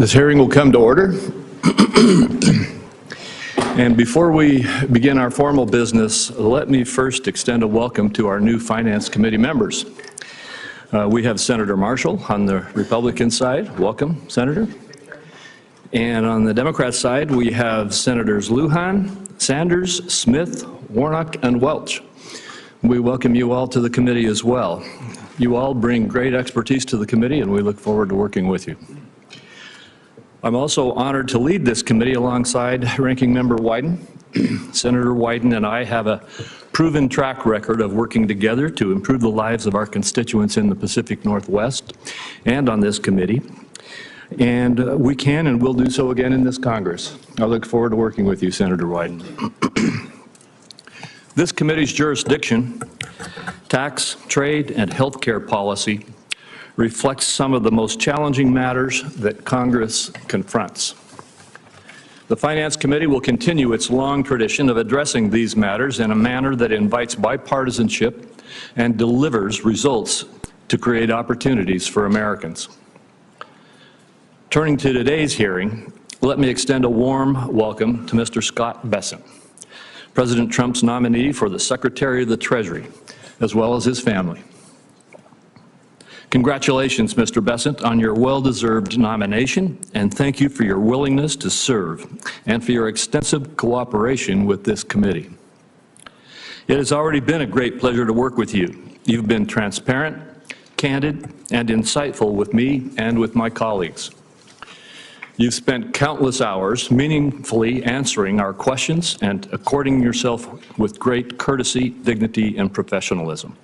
This hearing will come to order. And before we begin our formal business, let me first extend a welcome to our new Finance Committee members. We have Senator Marshall on the Republican side. Welcome, Senator. And on the Democrat side, we have Senators Lujan, Sanders, Smith, Warnock, and Welch. We welcome you all to the committee as well. You all bring great expertise to the committee, and we look forward to working with you. I'm also honored to lead this committee alongside Ranking Member Wyden. Senator Wyden and I have a proven track record of working together to improve the lives of our constituents in the Pacific Northwest and on this committee. And we can and will do so again in this Congress. I look forward to working with you, Senator Wyden. This committee's jurisdiction, tax, trade, and healthcare policy reflects some of the most challenging matters that Congress confronts. The Finance Committee will continue its long tradition of addressing these matters in a manner that invites bipartisanship and delivers results to create opportunities for Americans. Turning to today's hearing, let me extend a warm welcome to Mr. Scott Bessent, President Trump's nominee for the Secretary of the Treasury, as well as his family. Congratulations, Mr. Bessent, on your well-deserved nomination, and thank you for your willingness to serve and for your extensive cooperation with this committee. It has already been a great pleasure to work with you. You've been transparent, candid, and insightful with me and with my colleagues. You've spent countless hours meaningfully answering our questions and according yourself with great courtesy, dignity, and professionalism.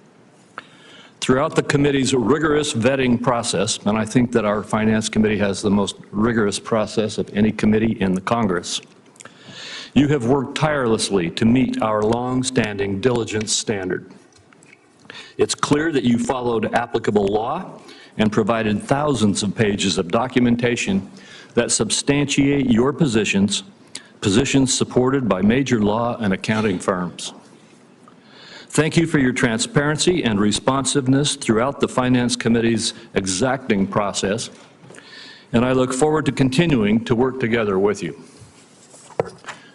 Throughout the committee's rigorous vetting process, and I think that our Finance Committee has the most rigorous process of any committee in the Congress, you have worked tirelessly to meet our long-standing diligence standard. It's clear that you followed applicable law and provided thousands of pages of documentation that substantiate your positions supported by major law and accounting firms. Thank you for your transparency and responsiveness throughout the Finance Committee's exacting process, and I look forward to continuing to work together with you.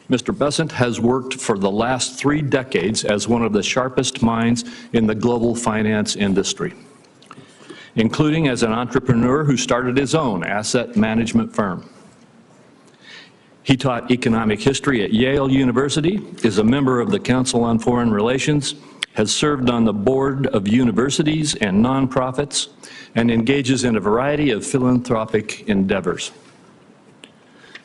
Mr. Bessent has worked for the last 3 decades as one of the sharpest minds in the global finance industry, including as an entrepreneur who started his own asset management firm. He taught economic history at Yale University, is a member of the Council on Foreign Relations, has served on the board of universities and nonprofits, and engages in a variety of philanthropic endeavors.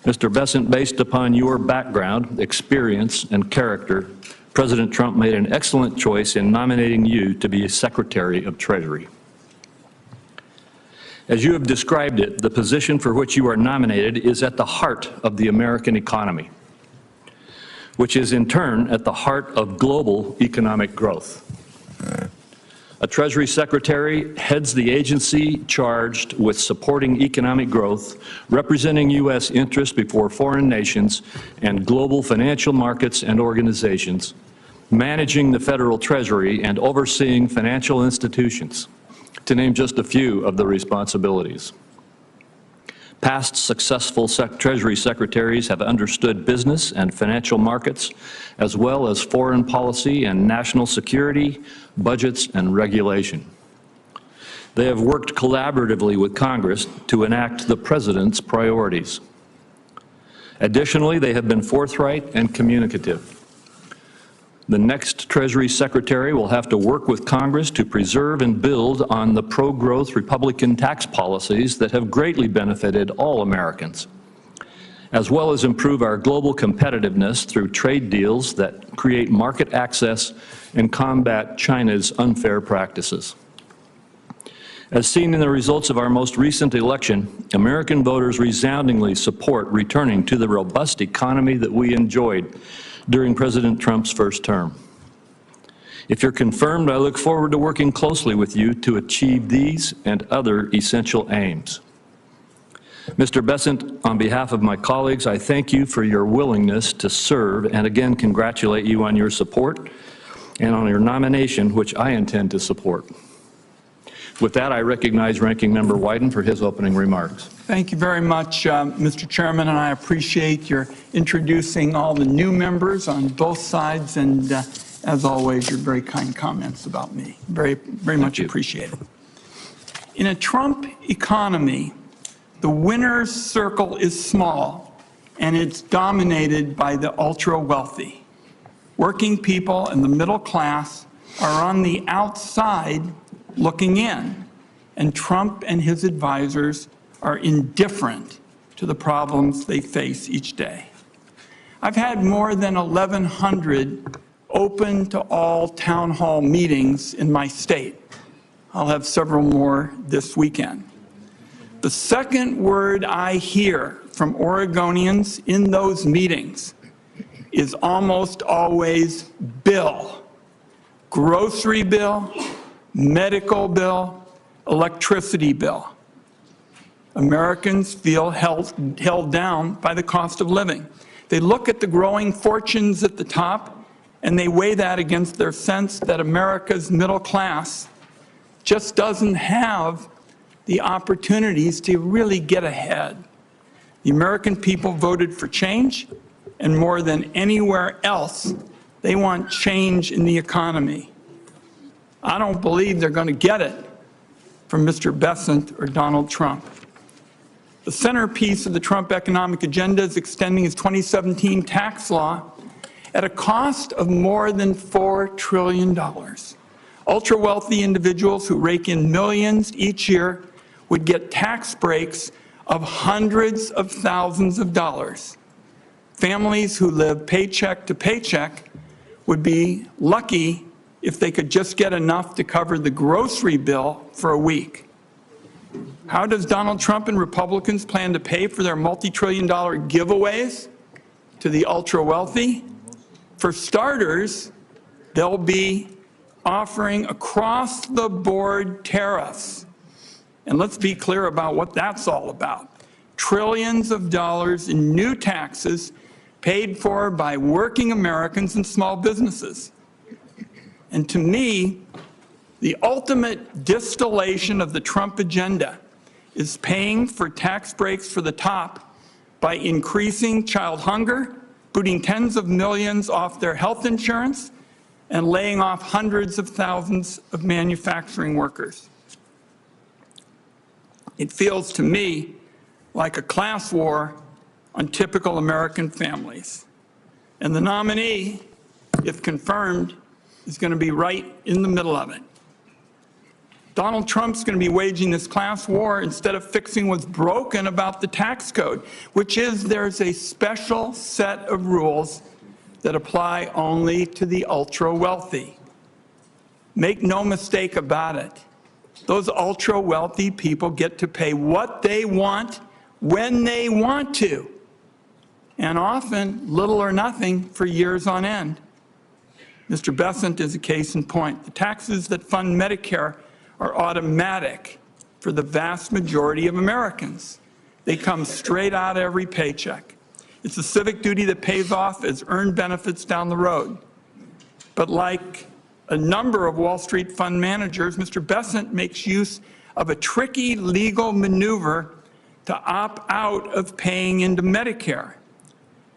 Mr. Bessent, based upon your background, experience, and character, President Trump made an excellent choice in nominating you to be Secretary of Treasury. As you have described it, the position for which you are nominated is at the heart of the American economy, which is in turn at the heart of global economic growth. A Treasury Secretary heads the agency charged with supporting economic growth, representing U.S. interests before foreign nations and global financial markets and organizations, managing the federal treasury and overseeing financial institutions, to name just a few of the responsibilities. Past successful Treasury Secretaries have understood business and financial markets, as well as foreign policy and national security, budgets, and regulation. They have worked collaboratively with Congress to enact the President's priorities. Additionally, they have been forthright and communicative. The next Treasury Secretary will have to work with Congress to preserve and build on the pro-growth Republican tax policies that have greatly benefited all Americans, as well as improve our global competitiveness through trade deals that create market access and combat China's unfair practices. As seen in the results of our most recent election, American voters resoundingly support returning to the robust economy that we enjoyed during President Trump's first term. If you're confirmed, I look forward to working closely with you to achieve these and other essential aims. Mr. Bessent, on behalf of my colleagues, I thank you for your willingness to serve and again congratulate you on your support and on your nomination, which I intend to support. With that, I recognize Ranking Member Wyden for his opening remarks. Thank you very much, Mr. Chairman, and I appreciate your introducing all the new members on both sides, and as always, your very kind comments about me. Very much appreciated. In a Trump economy, the winner's circle is small, and it's dominated by the ultra-wealthy. Working people and the middle class are on the outside looking in, and Trump and his advisors are indifferent to the problems they face each day. I've had more than 1,100 open to all town hall meetings in my state. I'll have several more this weekend. The second word I hear from Oregonians in those meetings is almost always bill. Grocery bill, medical bill, electricity bill. Americans feel held down by the cost of living. They look at the growing fortunes at the top, and they weigh that against their sense that America's middle class just doesn't have the opportunities to really get ahead. The American people voted for change, and more than anywhere else, they want change in the economy. I don't believe they're going to get it from Mr. Bessent or Donald Trump. The centerpiece of the Trump economic agenda is extending his 2017 tax law at a cost of more than $4 trillion. Ultra-wealthy individuals who rake in millions each year would get tax breaks of hundreds of thousands of dollars. Families who live paycheck to paycheck would be lucky if they could just get enough to cover the grocery bill for a week. How does Donald Trump and Republicans plan to pay for their multi-trillion-dollar giveaways to the ultra-wealthy? For starters, they'll be offering across-the-board tariffs. And let's be clear about what that's all about. Trillions of dollars in new taxes paid for by working Americans and small businesses. And to me, the ultimate distillation of the Trump agenda is paying for tax breaks for the top by increasing child hunger, booting tens of millions off their health insurance, and laying off hundreds of thousands of manufacturing workers. It feels to me like a class war on typical American families. And the nominee, if confirmed, is going to be right in the middle of it. Donald Trump's going to be waging this class war instead of fixing what's broken about the tax code, which is there's a special set of rules that apply only to the ultra-wealthy. Make no mistake about it. Those ultra-wealthy people get to pay what they want when they want to, and often little or nothing for years on end. Mr. Bessent is a case in point. The taxes that fund Medicare are automatic for the vast majority of Americans. They come straight out of every paycheck. It's a civic duty that pays off as earned benefits down the road. But like a number of Wall Street fund managers, Mr. Bessent makes use of a tricky legal maneuver to opt out of paying into Medicare.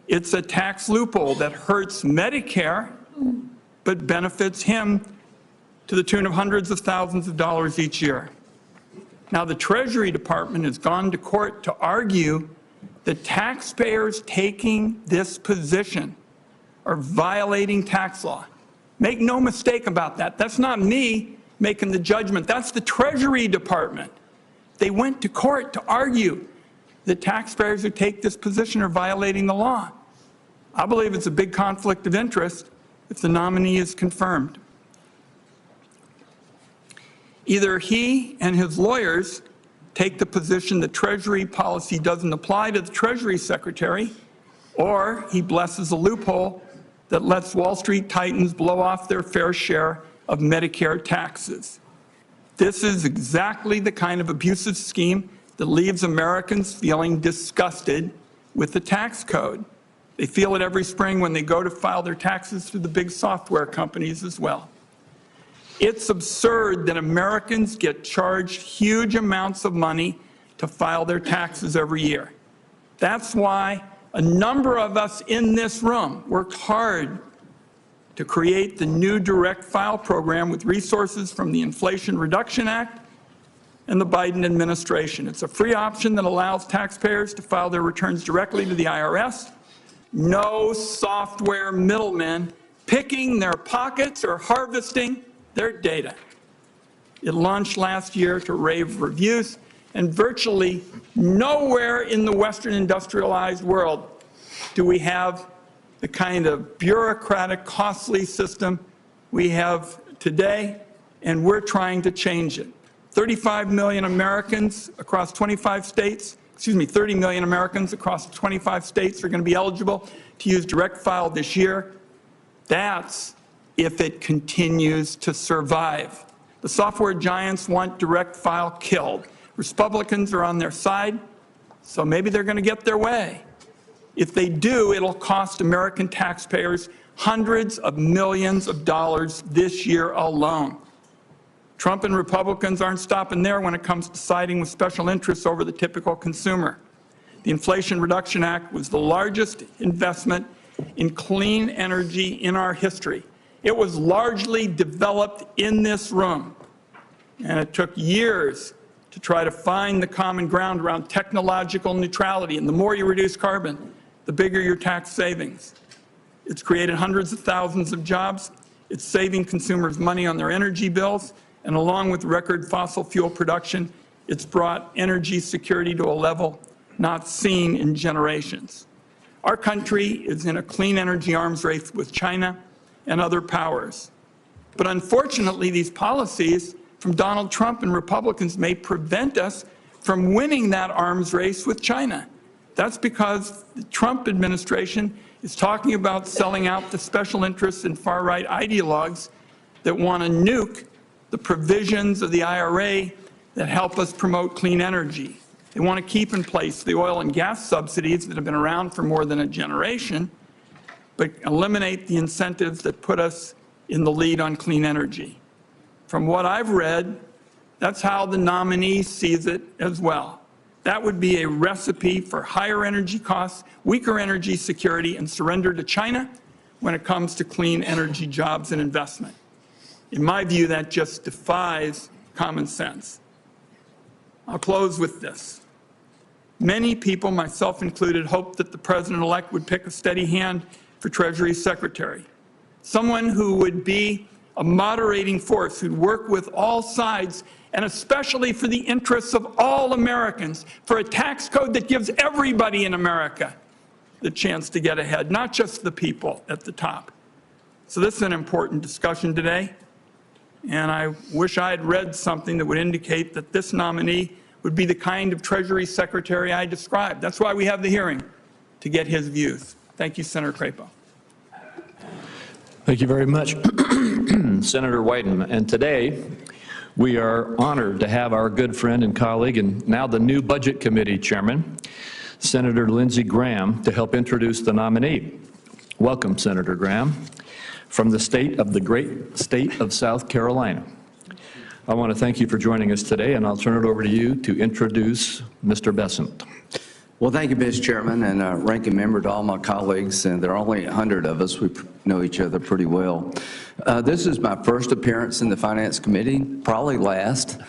It's a tax loophole that hurts Medicare but benefits him to the tune of hundreds of thousands of dollars each year. Now, the Treasury Department has gone to court to argue that taxpayers taking this position are violating tax law. Make no mistake about that. That's not me making the judgment. That's the Treasury Department. They went to court to argue that taxpayers who take this position are violating the law. I believe it's a big conflict of interest if the nominee is confirmed. Either he and his lawyers take the position that Treasury policy doesn't apply to the Treasury Secretary, or he blesses a loophole that lets Wall Street titans blow off their fair share of Medicare taxes. This is exactly the kind of abusive scheme that leaves Americans feeling disgusted with the tax code. They feel it every spring when they go to file their taxes through the big software companies as well. It's absurd that Americans get charged huge amounts of money to file their taxes every year. That's why a number of us in this room worked hard to create the new direct file program with resources from the Inflation Reduction Act and the Biden administration. It's a free option that allows taxpayers to file their returns directly to the IRS. No software middlemen picking their pockets or harvesting their data. It launched last year to rave reviews, and virtually nowhere in the Western industrialized world do we have the kind of bureaucratic, costly system we have today, and we're trying to change it. 35 million Americans across 25 states, 30 million Americans across 25 states are going to be eligible to use direct file this year. That's if it continues to survive. The software giants want direct file killed. Republicans are on their side, so maybe they're going to get their way. If they do, it'll cost American taxpayers hundreds of millions of dollars this year alone. Trump and Republicans aren't stopping there when it comes to siding with special interests over the typical consumer. The Inflation Reduction Act was the largest investment in clean energy in our history. It was largely developed in this room, and it took years to try to find the common ground around technological neutrality. And the more you reduce carbon, the bigger your tax savings. It's created hundreds of thousands of jobs. It's saving consumers money on their energy bills. And along with record fossil fuel production, it's brought energy security to a level not seen in generations. Our country is in a clean energy arms race with China and other powers. But unfortunately, these policies from Donald Trump and Republicans may prevent us from winning that arms race with China. That's because the Trump administration is talking about selling out the special interests and far-right ideologues that want to nuke the provisions of the IRA that help us promote clean energy. They want to keep in place the oil and gas subsidies that have been around for more than a generation, but eliminate the incentives that put us in the lead on clean energy. From what I've read, that's how the nominee sees it as well. That would be a recipe for higher energy costs, weaker energy security, and surrender to China when it comes to clean energy jobs and investment. In my view, that just defies common sense. I'll close with this. Many people, myself included, hoped that the president-elect would pick a steady hand for Treasury Secretary, someone who would be a moderating force, who'd work with all sides, and especially for the interests of all Americans, for a tax code that gives everybody in America the chance to get ahead, not just the people at the top. So this is an important discussion today. And I wish I had read something that would indicate that this nominee would be the kind of Treasury Secretary I described. That's why we have the hearing, to get his views. Thank you, Senator Crapo. Thank you very much, Senator Wyden. And today, we are honored to have our good friend and colleague, and now the new Budget Committee Chairman, Senator Lindsey Graham, to help introduce the nominee. Welcome, Senator Graham. From the great state of South Carolina. I want to thank you for joining us today, and I'll turn it over to you to introduce Mr. Bessent. Well, thank you, Mr. Chairman, and ranking member to all my colleagues. And there are only 100 of us. We know each other pretty well. This is my first appearance in the Finance Committee, probably last.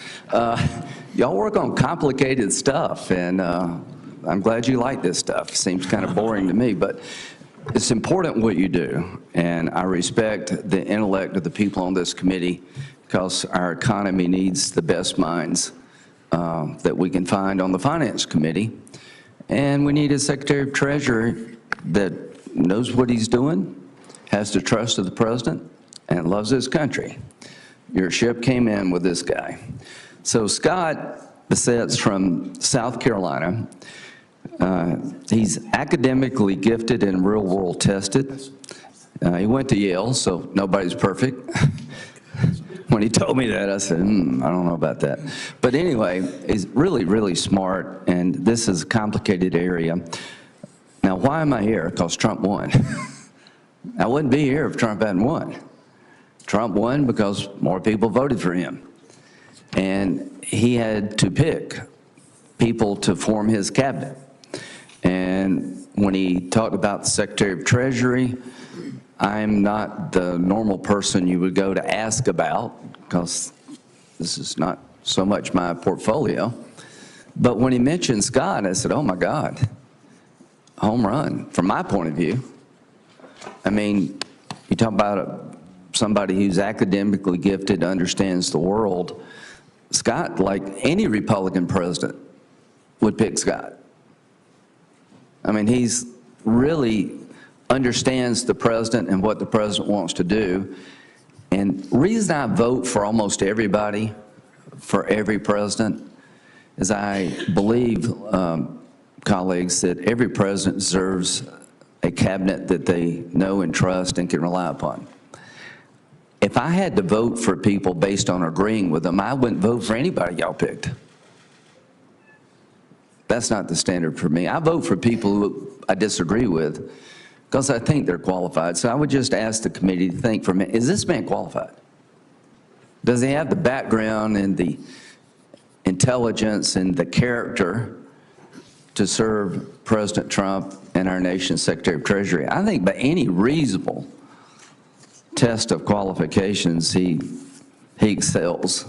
Y'all work on complicated stuff, and I'm glad you like this stuff. It seems kind of boring to me, but it's important what you do, and I respect the intellect of the people on this committee because our economy needs the best minds that we can find on the Finance Committee, and we need a Secretary of Treasury that knows what he's doing, has the trust of the President, and loves his country. Your ship came in with this guy. So Scott Bessette's from South Carolina. He's academically gifted and real-world tested. He went to Yale, so nobody's perfect. When he told me that, I said, I don't know about that. But anyway, he's really, really smart, and this is a complicated area. Now, why am I here? Because Trump won. I wouldn't be here if Trump hadn't won. Trump won because more people voted for him. And he had to pick people to form his cabinet. And when he talked about the Secretary of Treasury, I'm not the normal person you would go to ask about, because this is not so much my portfolio. But when he mentioned Scott, I said, oh my God, home run, from my point of view. I mean, you talk about somebody who's academically gifted, understands the world. Scott, like any Republican president, would pick Scott. I mean, he's really understands the president and what the president wants to do. And the reason I vote for almost everybody, for every president, is I believe, colleagues, that every president deserves a cabinet that they know and trust and can rely upon. If I had to vote for people based on agreeing with them, I wouldn't vote for anybody y'all picked. That's not the standard for me. I vote for people who I disagree with because I think they're qualified. So I would just ask the committee to think for a minute, is this man qualified? Does he have the background and the intelligence and the character to serve President Trump and our nation's Secretary of Treasury? I think by any reasonable test of qualifications, he excels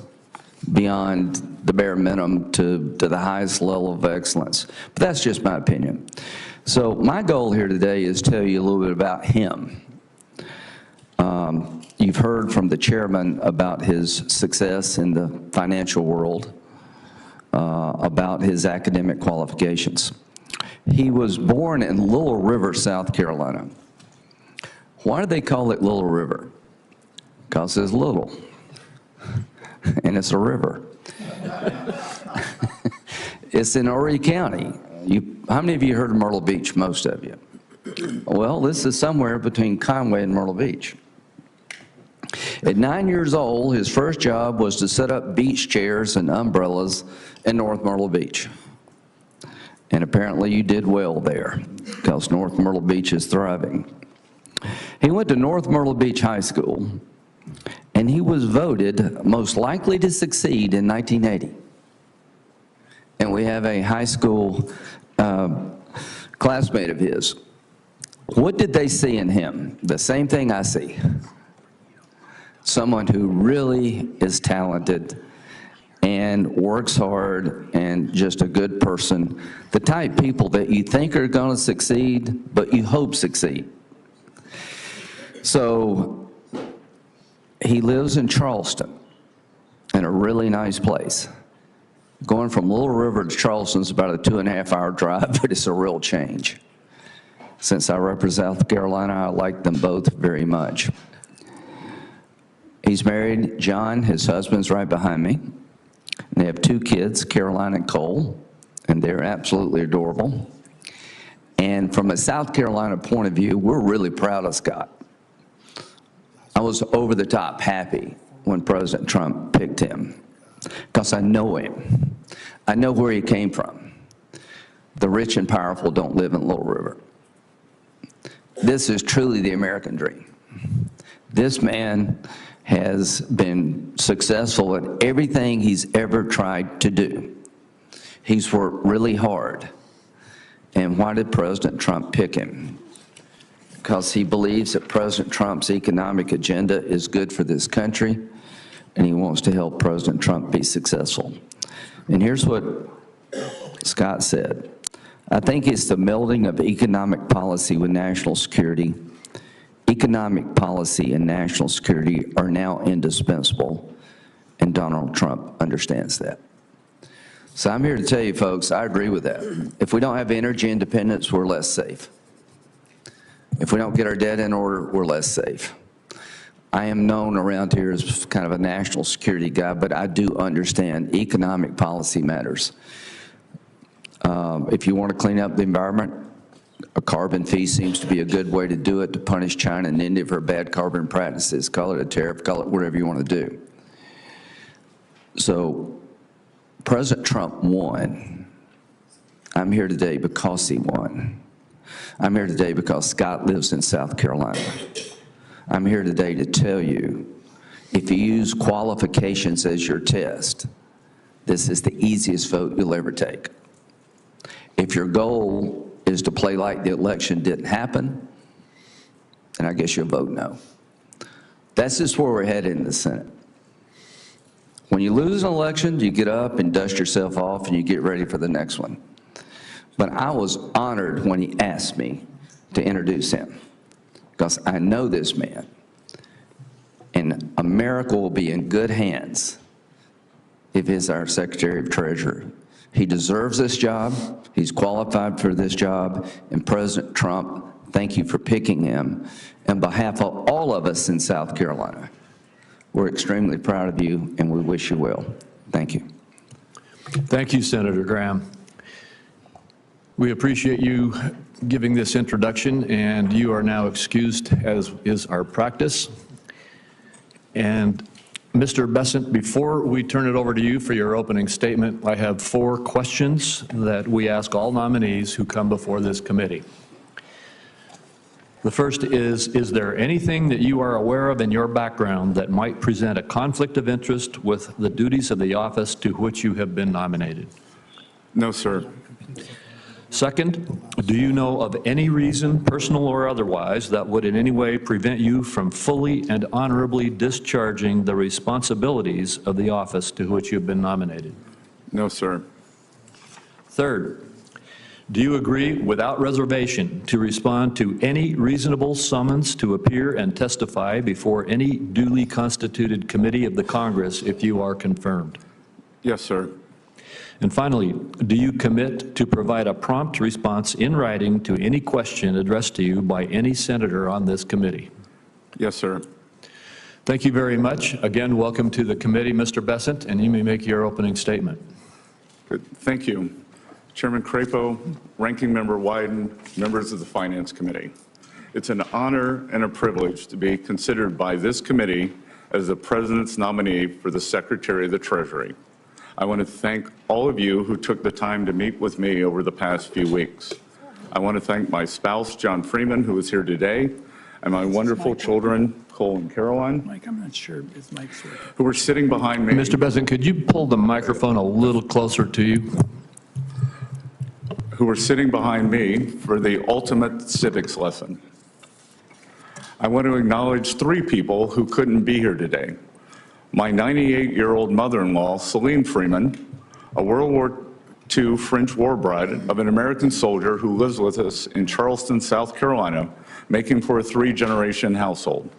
beyond the bare minimum to the highest level of excellence. But that's just my opinion. So my goal here today is to tell you a little bit about him. You've heard from the chairman about his success in the financial world, about his academic qualifications. He was born in Little River, South Carolina. Why do they call it Little River? Because it's little, and it's a river. It's in Horry County. How many of you heard of Myrtle Beach? Most of you. Well, this is somewhere between Conway and Myrtle Beach. At 9 years old, his first job was to set up beach chairs and umbrellas in North Myrtle Beach. And apparently you did well there, because North Myrtle Beach is thriving. He went to North Myrtle Beach High School, and he was voted most likely to succeed in 1980. And we have a high school classmate of his. What did they see in him? The same thing I see. Someone who really is talented and works hard and just a good person. The type of people that you think are going to succeed, but you hope succeed. So he lives in Charleston, in a really nice place. Going from Little River to Charleston is about a 2.5-hour drive, but it's a real change. Since I represent South Carolina, I like them both very much. He's married, John, his husband's right behind me. They have 2 kids, Caroline and Cole, and they're absolutely adorable. And from a South Carolina point of view, we're really proud of Scott. I was over the top happy when President Trump picked him, because I know him. I know where he came from. The rich and powerful don't live in Little River. This is truly the American dream. This man has been successful at everything he's ever tried to do. He's worked really hard. And why did President Trump pick him? Because he believes that President Trump's economic agenda is good for this country, and he wants to help President Trump be successful. And here's what Scott said. I think it's the melding of economic policy with national security. Economic policy and national security are now indispensable, and Donald Trump understands that. So I'm here to tell you, folks, I agree with that. If we don't have energy independence, we're less safe. If we don't get our debt in order, we're less safe. I am known around here as kind of a national security guy, but I do understand economic policy matters. If you want to clean up the environment, a carbon fee seems to be a good way to do it, to punish China and India for bad carbon practices. Call it a tariff, call it whatever you want to do. So President Trump won. I'm here today because he won. I'm here today because Scott lives in South Carolina. I'm here today to tell you If you use qualifications as your test, this is the easiest vote you'll ever take. If your goal is to play like the election didn't happen, then I guess you'll vote no. That's just where we're headed in the Senate. When you lose an election, you get up and dust yourself off and you get ready for the next one. But I was honored when he asked me to introduce him, because I know this man, and America will be in good hands if he's our Secretary of Treasury. He deserves this job, he's qualified for this job, and President Trump, thank you for picking him. On behalf of all of us in South Carolina, we're extremely proud of you, and we wish you well. Thank you. Thank you, Senator Graham. We appreciate you giving this introduction, and you are now excused, as is our practice. And Mr. Bessent, before we turn it over to you for your opening statement, I have 4 questions that we ask all nominees who come before this committee. The first is there anything that you are aware of in your background that might present a conflict of interest with the duties of the office to which you have been nominated? No, sir. Second, do you know of any reason, personal or otherwise, that would in any way prevent you from fully and honorably discharging the responsibilities of the office to which you've been nominated? No, sir. Third, do you agree without reservation to respond to any reasonable summons to appear and testify before any duly constituted committee of the Congress if you are confirmed? Yes, sir. And finally, do you commit to provide a prompt response in writing to any question addressed to you by any senator on this committee? Yes, sir. Thank you very much. Again, welcome to the committee, Mr. Bessent, and you may make your opening statement. Good. Thank you. Chairman Crapo, Ranking Member Wyden, members of the Finance Committee. It's an honor and a privilege to be considered by this committee as the President's nominee for the Secretary of the Treasury. I want to thank all of you who took the time to meet with me over the past few weeks. I want to thank my spouse, John Freeman, who is here today, and my wonderful children, Cole and Caroline, Mike, I'm not sure if his mic's working. who are sitting behind me. Mr. Bessent, could you pull the microphone a little closer to you? Who are sitting behind me for the ultimate civics lesson. I want to acknowledge 3 people who couldn't be here today. My 98-year-old mother-in-law, Celine Freeman, a World War II French war bride of an American soldier who lives with us in Charleston, South Carolina, making for a 3-generation household.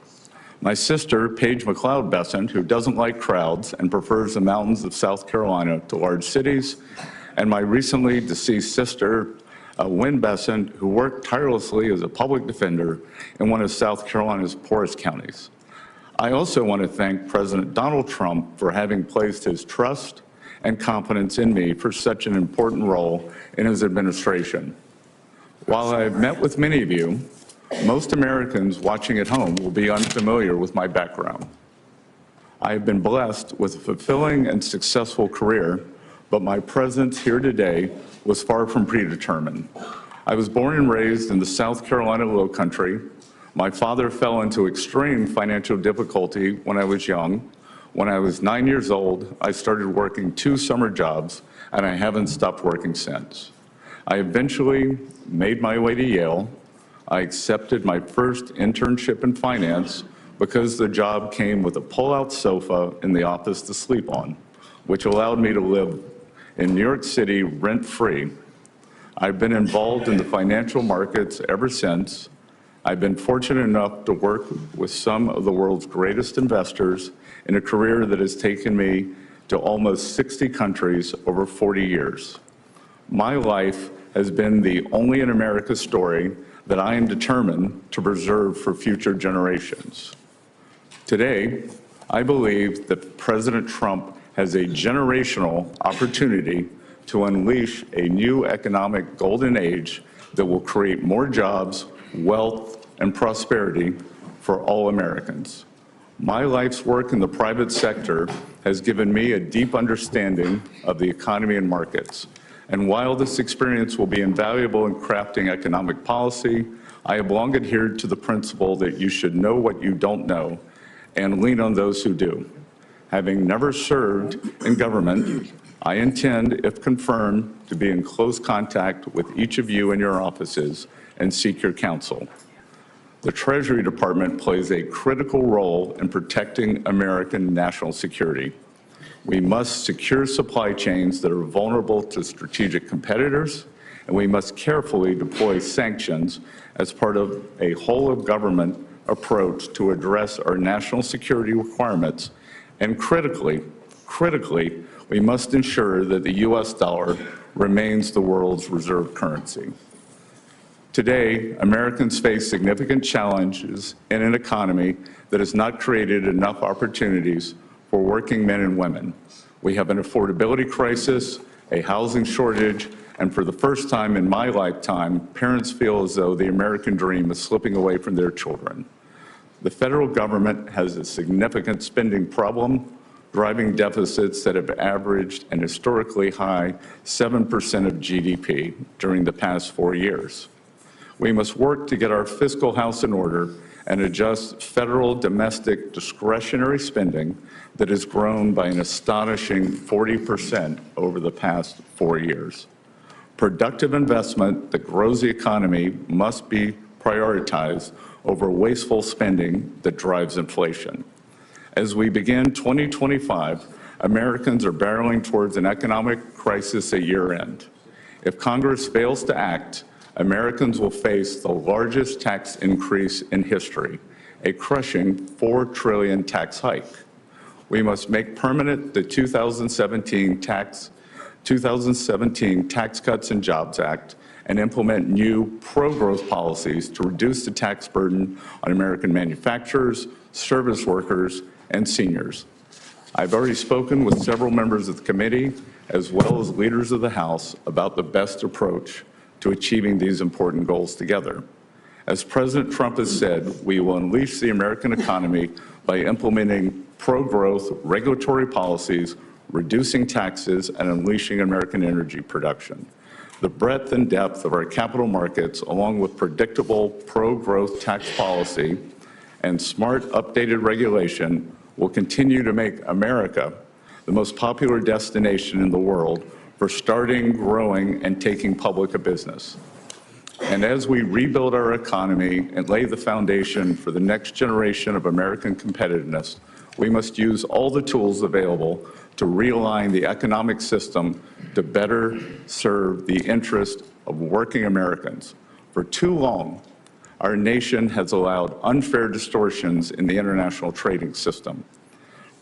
My sister, Paige McLeod Bessent, who doesn't like crowds and prefers the mountains of South Carolina to large cities, and my recently deceased sister, Wynn Bessent, who worked tirelessly as a public defender in one of South Carolina's poorest counties. I also want to thank President Donald Trump for having placed his trust and confidence in me for such an important role in his administration. While I have met with many of you, most Americans watching at home will be unfamiliar with my background. I have been blessed with a fulfilling and successful career, but my presence here today was far from predetermined. I was born and raised in the South Carolina Lowcountry. My father fell into extreme financial difficulty when I was young. When I was 9 years old, I started working 2 summer jobs, and I haven't stopped working since. I eventually made my way to Yale. I accepted my first internship in finance because the job came with a pull-out sofa in the office to sleep on, which allowed me to live in New York City rent-free. I've been involved in the financial markets ever since. I've been fortunate enough to work with some of the world's greatest investors in a career that has taken me to almost 60 countries over 40 years. My life has been the only in America story that I am determined to preserve for future generations. Today, I believe that President Trump has a generational opportunity to unleash a new economic golden age that will create more jobs, wealth, and prosperity for all Americans. My life's work in the private sector has given me a deep understanding of the economy and markets. And while this experience will be invaluable in crafting economic policy, I have long adhered to the principle that you should know what you don't know and lean on those who do. Having never served in government, I intend, if confirmed, to be in close contact with each of you in your offices and seek your counsel. The Treasury Department plays a critical role in protecting American national security. We must secure supply chains that are vulnerable to strategic competitors, and we must carefully deploy sanctions as part of a whole-of-government approach to address our national security requirements. And critically, we must ensure that the U.S. dollar remains the world's reserve currency. Today, Americans face significant challenges in an economy that has not created enough opportunities for working men and women. We have an affordability crisis, a housing shortage, and for the first time in my lifetime, parents feel as though the American dream is slipping away from their children. The federal government has a significant spending problem, driving deficits that have averaged an historically high 7% of GDP during the past 4 years. We must work to get our fiscal house in order and adjust federal domestic discretionary spending that has grown by an astonishing 40% over the past 4 years. Productive investment that grows the economy must be prioritized over wasteful spending that drives inflation. As we begin 2025, Americans are barreling towards an economic crisis at year-end. If Congress fails to act, Americans will face the largest tax increase in history, a crushing $4 trillion tax hike. We must make permanent the 2017 Tax Cuts and Jobs Act and implement new pro-growth policies to reduce the tax burden on American manufacturers, service workers, and seniors. I've already spoken with several members of the committee, as well as leaders of the House, about the best approach to achieving these important goals together. As President Trump has said, we will unleash the American economy by implementing pro-growth regulatory policies, reducing taxes, and unleashing American energy production. The breadth and depth of our capital markets, along with predictable pro-growth tax policy and smart updated regulation, will continue to make America the most popular destination in the world for starting, growing, and taking public a business. And as we rebuild our economy and lay the foundation for the next generation of American competitiveness, we must use all the tools available to realign the economic system to better serve the interest of working Americans. For too long, our nation has allowed unfair distortions in the international trading system.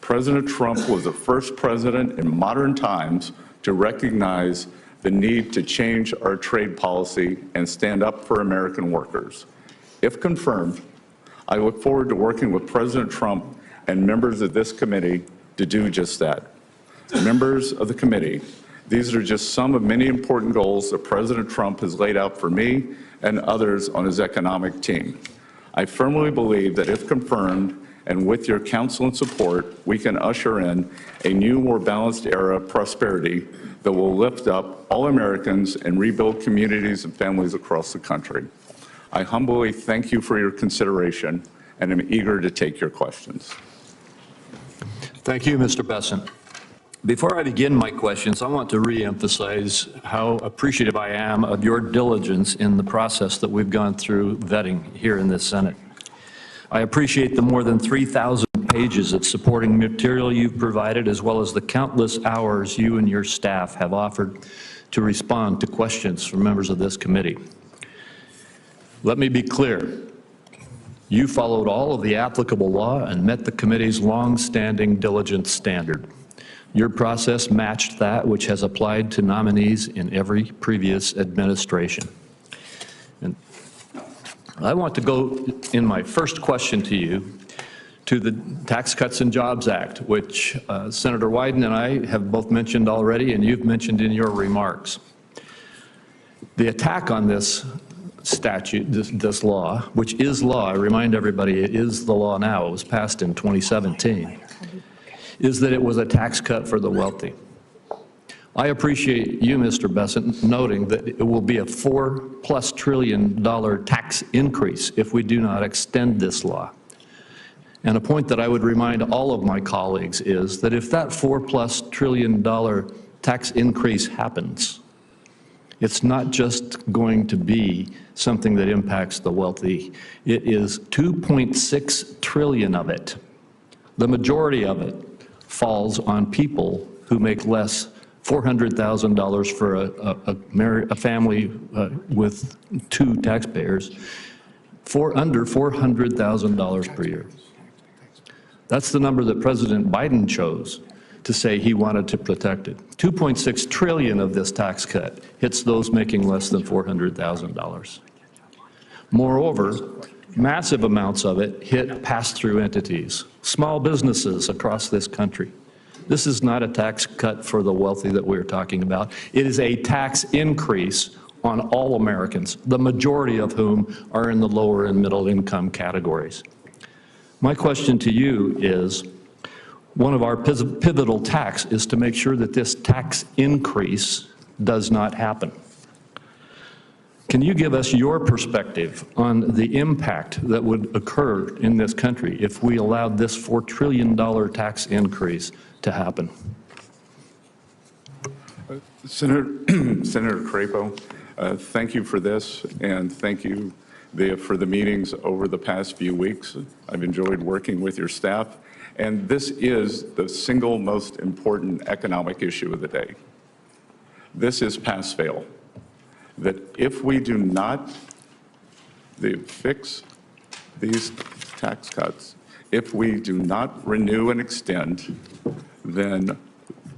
President Trump was the first president in modern times to recognize the need to change our trade policy and stand up for American workers. If confirmed, I look forward to working with President Trump and members of this committee to do just that. Members of the committee, these are just some of many important goals that President Trump has laid out for me and others on his economic team. I firmly believe that if confirmed, and with your counsel and support, we can usher in a new, more balanced era of prosperity that will lift up all Americans and rebuild communities and families across the country. I humbly thank you for your consideration and am eager to take your questions. Thank you, Mr. Besant. Before I begin my questions, I want to reemphasize how appreciative I am of your diligence in the process that we've gone through vetting here in this Senate. I appreciate the more than 3,000 pages of supporting material you've provided, as well as the countless hours you and your staff have offered to respond to questions from members of this committee. Let me be clear. You followed all of the applicable law and met the committee's long-standing diligence standard. Your process matched that which has applied to nominees in every previous administration. And I want to go in my first question to you to the Tax Cuts and Jobs Act, which Senator Wyden and I have both mentioned already, and you've mentioned in your remarks. The attack on this statute, this law, which is law, I remind everybody it is the law now, it was passed in 2017, is that it was a tax cut for the wealthy. I appreciate you, Mr. Besant, noting that it will be a $4+ trillion tax increase if we do not extend this law. And a point that I would remind all of my colleagues is that if that $4+ trillion tax increase happens, it's not just going to be something that impacts the wealthy. It is 2.6 trillion of it. The majority of it falls on people who make less $400,000 for a family with 2 taxpayers, for under $400,000 per year. That's the number that President Biden chose to say he wanted to protect it. 2.6 trillion of this tax cut hits those making less than $400,000. Moreover, massive amounts of it hit pass-through entities, small businesses across this country. This is not a tax cut for the wealthy that we're talking about. It is a tax increase on all Americans, the majority of whom are in the lower and middle income categories. My question to you is, one of our pivotal tasks is to make sure that this tax increase does not happen. Can you give us your perspective on the impact that would occur in this country if we allowed this $4 trillion tax increase to happen? Senator Crapo, thank you for this, and thank you for the meetings over the past few weeks. I've enjoyed working with your staff, and this is the single most important economic issue of the day. This is pass-fail. That if we do not fix these tax cuts, if we do not renew and extend, then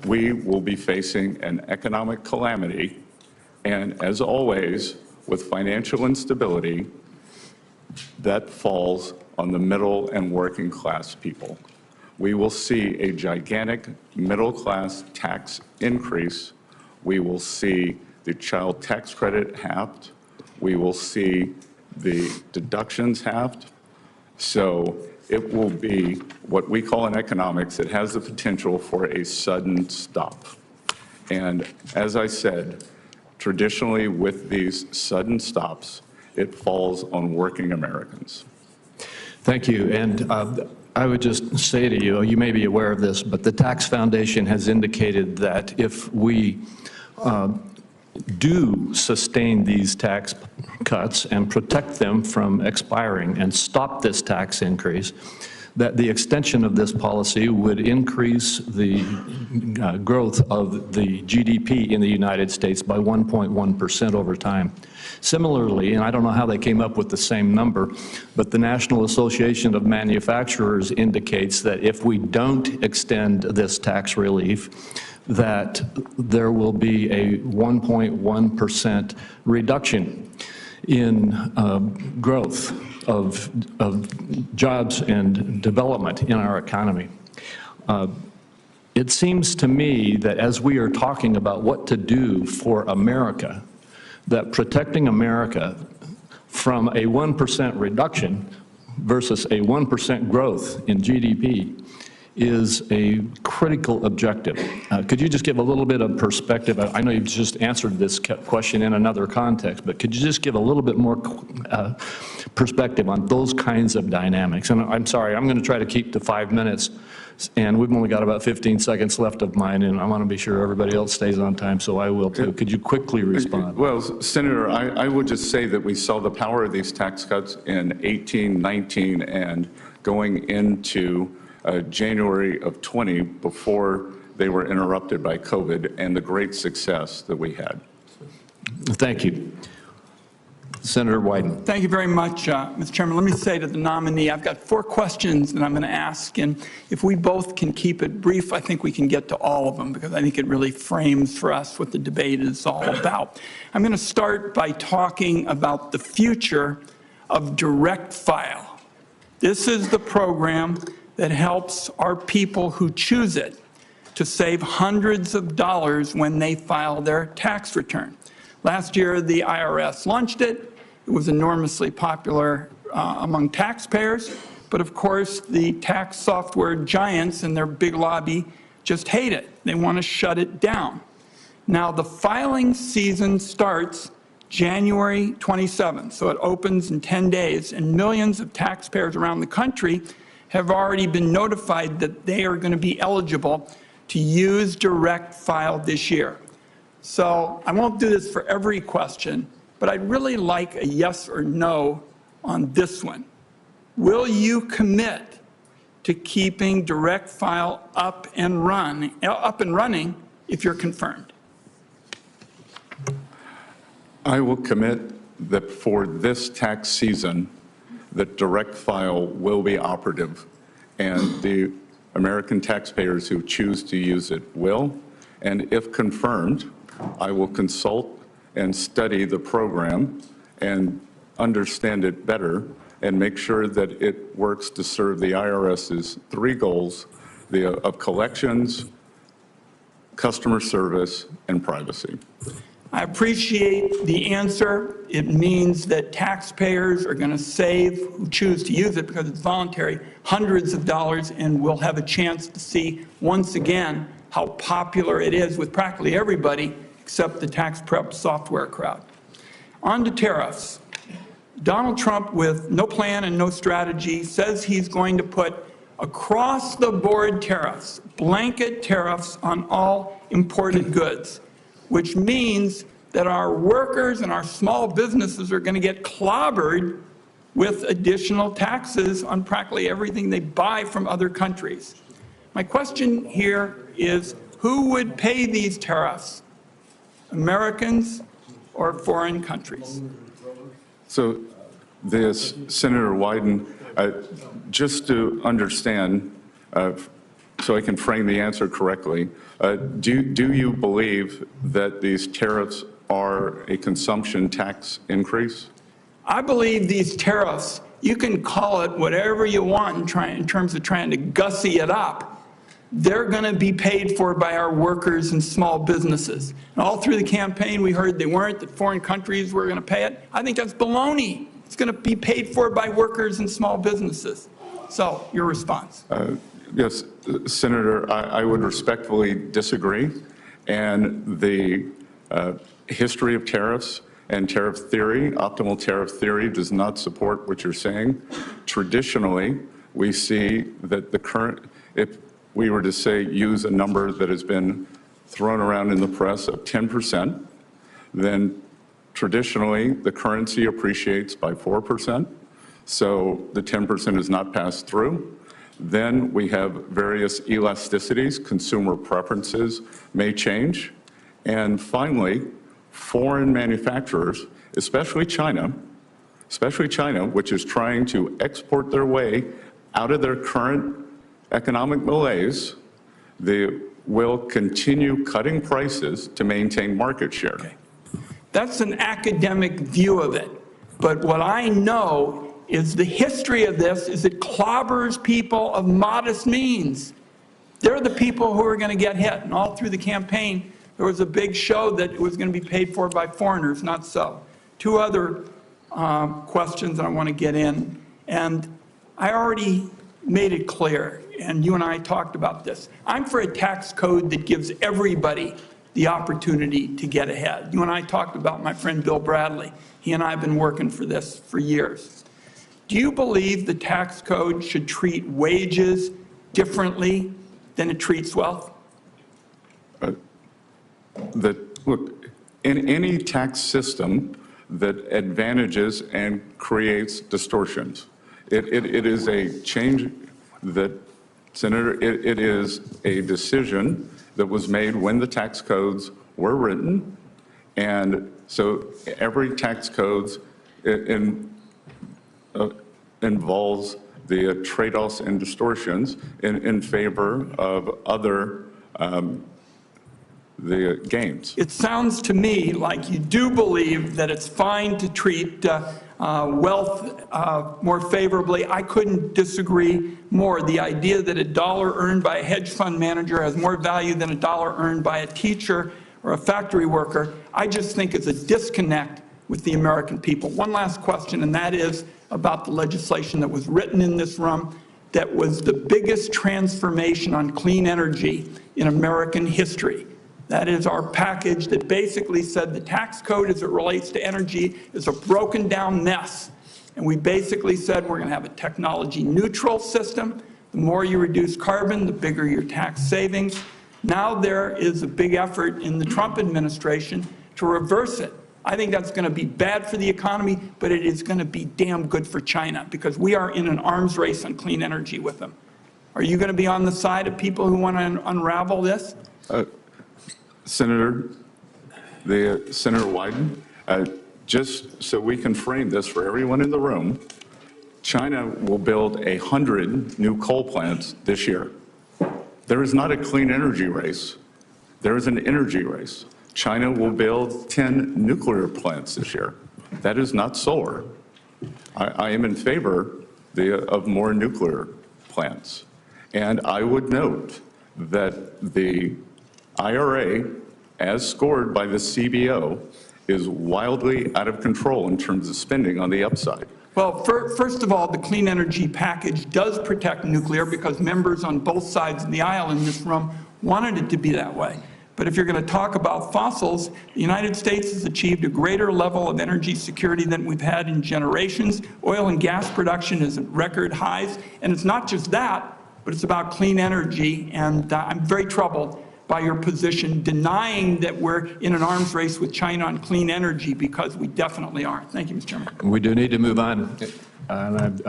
we will be facing an economic calamity. And as always, with financial instability, that falls on the middle and working class people. We will see a gigantic middle class tax increase. We will see the child tax credit halved. We will see the deductions halved. So it will be what we call in economics, it has the potential for a sudden stop. And as I said, traditionally with these sudden stops, it falls on working Americans. Thank you. And I would just say to you, you may be aware of this, but the Tax Foundation has indicated that if we do sustain these tax cuts and protect them from expiring and stop this tax increase, that the extension of this policy would increase the growth of the GDP in the United States by 1.1% over time. Similarly, and I don't know how they came up with the same number, but the National Association of Manufacturers indicates that if we don't extend this tax relief, that there will be a 1.1% reduction in growth of jobs and development in our economy. It seems to me that as we are talking about what to do for America, that protecting America from a 1% reduction versus a 1% growth in GDP is a critical objective. Could you just give a little bit of perspective? I know you've just answered this question in another context, but could you just give a little bit more perspective on those kinds of dynamics? And I'm sorry, I'm going to try to keep to 5 minutes, and we've only got about 15 seconds left of mine, and I want to be sure everybody else stays on time, so I will too. Could you quickly respond? Well, Senator, I would just say that we saw the power of these tax cuts in 18, 19, and going into January of 20 before they were interrupted by COVID, and the great success that we had. Thank you. Senator Wyden. Thank you very much, Mr. Chairman. Let me say to the nominee, I've got 4 questions that I'm going to ask, and if we both can keep it brief, I think we can get to all of them, because I think it really frames for us what the debate is all about. I'm going to start by talking about the future of direct file. This is the program that helps our people who choose it to save hundreds of dollars when they file their tax return. Last year, the IRS launched it. It was enormously popular among taxpayers, but of course, the tax software giants and their big lobby just hate it. They want to shut it down. Now, the filing season starts January 27th, so it opens in 10 days, and millions of taxpayers around the country have already been notified that they are going to be eligible to use direct file this year. So I won't do this for every question, but I'd really like a yes or no on this one. Will you commit to keeping direct file up and running if you're confirmed? I will commit that for this tax season, that direct file will be operative, and the American taxpayers who choose to use it will. And if confirmed, I will consult and study the program and understand it better and make sure that it works to serve the IRS's three goals of collections, customer service, and privacy. I appreciate the answer. It means that taxpayers are going to save, who choose to use it because it's voluntary, hundreds of dollars, and we'll have a chance to see once again how popular it is with practically everybody except the tax prep software crowd. On to tariffs. Donald Trump, with no plan and no strategy, says he's going to put across-the-board tariffs, blanket tariffs on all imported goods, which means that our workers and our small businesses are going to get clobbered with additional taxes on practically everything they buy from other countries. My question here is, who would pay these tariffs? Americans or foreign countries? So this, Senator Wyden, just to understand, so I can frame the answer correctly, do you believe that these tariffs are a consumption tax increase? I believe these tariffs, you can call it whatever you want in terms of trying to gussy it up. They're going to be paid for by our workers and small businesses. And all through the campaign, we heard they weren't, that foreign countries were going to pay it. I think that's baloney. It's going to be paid for by workers and small businesses. So, your response? Yes, Senator, I would respectfully disagree. And the history of tariffs and tariff theory, optimal tariff theory, does not support what you're saying. Traditionally, we see that the current, if we were to say use a number that has been thrown around in the press of 10%, then traditionally the currency appreciates by 4%. So the 10% is not passed through. Then we have various elasticities, consumer preferences may change. And finally, foreign manufacturers, especially China, which is trying to export their way out of their current economic malaise, they will continue cutting prices to maintain market share. Okay. That's an academic view of it. But what I know is the history of this is it clobbers people of modest means. They're the people who are going to get hit. And all through the campaign, there was a big show that it was going to be paid for by foreigners, not so. Two other questions I want to get in. And I already made it clear, and you and I talked about this. I'm for a tax code that gives everybody the opportunity to get ahead. You and I talked about my friend Bill Bradley. He and I have been working for this for years. Do you believe the tax code should treat wages differently than it treats wealth? Look, in any tax system that advantages and creates distortions, it is a change that, Senator, it is a decision that was made when the tax codes were written. And so every tax code involves the trade-offs and distortions in favor of other the gains. It sounds to me like you do believe that it's fine to treat wealth more favorably. I couldn't disagree more. The idea that a dollar earned by a hedge fund manager has more value than a dollar earned by a teacher or a factory worker, I just think it's a disconnect with the American people. One last question, and that is about the legislation that was written in this room that was the biggest transformation on clean energy in American history. That is our package that basically said the tax code as it relates to energy is a broken down mess. And we basically said we're going to have a technology neutral system. The more you reduce carbon, the bigger your tax savings. Now there is a big effort in the Trump administration to reverse it. I think that's going to be bad for the economy, but it is going to be damn good for China because we are in an arms race on clean energy with them. Are you going to be on the side of people who want to unravel this? Senator Wyden, just so we can frame this for everyone in the room, China will build 100 new coal plants this year. There is not a clean energy race. There is an energy race. China will build 10 nuclear plants this year. That is not solar. I am in favor of more nuclear plants. And I would note that the IRA, as scored by the CBO, is wildly out of control in terms of spending on the upside. Well, first of all, the clean energy package does protect nuclear because members on both sides of the aisle in this room wanted it to be that way. But if you're going to talk about fossils, the United States has achieved a greater level of energy security than we've had in generations. Oil and gas production is at record highs. And it's not just that, but it's about clean energy. And I'm very troubled by your position denying that we're in an arms race with China on clean energy, because we definitely are. Thank you, Mr. Chairman. We do need to move on. And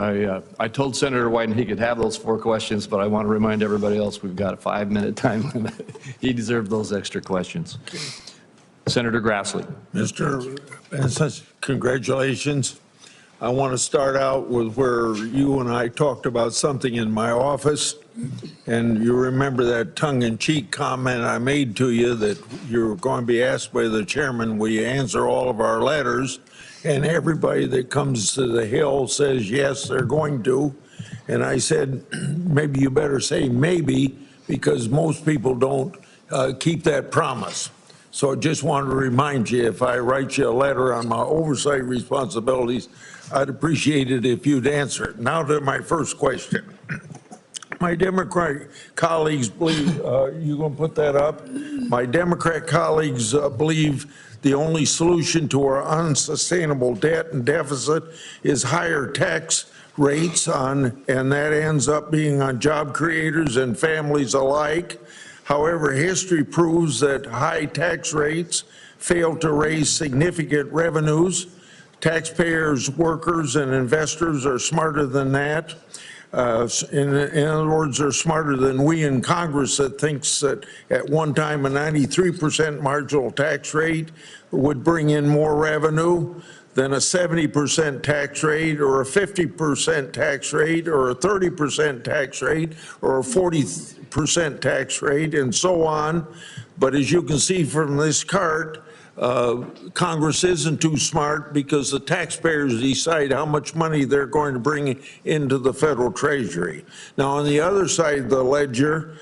I told Senator Wyden he could have those 4 questions, but I want to remind everybody else we've got a 5-minute time limit. He deserved those extra questions. Senator Grassley. Mr. Benson, congratulations. I want to start out with where you and I talked about something in my office, and you remember that tongue-in-cheek comment I made to you that you're going to be asked by the chairman, will you answer all of our letters? And everybody that comes to the Hill says, yes, they're going to. And I said, maybe you better say maybe, because most people don't keep that promise. So I just wanted to remind you, if I write you a letter on my oversight responsibilities, I'd appreciate it if you'd answer it. Now to my first question. My Democrat colleagues believe, you gonna put that up? My Democrat colleagues believe the only solution to our unsustainable debt and deficit is higher tax rates and that ends up being on job creators and families alike. However, history proves that high tax rates fail to raise significant revenues. Taxpayers, workers, and investors are smarter than that. In other words, they're smarter than we in Congress that thinks that at one time a 93% marginal tax rate would bring in more revenue than a 70% tax rate or a 50% tax rate or a 30% tax rate or a 40% tax rate and so on. But as you can see from this chart, Congress isn't too smart because the taxpayers decide how much money they're going to bring into the federal treasury. Now, on the other side of the ledger,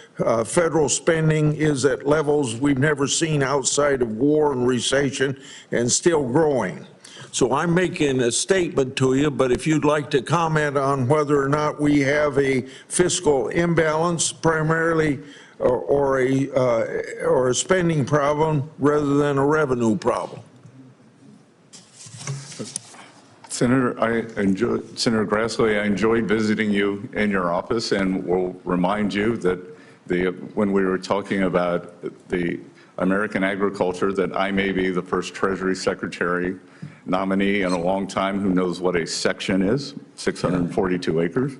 federal spending is at levels we've never seen outside of war and recession and still growing. So I'm making a statement to you, but if you'd like to comment on whether or not we have a fiscal imbalance primarily or a spending problem rather than a revenue problem. Senator Grassley, I enjoyed visiting you in your office, and will remind you that when we were talking about the American agriculture, that I may be the first Treasury Secretary nominee in a long time who knows what a section is, 642 acres,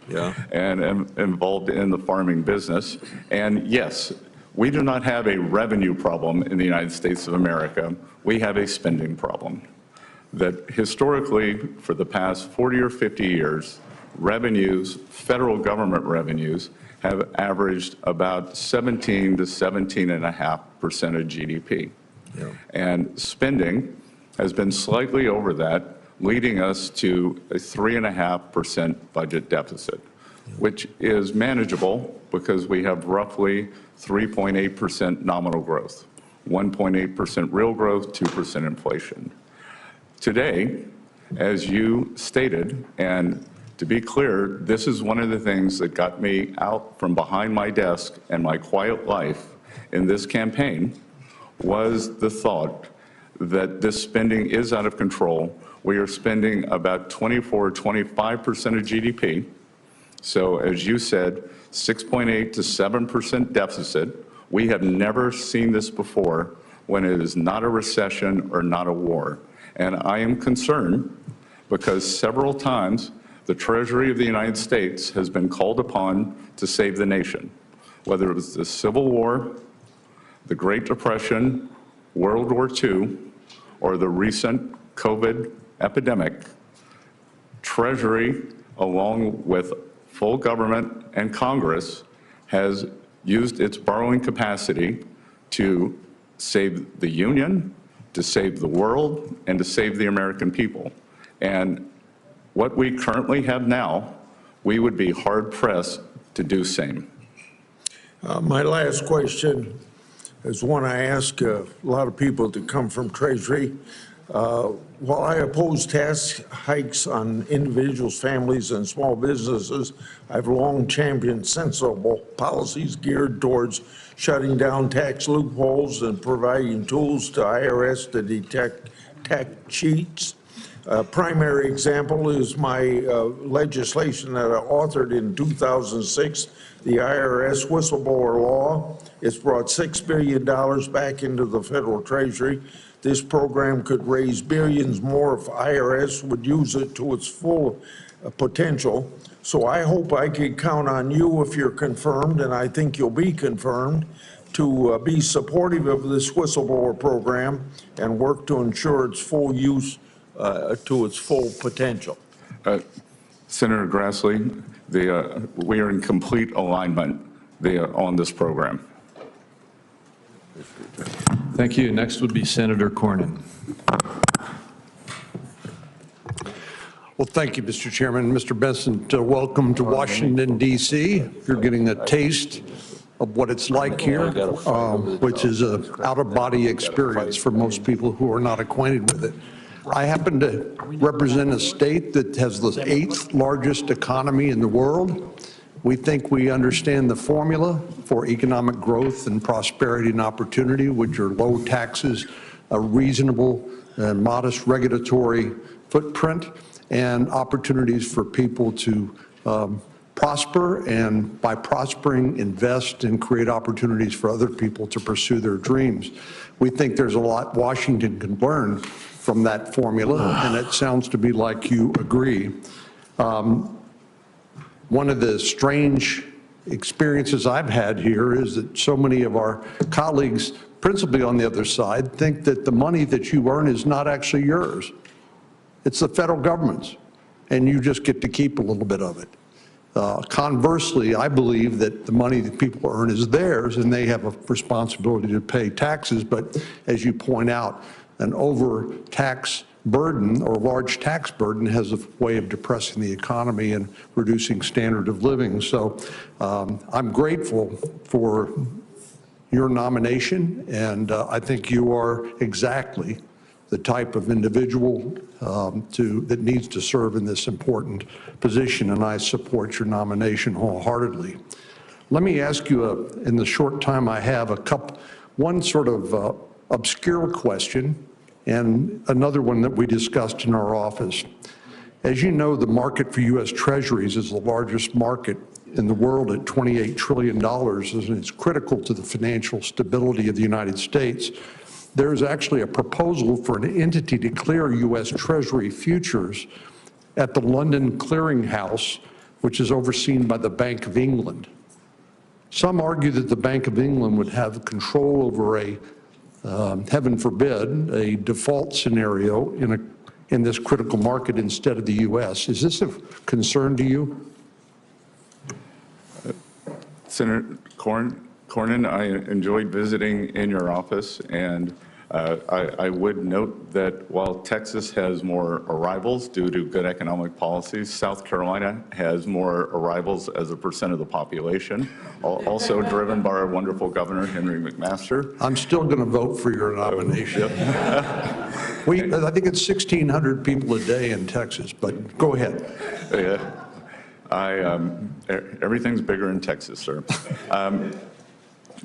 and am involved in the farming business. And yes, we do not have a revenue problem in the United States of America. We have a spending problem. That historically, for the past 40 or 50 years, revenues, federal government revenues, have averaged about 17 to 17.5% of GDP. And spending has been slightly over that, leading us to a 3.5% budget deficit, which is manageable because we have roughly 3.8% nominal growth, 1.8% real growth, 2% inflation. Today, as you stated, and to be clear, this is one of the things that got me out from behind my desk and my quiet life in this campaign, was the thought that this spending is out of control. We are spending about 25% of GDP. So as you said, 6.8 to 7% deficit. We have never seen this before when it is not a recession or not a war. And I am concerned because several times the Treasury of the United States has been called upon to save the nation, whether it was the Civil War, the Great Depression, World War II, or the recent COVID epidemic. Treasury, along with full government and Congress, has used its borrowing capacity to save the Union, to save the world, and to save the American people. And what we currently have now, we would be hard-pressed to do same. My last question is one I ask a lot of people to come from Treasury. While I oppose tax hikes on individuals, families, and small businesses, I've long championed sensible policies geared towards shutting down tax loopholes and providing tools to IRS to detect tax cheats. A primary example is my legislation that I authored in 2006, the IRS whistleblower law. It's brought $6 billion back into the federal treasury. This program could raise billions more if IRS would use it to its full potential. So I hope I can count on you if you're confirmed, and I think you'll be confirmed, to be supportive of this whistleblower program and work to ensure its full use to its full potential. Senator Grassley, we are in complete alignment on this program. Thank you. Next would be Senator Cornyn. Well, thank you, Mr. Chairman. Mr. Benson, welcome to Washington, D.C. You're getting a taste of what it's like here, which is an out-of-body experience for most people who are not acquainted with it. I happen to represent a state that has the 8th largest economy in the world. We think we understand the formula for economic growth and prosperity and opportunity, which are low taxes, a reasonable and modest regulatory footprint, and opportunities for people to prosper, and by prospering, invest and create opportunities for other people to pursue their dreams. We think there's a lot Washington can learn from that formula, and it sounds to me like you agree. One of the strange experiences I've had here is that so many of our colleagues, principally on the other side, think that the money that you earn is not actually yours. It's the federal government's, and you just get to keep a little bit of it. Conversely, I believe that the money that people earn is theirs, and they have a responsibility to pay taxes, but as you point out, an over-tax burden or large tax burden has a way of depressing the economy and reducing standard of living. So I'm grateful for your nomination, and I think you are exactly the type of individual that needs to serve in this important position, and I support your nomination wholeheartedly. Let me ask you, in the short time I have, one sort of obscure question and another one that we discussed in our office. As you know, the market for U.S. Treasuries is the largest market in the world at $28 trillion, and it's critical to the financial stability of the United States. There's actually a proposal for an entity to clear U.S. Treasury futures at the London Clearing House, which is overseen by the Bank of England. Some argue that the Bank of England would have control over a heaven forbid, a default scenario in this critical market instead of the U.S. Is this a concern to you? Senator Cornyn, I enjoyed visiting in your office, and I would note that while Texas has more arrivals due to good economic policies, South Carolina has more arrivals as a percent of the population, also driven by our wonderful governor, Henry McMaster. I'm still going to vote for your nomination. I think it's 1,600 people a day in Texas, but go ahead. Yeah, everything's bigger in Texas, sir.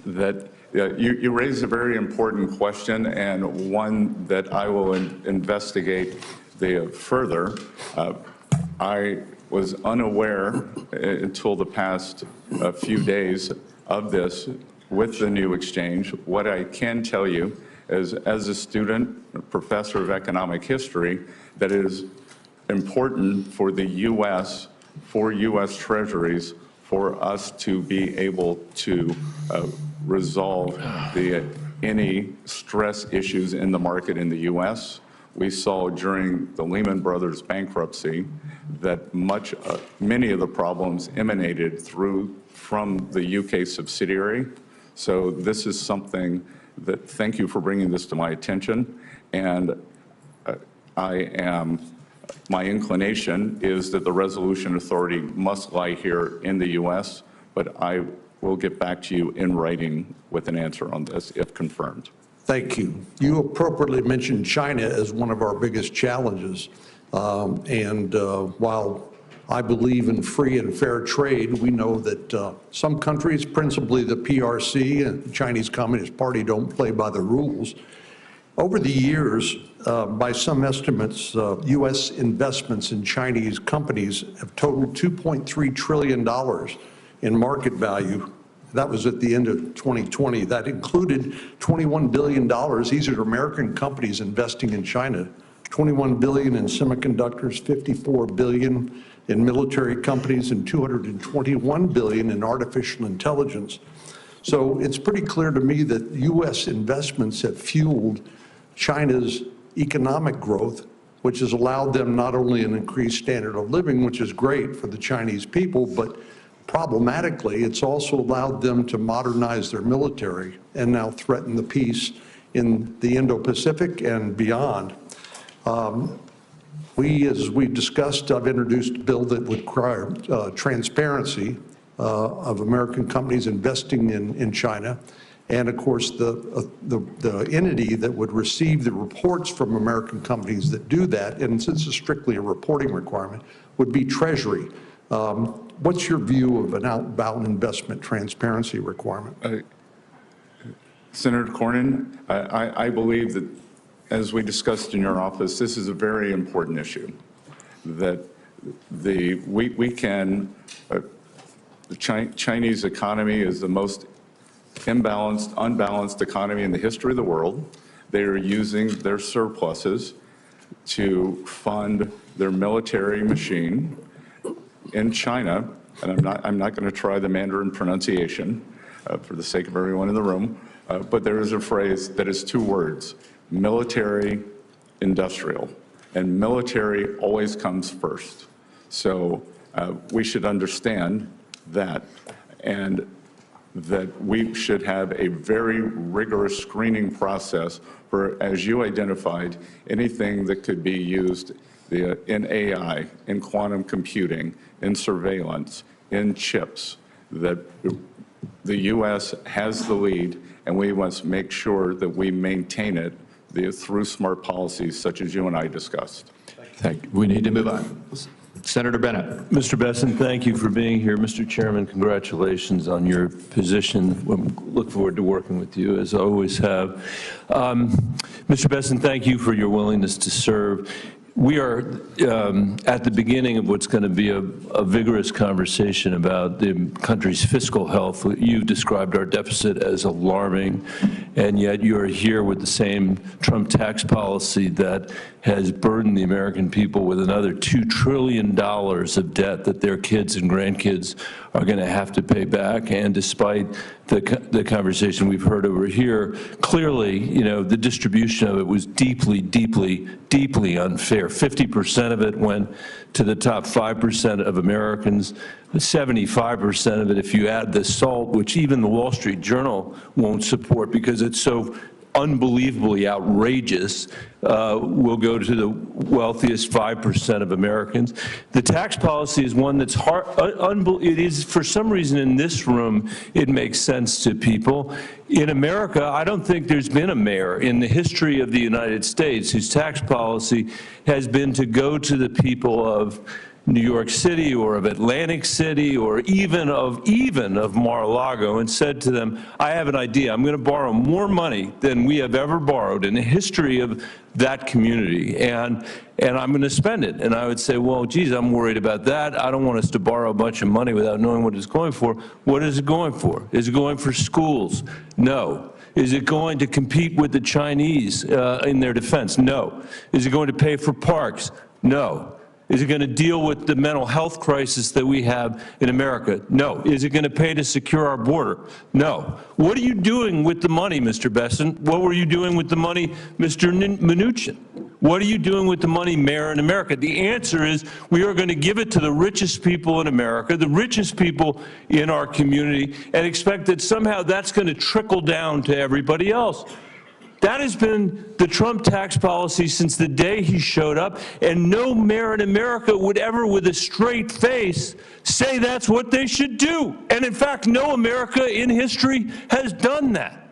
That Yeah, you raised a very important question, and one that I will investigate further. I was unaware until the past few days of this with the new exchange. What I can tell you is, as a student, a professor of economic history, that it is important for the U.S., for U.S. Treasuries, for us to be able to resolve any stress issues in the market in the U.S. We saw during the Lehman Brothers bankruptcy that many of the problems emanated from the UK subsidiary. So this is something that, thank you for bringing this to my attention. And my inclination is that the resolution authority must lie here in the US, but I will get back to you in writing with an answer on this if confirmed. Thank you. You appropriately mentioned China as one of our biggest challenges. While I believe in free and fair trade, we know that some countries, principally the PRC and the Chinese Communist Party, don't play by the rules. Over the years, by some estimates, U.S. investments in Chinese companies have totaled $2.3 trillion in market value. That was at the end of 2020. That included $21 billion. These are American companies investing in China. $21 billion in semiconductors, $54 billion in military companies, and $221 billion in artificial intelligence. So it's pretty clear to me that U.S. investments have fueled China's economic growth, which has allowed them not only an increased standard of living, which is great for the Chinese people, but problematically, it's also allowed them to modernize their military and now threaten the peace in the Indo-Pacific and beyond. As we've discussed, I've introduced a bill that would require transparency of American companies investing in China. And of course, the entity that would receive the reports from American companies that do that, and since it's strictly a reporting requirement, would be Treasury. What's your view of an outbound investment transparency requirement? Senator Cornyn, I believe that, as we discussed in your office, this is a very important issue. That the Chinese economy is the most unbalanced economy in the history of the world. They are using their surpluses to fund their military machine in China, and I'm not going to try the Mandarin pronunciation for the sake of everyone in the room, but there is a phrase that is two words: military industrial, and military always comes first. So we should understand that, and that we should have a very rigorous screening process for, as you identified, anything that could be used in AI, in quantum computing, in surveillance, in chips, that the U.S. has the lead, and we must make sure that we maintain it through smart policies such as you and I discussed. Thank you. We need to move on. Senator Bennett. Mr. Besson, thank you for being here. Mr. Chairman, congratulations on your position. We look forward to working with you, as I always have. Mr. Besson, thank you for your willingness to serve. We are at the beginning of what's going to be a vigorous conversation about the country's fiscal health. You've described our deficit as alarming, and yet you're here with the same Trump tax policy that has burdened the American people with another $2 trillion of debt that their kids and grandkids are going to have to pay back. And despite the conversation we've heard over here, clearly, you know, the distribution of it was deeply, deeply, deeply unfair. 50% of it went to the top 5% of Americans, 75% of it, if you add the SALT, which even the Wall Street Journal won't support because it's so unbelievably outrageous, will go to the wealthiest 5% of Americans. The tax policy is one that's hard, it is, for some reason in this room, it makes sense to people. In America, I don't think there's been a mayor in the history of the United States whose tax policy has been to go to the people of New York City or of Atlantic City or even of Mar-a-Lago and said to them, I have an idea. I'm going to borrow more money than we have ever borrowed in the history of that community, and I'm going to spend it. And I would say, well, geez, I'm worried about that. I don't want us to borrow a bunch of money without knowing what it's going for. What is it going for? Is it going for schools? No. Is it going to compete with the Chinese in their defense? No. Is it going to pay for parks? No. Is it going to deal with the mental health crisis that we have in America? No. Is it going to pay to secure our border? No. What are you doing with the money, Mr. Besson? What were you doing with the money, Mr. Mnuchin? What are you doing with the money, Mayor, in America? The answer is we are going to give it to the richest people in America, the richest people in our community, and expect that somehow that's going to trickle down to everybody else. That has been the Trump tax policy since the day he showed up, and no mayor in America would ever, with a straight face, say that's what they should do. And in fact, no America in history has done that.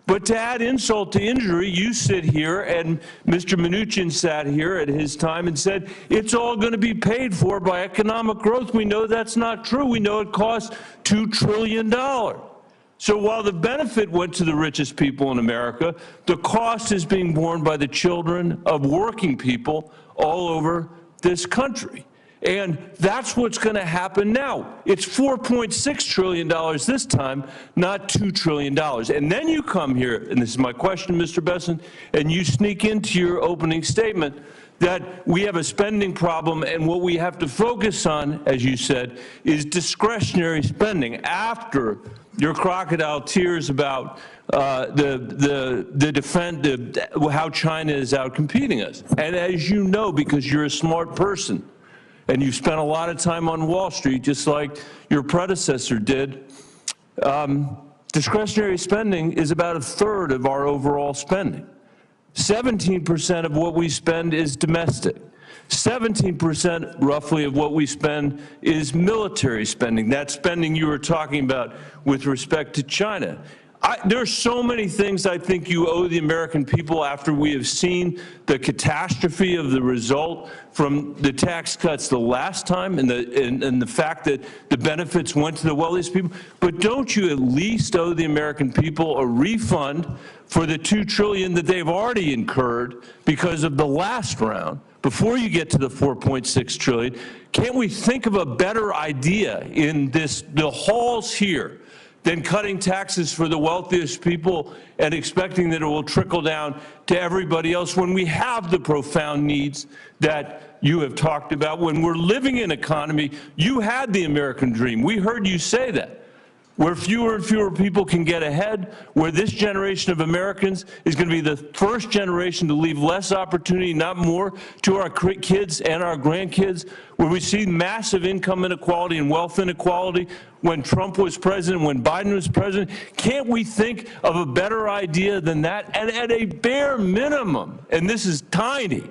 But to add insult to injury, you sit here, and Mr. Mnuchin sat here at his time and said, it's all going to be paid for by economic growth. We know that's not true. We know it costs $2 trillion. So while the benefit went to the richest people in America, the cost is being borne by the children of working people all over this country. And that's what's going to happen now. It's $4.6 trillion this time, not $2 trillion. And then you come here, and this is my question, Mr. Besson, and you sneak into your opening statement that we have a spending problem, and what we have to focus on, as you said, is discretionary spending after your crocodile tears about how China is out competing us. And as you know, because you're a smart person, and you spent a lot of time on Wall Street, just like your predecessor did, discretionary spending is about 1/3 of our overall spending. 17% of what we spend is domestic. 17% roughly of what we spend is military spending, that spending you were talking about with respect to China. There are so many things I think you owe the American people after we have seen the catastrophe of the result from the tax cuts the last time and the fact that the benefits went to the wealthiest people. But don't you at least owe the American people a refund for the $2 trillion that they've already incurred because of the last round? Before you get to the $4.6 trillion, can't we think of a better idea in the halls here than cutting taxes for the wealthiest people and expecting that it will trickle down to everybody else when we have the profound needs that you have talked about? When we're living in an economy, you had the American dream. We heard you say that. Where fewer and fewer people can get ahead, where this generation of Americans is going to be the first generation to leave less opportunity, not more, to our kids and our grandkids, where we see massive income inequality and wealth inequality when Trump was president, when Biden was president. Can't we think of a better idea than that? And at a bare minimum, and this is tiny,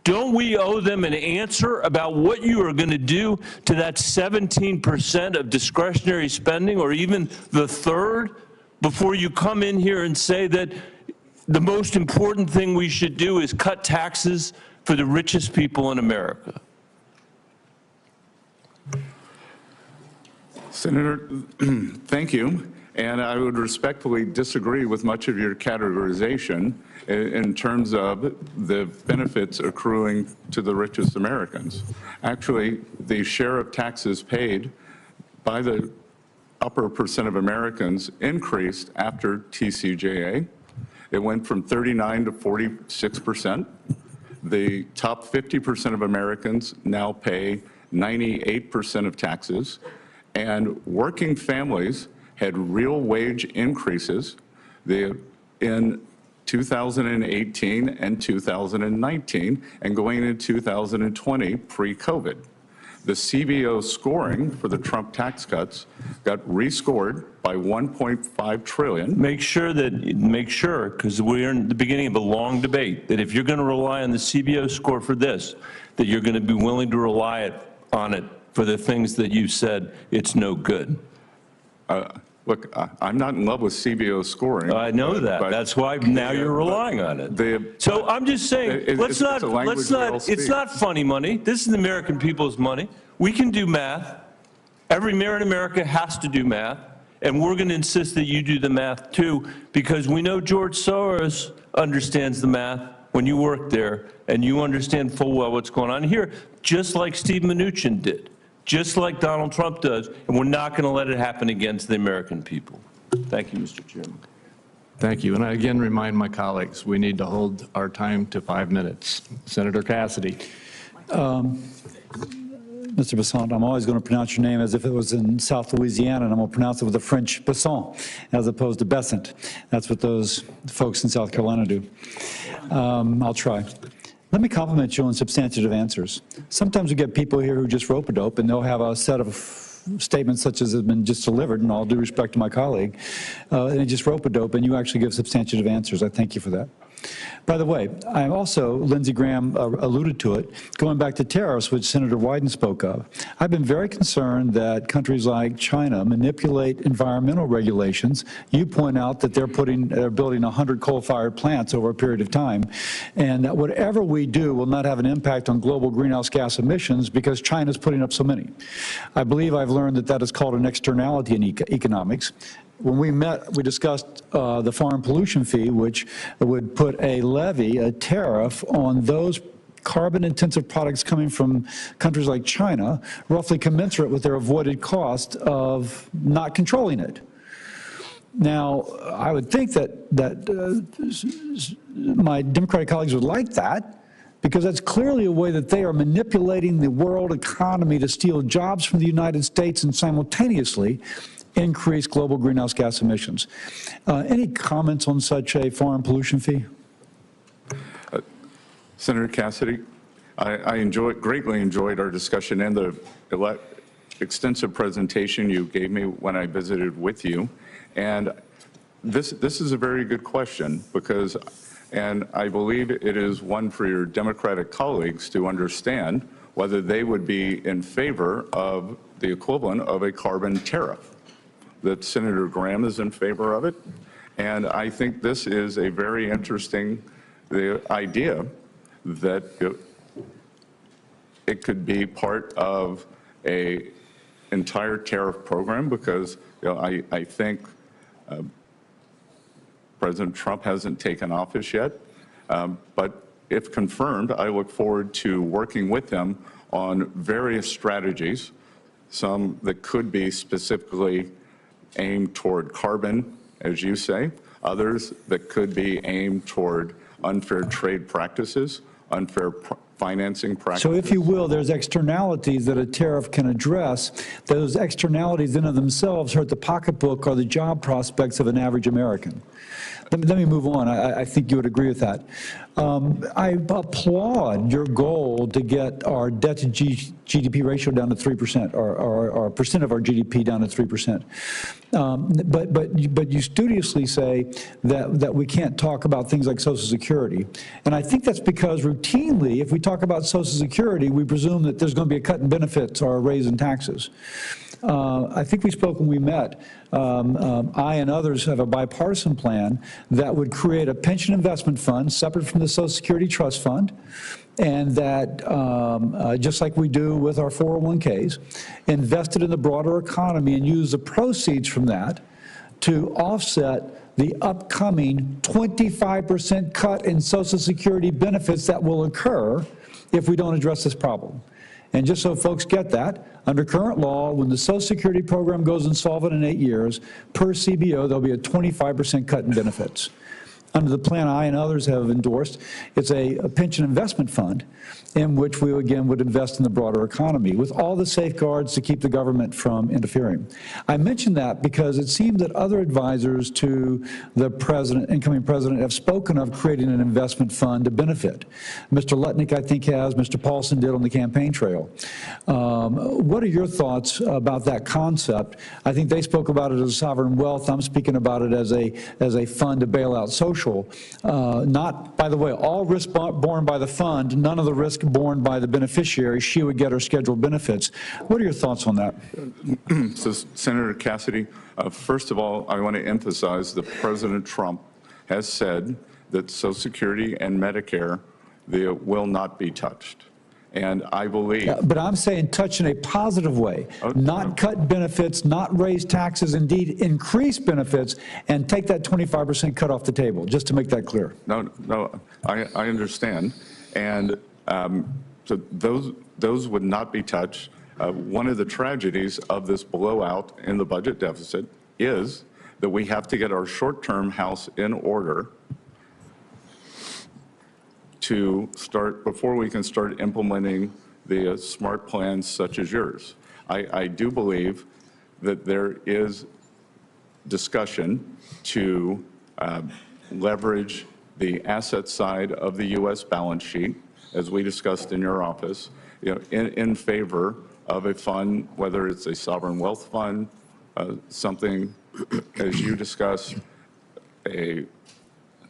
don't we owe them an answer about what you are going to do to that 17% of discretionary spending, or even the third, before you come in here and say that the most important thing we should do is cut taxes for the richest people in America? Senator, thank you. And I would respectfully disagree with much of your categorization in terms of the benefits accruing to the richest Americans. Actually, the share of taxes paid by the upper percent of Americans increased after TCJA. It went from 39 to 46%. The top 50% of Americans now pay 98% of taxes, and working families had real wage increases in 2018 and 2019, and going into 2020 pre-COVID. The CBO scoring for the Trump tax cuts got rescored by $1.5 trillion. Make sure, because we're in the beginning of a long debate, that if you're going to rely on the CBO score for this, that you're going to be willing to rely on it for the things that you said it's no good. Look, I'm not in love with CBO scoring. I know that. but- That's why now you're relying on it. So I'm just saying, it's a language we all it's speak. not funny money. This is the American people's money. We can do math. Every mayor in America has to do math. And we're going to insist that you do the math too, because we know George Soros understands the math when you work there, and you understand full well what's going on here, just like Steve Mnuchin did, just like Donald Trump does, and we're not going to let it happen against the American people. Thank you, Mr. Chairman. Thank you. And I again remind my colleagues, we need to hold our time to 5 minutes. Senator Cassidy. Mr. Besson, I'm always going to pronounce your name as if it was in South Louisiana, and I'm going to pronounce it with a French Besson as opposed to Besant. That's what those folks in South Carolina do. I'll try. Let me compliment you on substantive answers. Sometimes we get people here who just rope-a-dope, and they'll have a set of statements such as have been just delivered, and all due respect to my colleague, and they just rope-a-dope, and you actually give substantive answers. I thank you for that. By the way, I'm also, Lindsey Graham alluded to it, going back to tariffs, which Senator Wyden spoke of. I've been very concerned that countries like China manipulate environmental regulations. You point out that they're building 100 coal-fired plants over a period of time, and that whatever we do will not have an impact on global greenhouse gas emissions because China's putting up so many. I believe I've learned that that is called an externality in economics. When we met, we discussed the foreign pollution fee, which would put a levy, a tariff, on those carbon-intensive products coming from countries like China, roughly commensurate with their avoided cost of not controlling it. Now, I would think that my Democratic colleagues would like that, because that's clearly a way that they are manipulating the world economy to steal jobs from the United States and simultaneously increase global greenhouse gas emissions. Any comments on such a foreign pollution fee? Senator Cassidy, I greatly enjoyed our discussion and the extensive presentation you gave me when I visited with you. And this is a very good question because, and I believe it is one for your Democratic colleagues to understand whether they would be in favor of the equivalent of a carbon tariff. That Senator Graham is in favor of it. And I think this is a very interesting idea that it could be part of a entire tariff program because I think President Trump hasn't taken office yet. But if confirmed, I look forward to working with him on various strategies, some that could be specifically aimed toward carbon, as you say, others that could be aimed toward unfair trade practices, unfair financing practices. So if you will, there's externalities that a tariff can address. Those externalities in and of themselves hurt the pocketbook or the job prospects of an average American. Let me move on. I think you would agree with that. I applaud your goal to get our debt to GDP ratio down to 3%, or percent of our GDP down to 3%. But you studiously say that we can't talk about things like Social Security. And I think that's because routinely, if we talk about Social Security, we presume that there's going to be a cut in benefits or a raise in taxes. I think we spoke when we met. I and others have a bipartisan plan that would create a pension investment fund separate from the Social Security Trust Fund, and that, just like we do with our 401ks, invested in the broader economy and use the proceeds from that to offset the upcoming 25% cut in Social Security benefits that will occur if we don't address this problem. And just so folks get that, under current law, when the Social Security program goes insolvent in 8 years, per CBO, there'll be a 25% cut in benefits. Under the plan I and others have endorsed, it's a pension investment fund in which we, again, would invest in the broader economy with all the safeguards to keep the government from interfering. I mention that because it seems that other advisors to the president, incoming president, have spoken of creating an investment fund to benefit. Mr. Lutnick, I think, has. Mr. Paulson did on the campaign trail. What are your thoughts about that concept? I think they spoke about it as sovereign wealth. I'm speaking about it as a fund to bail out social social. Not, by the way, all risk borne by the fund, none of the risk borne by the beneficiary. She would get her scheduled benefits. What are your thoughts on that? So, Senator Cassidy, first of all, I want to emphasize that President Trump has said that Social Security and Medicare, they will not be touched. And I believe... But I'm saying touch in a positive way, not cut benefits, not raise taxes, indeed increase benefits, and take that 25% cut off the table, just to make that clear. No, I understand. And so those would not be touched. One of the tragedies of this blowout in the budget deficit is that we have to get our short-term house in order to start, before we can start implementing the smart plans such as yours. I do believe that there is discussion to leverage the asset side of the U.S. balance sheet, as we discussed in your office, in favor of a fund, whether it's a sovereign wealth fund, something, as you discussed, a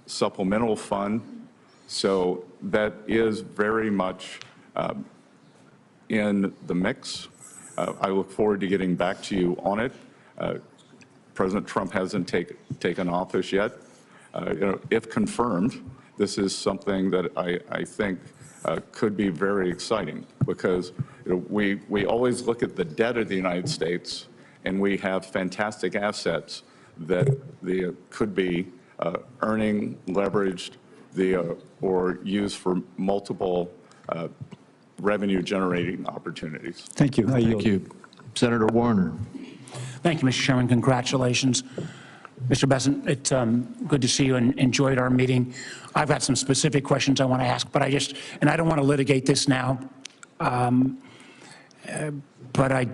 supplemental fund. So that is very much in the mix. I look forward to getting back to you on it. President Trump hasn't taken office yet. If confirmed, this is something that I think could be very exciting, because we always look at the debt of the United States, and we have fantastic assets that could be earning, leveraged, or used for multiple revenue-generating opportunities. Thank you. Thank you. Senator Warner. Thank you, Mr. Chairman. Congratulations. Mr. Bessent, it's good to see you and enjoyed our meeting. I've got some specific questions I want to ask, but I don't want to litigate this now, but I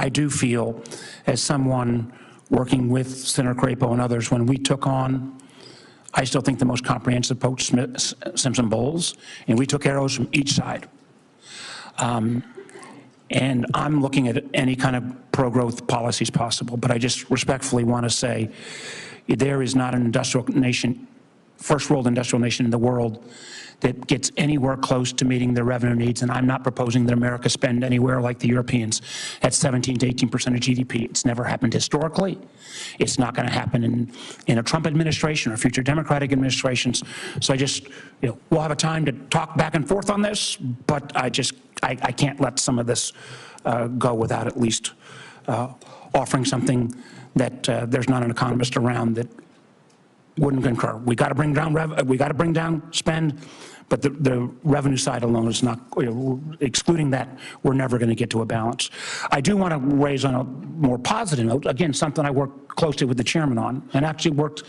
do feel, as someone working with Senator Crapo and others, when we took on, I still think, the most comprehensive post-Simpson-Bowles, and we took arrows from each side. And I'm looking at any kind of pro-growth policies possible, but I just respectfully want to say there is not an industrial nation, first world industrial nation in the world, that gets anywhere close to meeting their revenue needs, and I'm not proposing that America spend anywhere like the Europeans at 17 to 18% of GDP. It's never happened historically. It's not going to happen in a Trump administration or future Democratic administrations. So we'll have a time to talk back and forth on this, but I can't let some of this go without at least offering something that there's not an economist around that wouldn't concur. We got to bring down spend, but the revenue side alone is not, excluding that, we're never going to get to a balance. I do want to raise on a more positive note, again, something I worked closely with the chairman on, and actually worked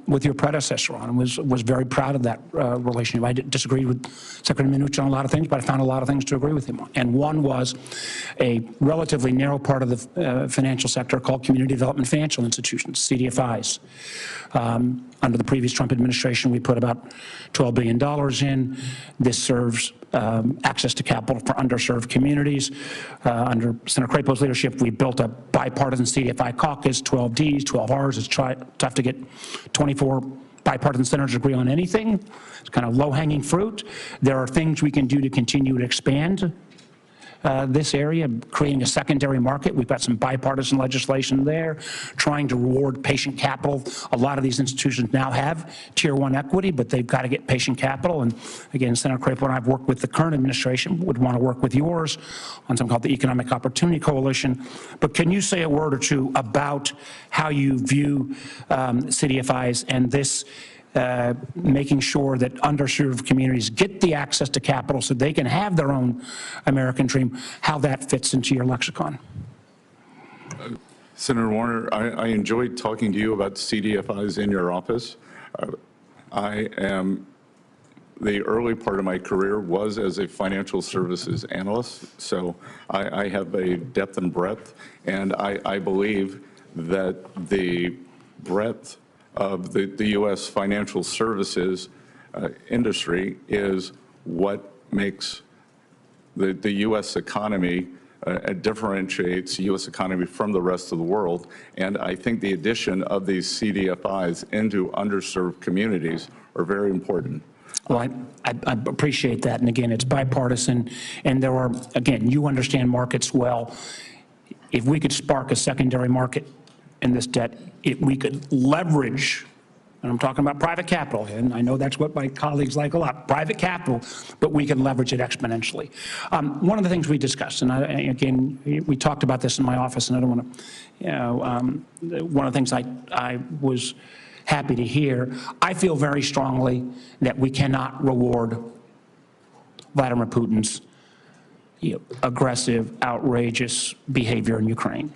with your predecessor on, and was very proud of that relationship. I disagreed with Secretary Mnuchin on a lot of things, but I found a lot of things to agree with him on. And one was a relatively narrow part of the financial sector called community development financial institutions, CDFIs. Under the previous Trump administration, we put about $12 billion in. This serves access to capital for underserved communities. Under Senator Crapo's leadership, we built a bipartisan CDFI caucus, 12 Ds, 12 Rs. It's tough to get 24 bipartisan senators agree on anything. It's kind of low-hanging fruit. There are things we can do to continue to expand this area, creating a secondary market. We've got some bipartisan legislation there, trying to reward patient capital. A lot of these institutions now have Tier 1 equity, but they've got to get patient capital. And again, Senator Crapo and I have worked with the current administration, would want to work with yours on something called the Economic Opportunity Coalition. But can you say a word or two about how you view CDFIs and this making sure that underserved communities get the access to capital so they can have their own American dream, how that fits into your lexicon? Senator Warner, I enjoyed talking to you about CDFIs in your office. The early part of my career was as a financial services analyst, so I have a depth and breadth, and I believe that the breadth of the U.S. financial services industry is what makes the U.S. economy differentiates the U.S. economy from the rest of the world. And I think the addition of these CDFIs into underserved communities are very important. Well, I appreciate that. And again, it's bipartisan. And there are, again, you understand markets well. If we could spark a secondary market in this debt, we could leverage, and I'm talking about private capital, and I know that's what my colleagues like a lot, private capital, but we can leverage it exponentially. One of the things we discussed, and again, we talked about this in my office, and I don't want to, one of the things I was happy to hear, I feel very strongly that we cannot reward Vladimir Putin's aggressive, outrageous behavior in Ukraine.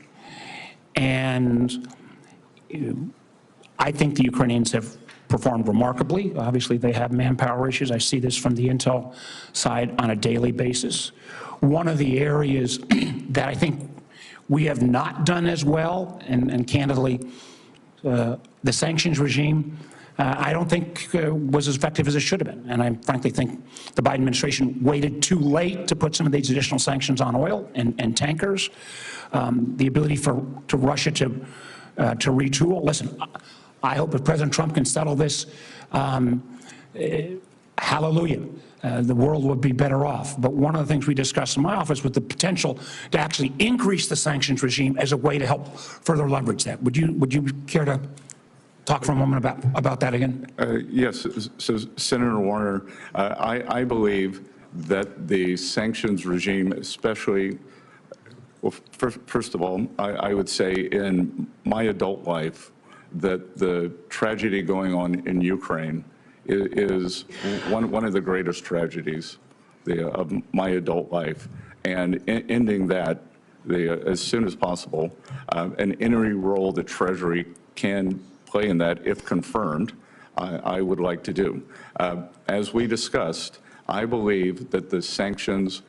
And I think the Ukrainians have performed remarkably. Obviously, they have manpower issues. I see this from the intel side on a daily basis. One of the areas that I think we have not done as well, and candidly, the sanctions regime, I don't think was as effective as it should have been. And I frankly think the Biden administration waited too late to put some of these additional sanctions on oil and tankers. The ability for Russia to retool. Listen, I hope if President Trump can settle this, hallelujah, the world would be better off. But one of the things we discussed in my office was the potential to actually increase the sanctions regime as a way to help further leverage that. Would you care to talk for a moment about that again? Yes, so Senator Warner, I believe that the sanctions regime, especially, well, first of all, I would say in my adult life that the tragedy going on in Ukraine is one of the greatest tragedies of my adult life, and ending that as soon as possible, and any role the Treasury can play in that, if confirmed, I would like to do. As we discussed, I believe that the sanctions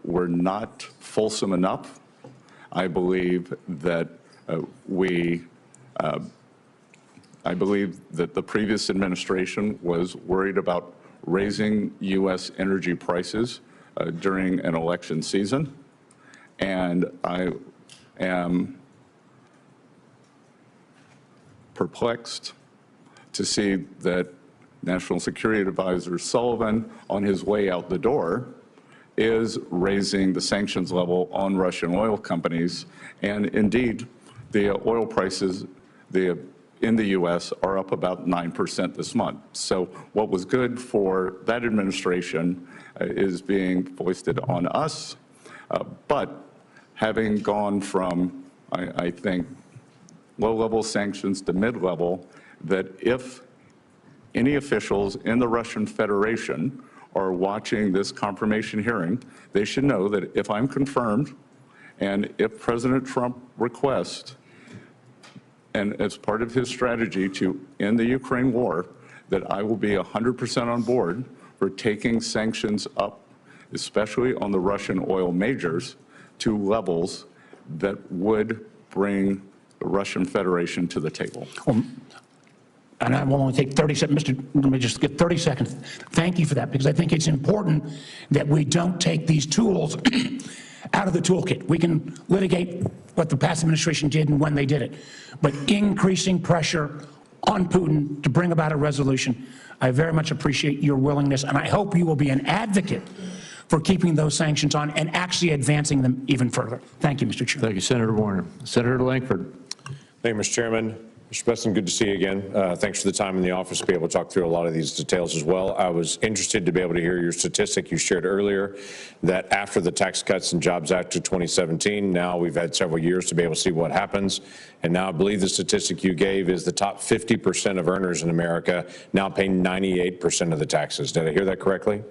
were not fulsome enough. I believe that I believe that the previous administration was worried about raising U.S. energy prices during an election season, and I am perplexed to see that National Security Advisor Sullivan, on his way out the door, is raising the sanctions level on Russian oil companies. And indeed, the oil prices in the U.S. are up about 9% this month. So what was good for that administration is being foisted on us. But having gone from, I think, low-level sanctions to mid-level, that if any officials in the Russian Federation are watching this confirmation hearing, they should know that if I'm confirmed and if President Trump requests, and as part of his strategy to end the Ukraine war, that I will be 100% on board for taking sanctions up, especially on the Russian oil majors, to levels that would bring the Russian Federation to the table. And I will only take 30 seconds. Let me just get 30 seconds. Thank you for that, because I think it's important that we don't take these tools out of the toolkit. We can litigate what the past administration did and when they did it, but increasing pressure on Putin to bring about a resolution, I very much appreciate your willingness, and I hope you will be an advocate for keeping those sanctions on and actually advancing them even further. Thank you, Mr. Chair. Thank you, Senator Warner. Senator Langford. Thank you, Mr. Chairman. Mr. Besson, good to see you again. Thanks for the time in the office to be able to talk through a lot of these details as well. I was interested to be able to hear your statistic you shared earlier that after the Tax Cuts and Jobs Act of 2017, now we've had several years to be able to see what happens. And now I believe the statistic you gave is the top 50% of earners in America now pay 98% of the taxes. Did I hear that correctly?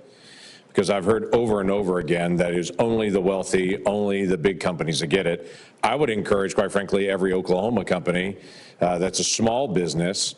Because I've heard over and over again that is only the wealthy, only the big companies that get it. I would encourage, quite frankly, every Oklahoma company that's a small business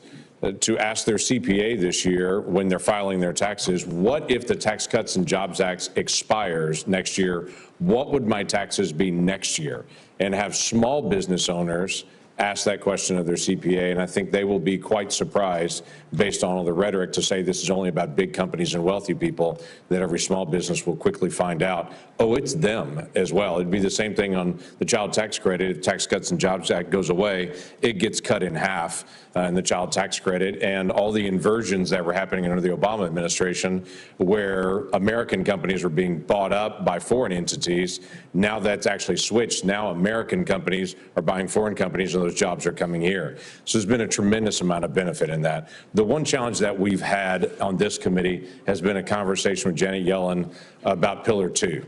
to ask their CPA this year when they're filing their taxes, what if the Tax Cuts and Jobs Act expires next year? What would my taxes be next year? And have small business owners ask that question of their CPA, and I think they will be quite surprised, based on all the rhetoric, to say this is only about big companies and wealthy people, that every small business will quickly find out, oh, it's them as well. It'd be the same thing on the child tax credit. If Tax Cuts and Jobs Act goes away, it gets cut in half in the child tax credit, and all the inversions that were happening under the Obama administration, where American companies were being bought up by foreign entities, now that's actually switched. Now American companies are buying foreign companies, and those jobs are coming here. So there's been a tremendous amount of benefit in that. The one challenge that we've had on this committee has been a conversation with Janet Yellen about Pillar 2.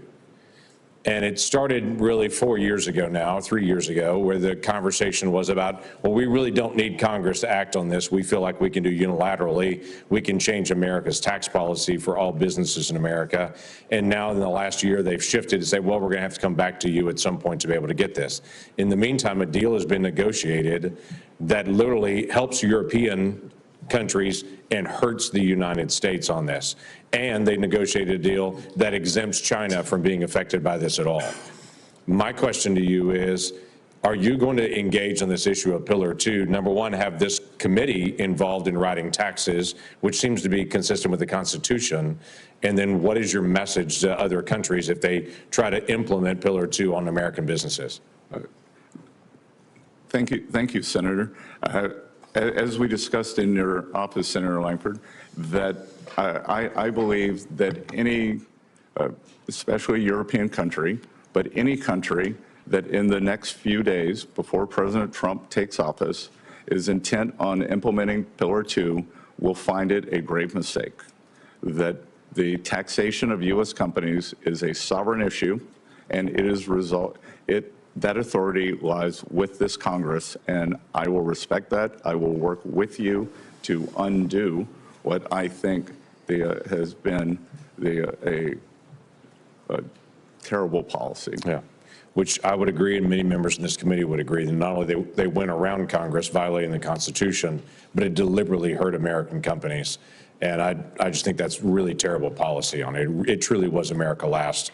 And it started really 4 years ago now, 3 years ago, where the conversation was about, well, we really don't need Congress to act on this. We feel like we can do unilaterally. We can change America's tax policy for all businesses in America. And now in the last year, they've shifted to say, well, we're going to have to come back to you at some point to be able to get this. In the meantime, a deal has been negotiated that literally helps European countries and hurts the United States on this. And they negotiated a deal that exempts China from being affected by this at all. My question to you is, are you going to engage on this issue of Pillar 2? Number one, have this committee involved in writing taxes, which seems to be consistent with the Constitution. And then what is your message to other countries if they try to implement Pillar 2 on American businesses? Thank you, Senator. As we discussed in your office, Senator Langford, that I believe that any, especially European country, but any country that in the next few days before President Trump takes office is intent on implementing Pillar 2 will find it a grave mistake. That the taxation of U.S. companies is a sovereign issue, and that authority lies with this Congress, and I will respect that. I will work with you to undo what I think has been a terrible policy. Yeah, which I would agree, and many members in this committee would agree, that not only they went around Congress violating the Constitution, but it deliberately hurt American companies. And I just think that's really terrible policy on it. It truly was America Last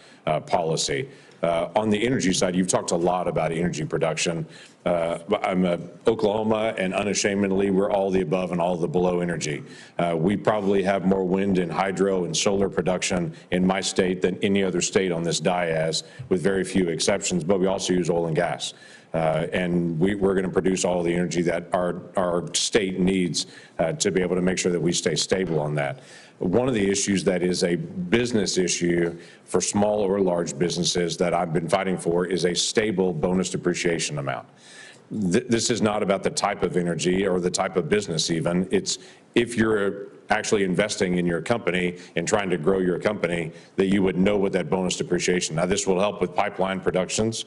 policy. On the energy side, you've talked a lot about energy production. I'm Oklahoma, and unashamedly, we're all the above and all the below energy. We probably have more wind and hydro and solar production in my state than any other state on this dais, with very few exceptions, but we also use oil and gas. And we're going to produce all the energy that our state needs to be able to make sure that we stay stable on that. One of the issues that is a business issue for small or large businesses that I've been fighting for is a stable bonus depreciation amount. This is not about the type of energy or the type of business even. It's if you're actually investing in your company and trying to grow your company, that you would know what that bonus depreciation. Now, this will help with pipeline productions,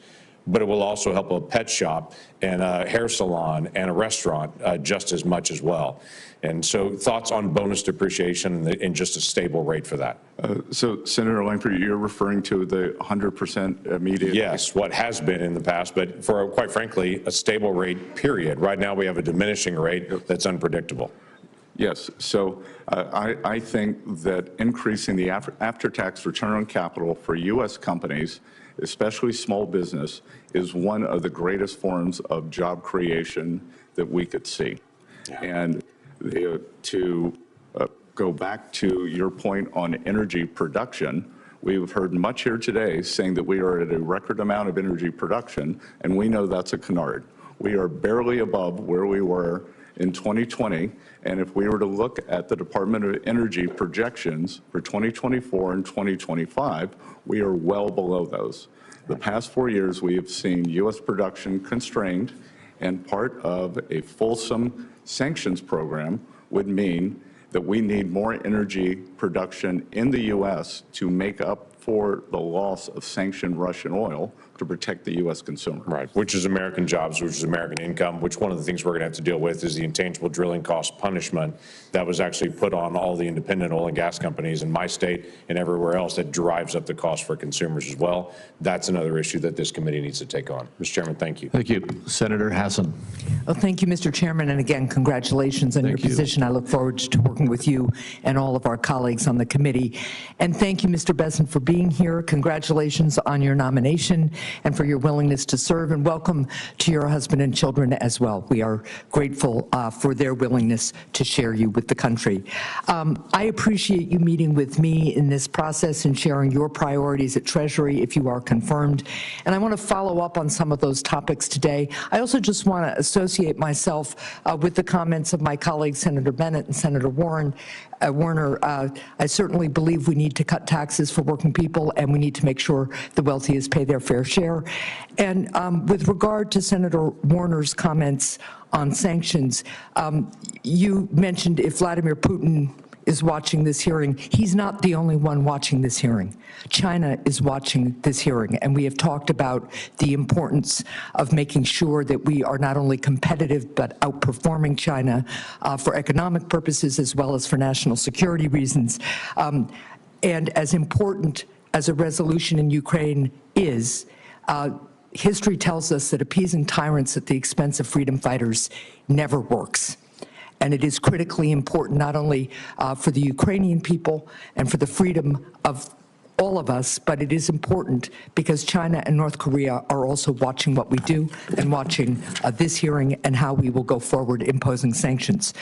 but it will also help a pet shop and a hair salon and a restaurant just as much as well. And so thoughts on bonus depreciation and just a stable rate for that? So, Senator Langford, you're referring to the 100% immediate? Yes, what has been in the past, but for, quite frankly, a stable rate, period. Right now, we have a diminishing rate that's unpredictable. Yes, so I think that increasing the after-tax return on capital for U.S. companies, especially small business, is one of the greatest forms of job creation that we could see. Yeah. And to go back to your point on energy production, we've heard much here today saying that we are at a record amount of energy production, and we know that's a canard. We are barely above where we were in 2020, and if we were to look at the Department of Energy projections for 2024 and 2025, we are well below those. The past 4 years, we have seen U.S. production constrained, and part of a fulsome sanctions program would mean that we need more energy production in the U.S. to make up for the loss of sanctioned Russian oil to protect the U.S. consumer. Right, which is American jobs, which is American income, which one of the things we're going to have to deal with is the intangible drilling cost punishment that was actually put on all the independent oil and gas companies in my state and everywhere else that drives up the cost for consumers as well. That's another issue that this committee needs to take on. Mr. Chairman, thank you. Thank you. Senator Hassan. Well, thank you, Mr. Chairman, and again, congratulations on your position. I look forward to working with you and all of our colleagues on the committee. And thank you, Mr. Besson, for being being here. Congratulations on your nomination and for your willingness to serve, and welcome to your husband and children as well. We are grateful for their willingness to share you with the country. I appreciate you meeting with me in this process and sharing your priorities at Treasury if you are confirmed. And I want to follow up on some of those topics today. I also just want to associate myself with the comments of my colleagues, Senator Bennett and Senator Warner. I certainly believe we need to cut taxes for working people, and we need to make sure the wealthiest pay their fair share. And with regard to Senator Warner's comments on sanctions, you mentioned if Vladimir Putin is watching this hearing. He's not the only one watching this hearing. China is watching this hearing, and we have talked about the importance of making sure that we are not only competitive but outperforming China for economic purposes as well as for national security reasons. And as important as a resolution in Ukraine is, history tells us that appeasing tyrants at the expense of freedom fighters never works. And it is critically important not only for the Ukrainian people and for the freedom of all of us, but it is important because China and North Korea are also watching what we do and watching this hearing and how we will go forward imposing sanctions.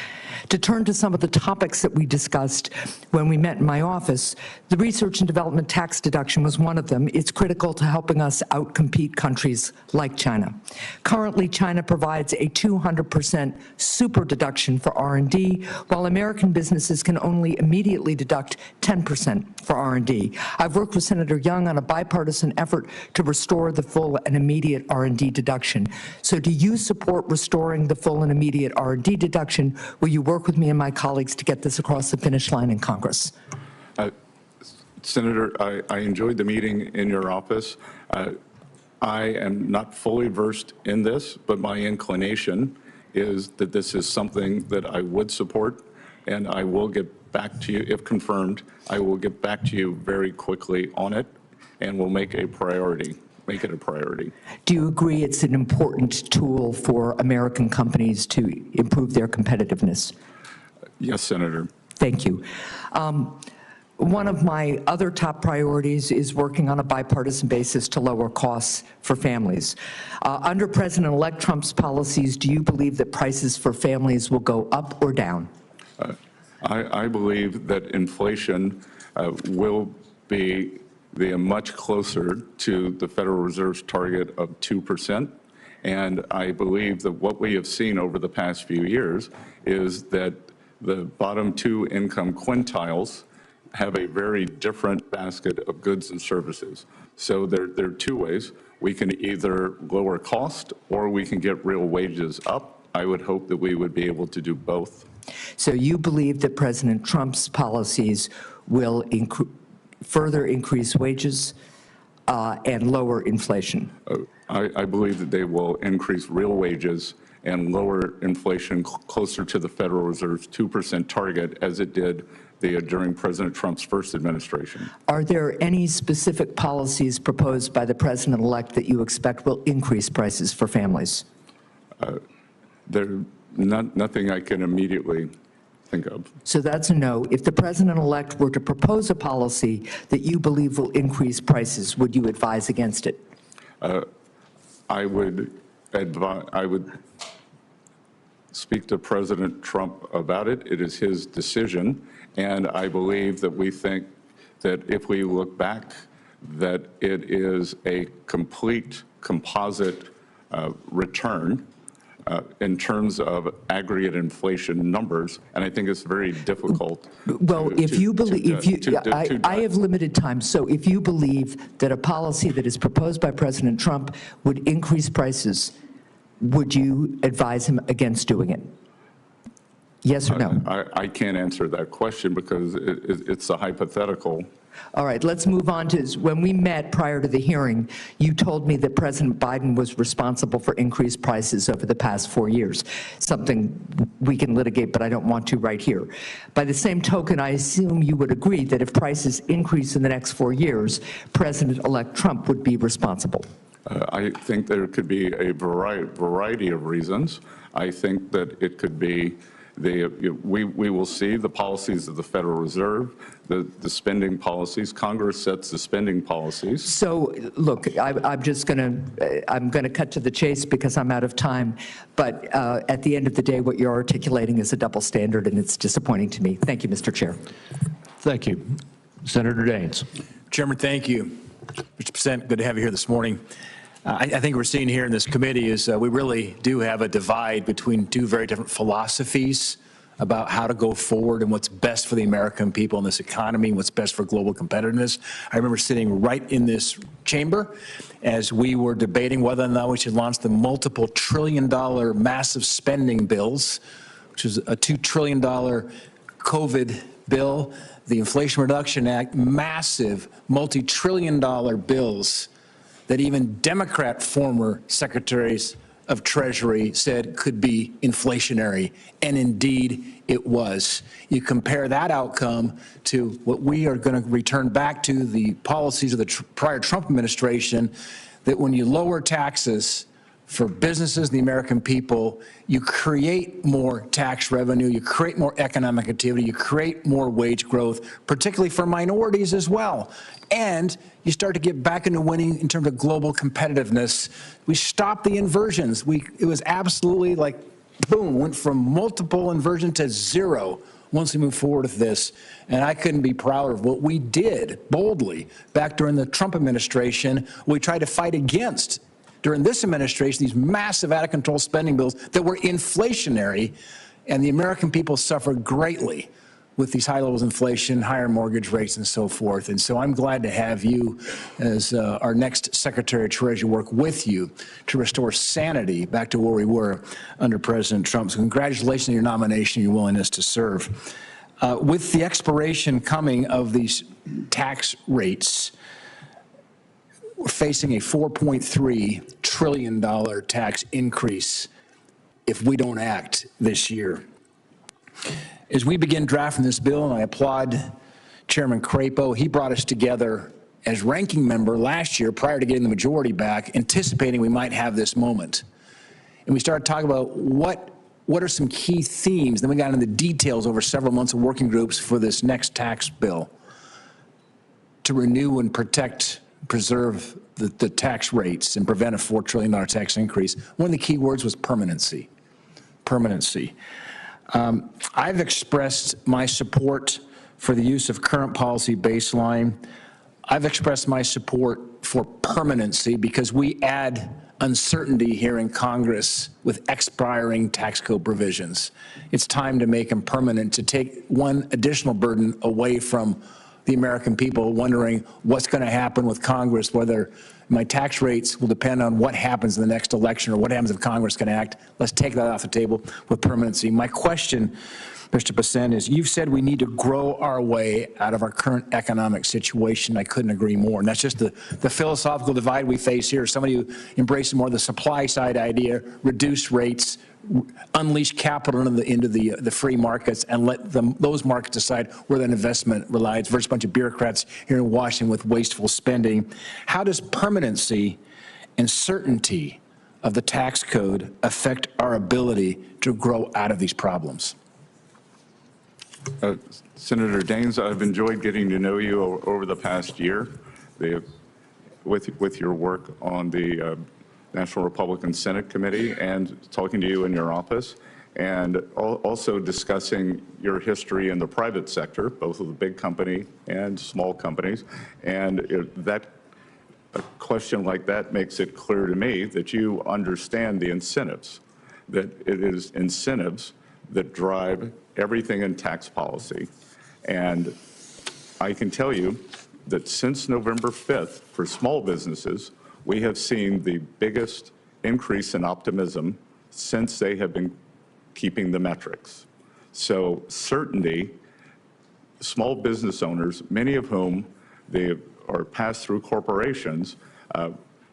To turn to some of the topics that we discussed when we met in my office, the research and development tax deduction was one of them. It's critical to helping us outcompete countries like China. Currently, China provides a 200% super deduction for R&D, while American businesses can only immediately deduct 10% for R&D. I've worked with Senator Young on a bipartisan effort to restore the full and immediate R&D deduction. So do you support restoring the full and immediate R&D deduction? Will you work with me and my colleagues to get this across the finish line in Congress? Senator, I enjoyed the meeting in your office. I am not fully versed in this, but my inclination is that this is something that I would support, and I will get back to you, if confirmed, I will get back to you very quickly on it, and we'll make it a priority. Do you agree it's an important tool for American companies to improve their competitiveness? Yes, Senator. Thank you. One of my other top priorities is working on a bipartisan basis to lower costs for families. Under President-elect Trump's policies, do you believe that prices for families will go up or down? I believe that inflation will be much closer to the Federal Reserve's target of 2%. And I believe that what we have seen over the past few years is that the bottom two income quintiles have a very different basket of goods and services. So there are two ways. We can either lower cost or we can get real wages up. I would hope that we would be able to do both. So you believe that President Trump's policies will further increase wages and lower inflation? I believe that they will increase real wages and lower inflation closer to the Federal Reserve's 2% target as it did during President Trump's first administration. Are there any specific policies proposed by the President-elect that you expect will increase prices for families? There's nothing I can immediately think of. So that's a no. If the President-elect were to propose a policy that you believe will increase prices, would you advise against it? I would speak to President Trump about it. It is his decision, and I believe that we think that if we look back, that it is a complete composite return in terms of aggregate inflation numbers, and I think it's very difficult. Well, I have limited time, so if you believe that a policy that is proposed by President Trump would increase prices, would you advise him against doing it? Yes or no? I can't answer that question because it's a hypothetical. All right, let's move on to, when we met prior to the hearing, you told me that President Biden was responsible for increased prices over the past 4 years, something we can litigate, but I don't want to right here. By the same token, I assume you would agree that if prices increase in the next 4 years, President-elect Trump would be responsible. I think there could be a variety of reasons. I think that it could be We will see the policies of the Federal Reserve, the spending policies. Congress sets the spending policies. So, look, I'm going to cut to the chase because I'm out of time. But at the end of the day, what you're articulating is a double standard, and it's disappointing to me. Thank you, Mr. Chair. Thank you. Senator Daines. Chairman, thank you. Mr. President, good to have you here this morning. I think we're seeing here in this committee is we really do have a divide between two very different philosophies about how to go forward and what's best for the American people in this economy, what's best for global competitiveness. I remember sitting right in this chamber as we were debating whether or not we should launch the multiple trillion-dollar massive spending bills, which is a $2 trillion COVID bill, the Inflation Reduction Act, massive multi-trillion-dollar bills that even Democrat former secretaries of Treasury said could be inflationary, and indeed it was. You compare that outcome to what we are going to return back to the policies of the prior Trump administration, that when you lower taxes for businesses and the American people, you create more tax revenue, you create more economic activity, you create more wage growth, particularly for minorities as well. And you start to get back into winning in terms of global competitiveness. We stopped the inversions. It was absolutely like, boom, went from multiple inversion to zero once we move forward with this. And I couldn't be prouder of what we did boldly back during the Trump administration. We tried to fight against during this administration, these massive out-of-control spending bills that were inflationary, and the American people suffered greatly with these high levels of inflation, higher mortgage rates, and so forth. And so I'm glad to have you as our next Secretary of Treasury work with you to restore sanity back to where we were under President Trump. So congratulations on your nomination and your willingness to serve. With the expiration coming of these tax rates, we're facing a $4.3 trillion tax increase if we don't act this year. As we begin drafting this bill, and I applaud Chairman Crapo, he brought us together as ranking member last year prior to getting the majority back, anticipating we might have this moment. And we started talking about what are some key themes. Then we got into the details over several months of working groups for this next tax bill to renew and preserve the tax rates and prevent a $4 trillion tax increase. One of the key words was permanency. Permanency. I've expressed my support for the use of current policy baseline. I've expressed my support for permanency because we add uncertainty here in Congress with expiring tax code provisions. It's time to make them permanent, to take one additional burden away from the American people wondering what's going to happen with Congress, whether my tax rates will depend on what happens in the next election or what happens if Congress can act. Let's take that off the table with permanency. My question, Mr. President, is you've said we need to grow our way out of our current economic situation. I couldn't agree more. And that's just the philosophical divide we face here. Somebody who embraces more the supply side idea, reduce rates, unleash capital into the free markets and let those markets decide where that investment relies versus a bunch of bureaucrats here in Washington with wasteful spending. How does permanency and certainty of the tax code affect our ability to grow out of these problems? Senator Daines, I've enjoyed getting to know you over the past year with your work on the National Republican Senate Committee and talking to you in your office, and also discussing your history in the private sector, both of the big company and small companies. And a question like that makes it clear to me that you understand the incentives, that it is incentives that drive everything in tax policy. And I can tell you that since November 5th, for small businesses, we have seen the biggest increase in optimism since they have been keeping the metrics. So certainty, small business owners, many of whom they are pass-through corporations,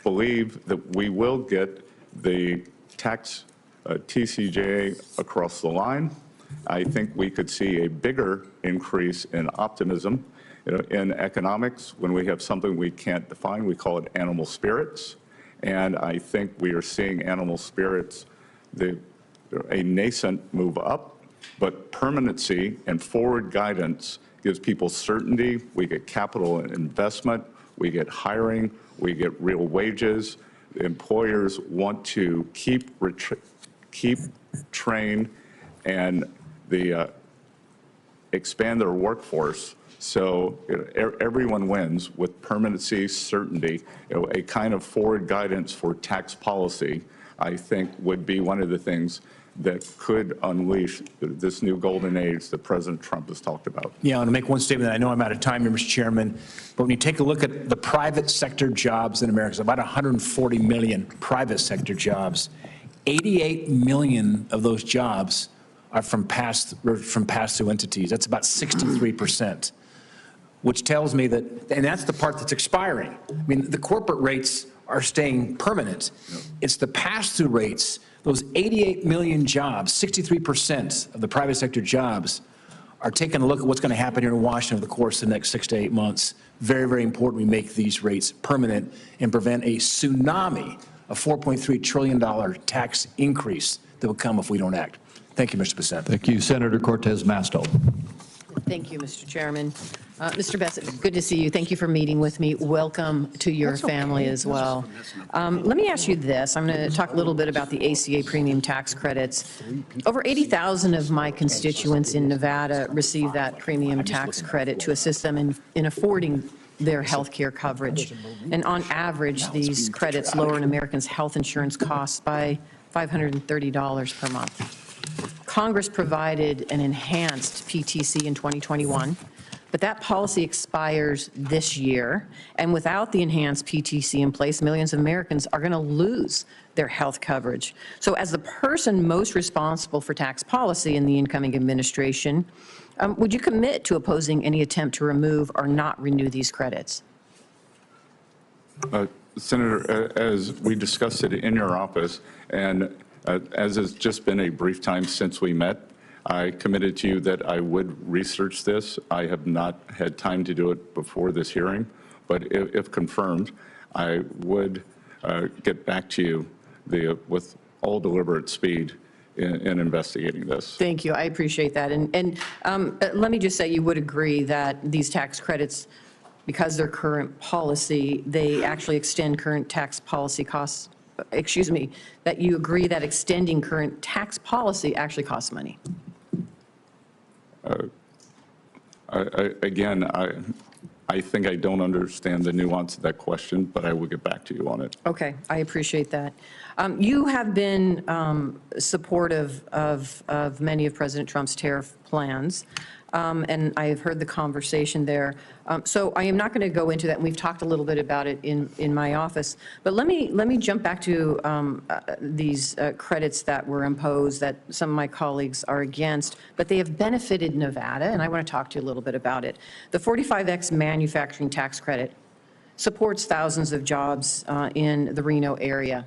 believe that we will get the tax TCJA across the line. I think we could see a bigger increase in optimism. In economics, when we have something we can't define, we call it animal spirits. And I think we are seeing animal spirits, a nascent move up. But permanency and forward guidance gives people certainty. We get capital investment, we get hiring, we get real wages. Employers want to keep train and expand their workforce. So everyone wins with permanency, certainty. A kind of forward guidance for tax policy, I think, would be one of the things that could unleash this new golden age that President Trump has talked about. Yeah, I want to make one statement. I know I'm out of time here, Mr. Chairman, but when you take a look at the private sector jobs in America, it's about 140 million private sector jobs. 88 million of those jobs are from pass-through entities. That's about 63%, which tells me that, and that's the part that's expiring. I mean, the corporate rates are staying permanent. It's the pass-through rates. Those 88 million jobs, 63% of the private sector jobs are taking a look at what's going to happen here in Washington over the course of the next 6 to 8 months. Very, very important we make these rates permanent and prevent a tsunami of $4.3 trillion tax increase that will come if we don't act. Thank you, Mr. President. Thank you, Senator Cortez Masto. Thank you, Mr. Chairman. Mr. Bessent, good to see you. Thank you for meeting with me. Welcome to your family as well. Let me ask you this. I'm going to talk a little bit about the ACA premium tax credits. Over 80,000 of my constituents in Nevada receive that premium tax credit to assist them in affording their health care coverage. And on average, these credits lower an American's health insurance costs by $530 per month. Congress provided an enhanced PTC in 2021, but that policy expires this year. And without the enhanced PTC in place, millions of Americans are going to lose their health coverage. So as the person most responsible for tax policy in the incoming administration, would you commit to opposing any attempt to remove or not renew these credits? Senator, as we discussed it in your office, and as it's just been a brief time since we met, I committed to you that I would research this. I have not had time to do it before this hearing, but if confirmed, I would get back to you with all deliberate speed in investigating this. Thank you. I appreciate that. And let me just say you would agree that these tax credits, because they're current policy, they actually extend current tax policy costs. Excuse me, that you agree that extending current tax policy actually costs money. Again, I think I don't understand the nuance of that question, but I will get back to you on it. Okay, I appreciate that. You have been supportive of many of President Trump's tariff plans, and I have heard the conversation there. So I am not going to go into that, and we've talked a little bit about it in my office. But let me jump back to these credits that were imposed that some of my colleagues are against, but they have benefited Nevada, and I want to talk to you a little bit about it. The 45X manufacturing tax credit supports thousands of jobs in the Reno area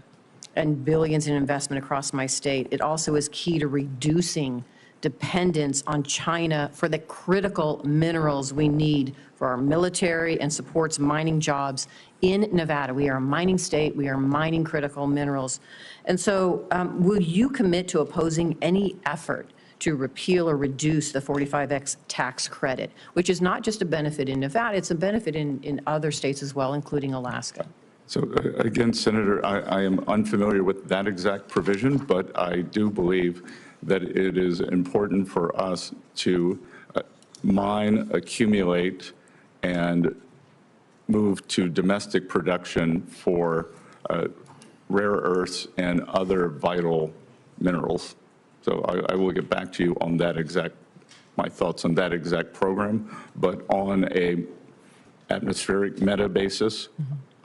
and billions in investment across my state. It also is key to reducing dependence on China for the critical minerals we need for our military and supports mining jobs in Nevada. We are a mining state. We are mining critical minerals. And so will you commit to opposing any effort to repeal or reduce the 45X tax credit, which is not just a benefit in Nevada, it's a benefit in other states as well, including Alaska? So again, Senator, I am unfamiliar with that exact provision, but I do believe that it is important for us to mine, accumulate, and move to domestic production for rare earths and other vital minerals. So I will get back to you on that my thoughts on that exact program, but on a atmospheric meta basis,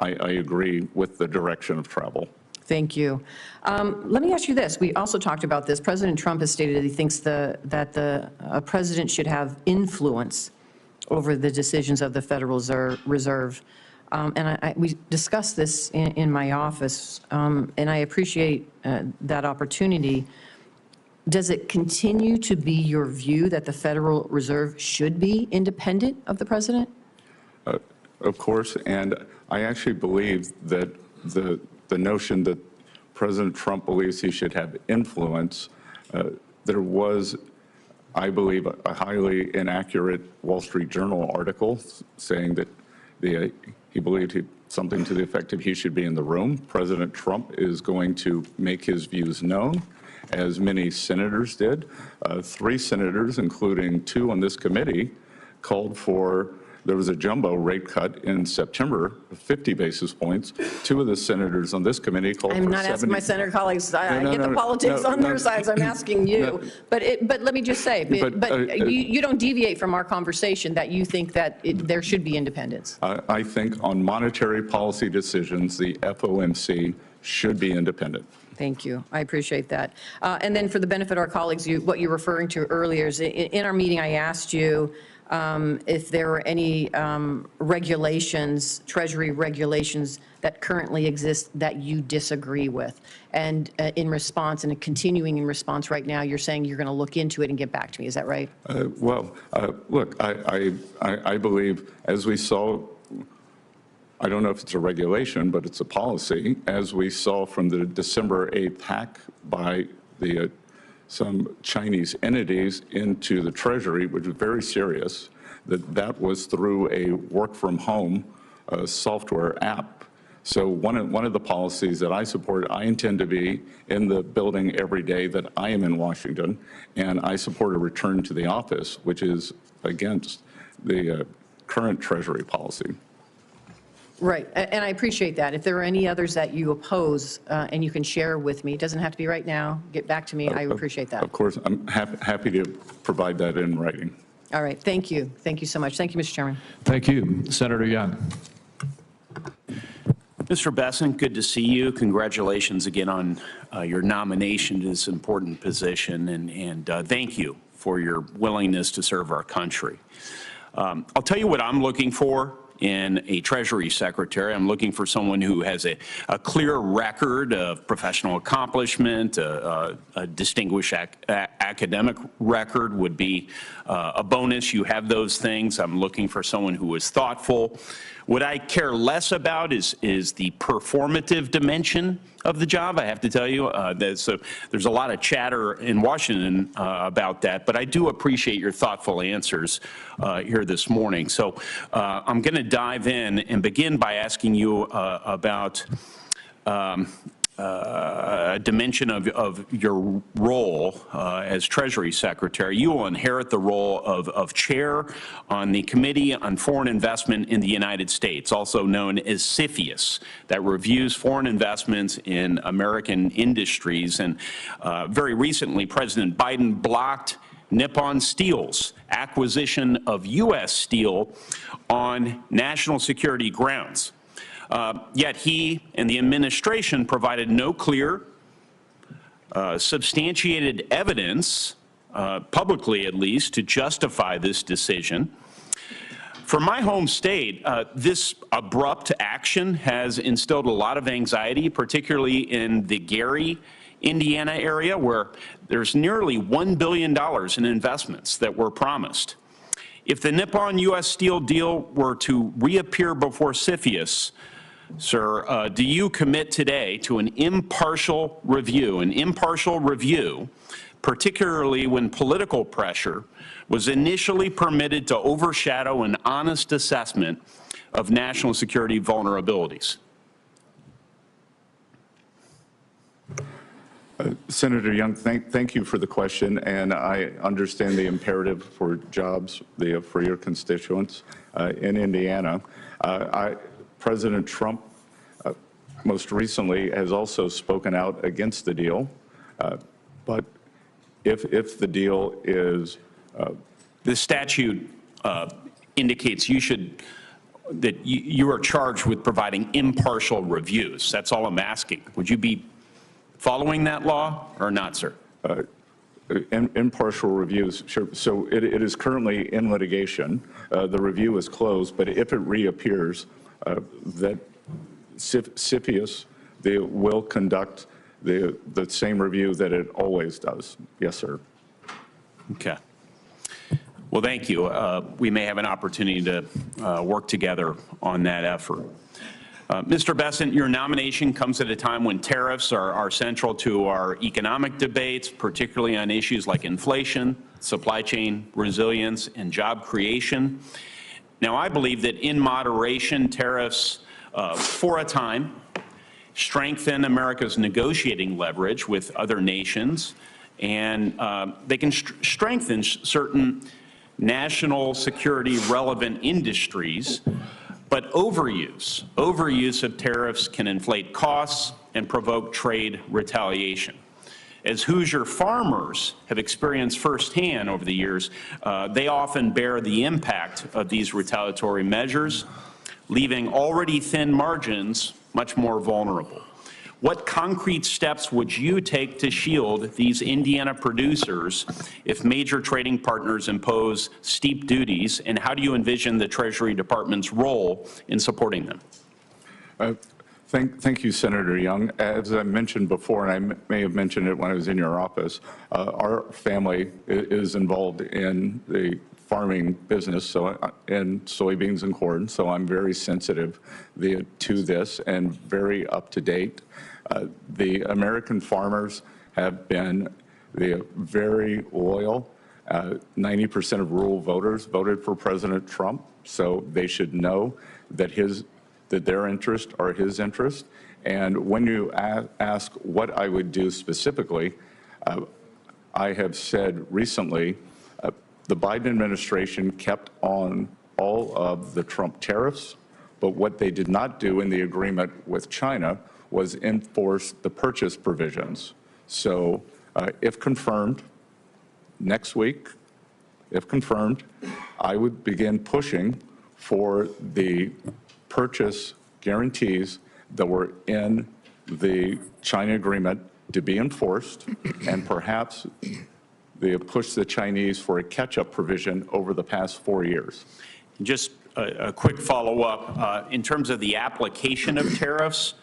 I agree with the direction of travel. Thank you. Let me ask you this. We also talked about this. President Trump has stated that he thinks that the president should have influence over the decisions of the Federal Reserve. And we discussed this in my office, and I appreciate that opportunity. Does it continue to be your view that the Federal Reserve should be independent of the president? Of course, and I actually believe that the notion that President Trump believes he should have influence, there was I believe, a highly inaccurate Wall Street Journal article saying that he believed something to the effect of he should be in the room. President Trump is going to make his views known, as many senators did. 3 senators, including 2 on this committee, called for, there was a jumbo rate cut in September of 50 basis points. 2 of the senators on this committee called for 70. I'm not asking my senator colleagues. I get the politics on their sides. I'm asking you. But let me just say, you don't deviate from our conversation that you think that there should be independence. I think on monetary policy decisions, the FOMC should be independent. Thank you. I appreciate that. And then for the benefit of our colleagues, what you're referring to earlier is in our meeting, I asked you if there were any regulations, Treasury regulations that currently exist that you disagree with. And in response, and continuing in response right now, you're saying you're going to look into it and get back to me. Is that right? Look, I believe, as we saw, I don't know if it's a regulation, but it's a policy, as we saw from the December 8th hack by some Chinese entities into the Treasury, which was very serious, that was through a work-from-home software app. So one of the policies that I support, I intend to be in the building every day that I am in Washington, and I support a return to the office, which is against the current Treasury policy. Right, and I appreciate that. If there are any others that you oppose and you can share with me, it doesn't have to be right now, get back to me, I appreciate that. Of course, I'm happy to provide that in writing. All right, thank you. Thank you so much. Thank you, Mr. Chairman. Thank you. Senator Young. Mr. Bessent, good to see you. Congratulations again on your nomination to this important position, and thank you for your willingness to serve our country. I'll tell you what I'm looking for in a Treasury Secretary. I'm looking for someone who has a clear record of professional accomplishment, a distinguished academic record would be a bonus. You have those things. I'm looking for someone who is thoughtful. What I care less about is the performative dimension of the job, I have to tell you. There's a lot of chatter in Washington about that, but I do appreciate your thoughtful answers here this morning. So I'm going to dive in and begin by asking you about a dimension of your role as Treasury Secretary. You will inherit the role of chair on the Committee on Foreign Investment in the United States, also known as CFIUS, that reviews foreign investments in American industries. And very recently, President Biden blocked Nippon Steel's acquisition of U.S. steel on national security grounds. Yet he and the administration provided no clear, substantiated evidence, publicly at least, to justify this decision. For my home state, this abrupt action has instilled a lot of anxiety, particularly in the Gary, Indiana area, where there's nearly $1 billion in investments that were promised. If the Nippon U.S. Steel deal were to reappear before CFIUS, sir, do you commit today to an impartial review, particularly when political pressure was initially permitted to overshadow an honest assessment of national security vulnerabilities? Senator Young, thank you for the question, and I understand the imperative for jobs for your constituents in Indiana. President Trump most recently has also spoken out against the deal, but if the deal is... The statute indicates that you are charged with providing impartial reviews. That's all I'm asking. Would you be following that law or not, sir? Impartial reviews, sure. So it is currently in litigation. The review is closed, but if it reappears, that CFIUS will conduct the same review that it always does. Yes, sir. Okay. Well, thank you. We may have an opportunity to work together on that effort. Mr. Bessent, your nomination comes at a time when tariffs are central to our economic debates, particularly on issues like inflation, supply chain resilience, and job creation. Now, I believe that in moderation, tariffs, for a time, strengthen America's negotiating leverage with other nations, and they can strengthen certain national security relevant industries. But overuse of tariffs can inflate costs and provoke trade retaliation. As Hoosier farmers have experienced firsthand over the years, they often bear the impact of these retaliatory measures, leaving already thin margins much more vulnerable. What concrete steps would you take to shield these Indiana producers if major trading partners impose steep duties, and how do you envision the Treasury Department's role in supporting them? Thank you, Senator Young. As I mentioned before, and I may have mentioned it when I was in your office, our family is involved in the farming business, in soybeans and corn, so I'm very sensitive to this and very up to date. The American farmers have been very loyal. 90% of rural voters voted for President Trump, so they should know that their interests are his interests. And when you ask what I would do specifically, I have said recently, the Biden administration kept on all of the Trump tariffs, but what they did not do in the agreement with China was enforce the purchase provisions. So if confirmed, next week, if confirmed, I would begin pushing for the purchase guarantees that were in the China agreement to be enforced, and perhaps they push the Chinese for a catch-up provision over the past 4 years. Just a quick follow-up. In terms of the application of tariffs,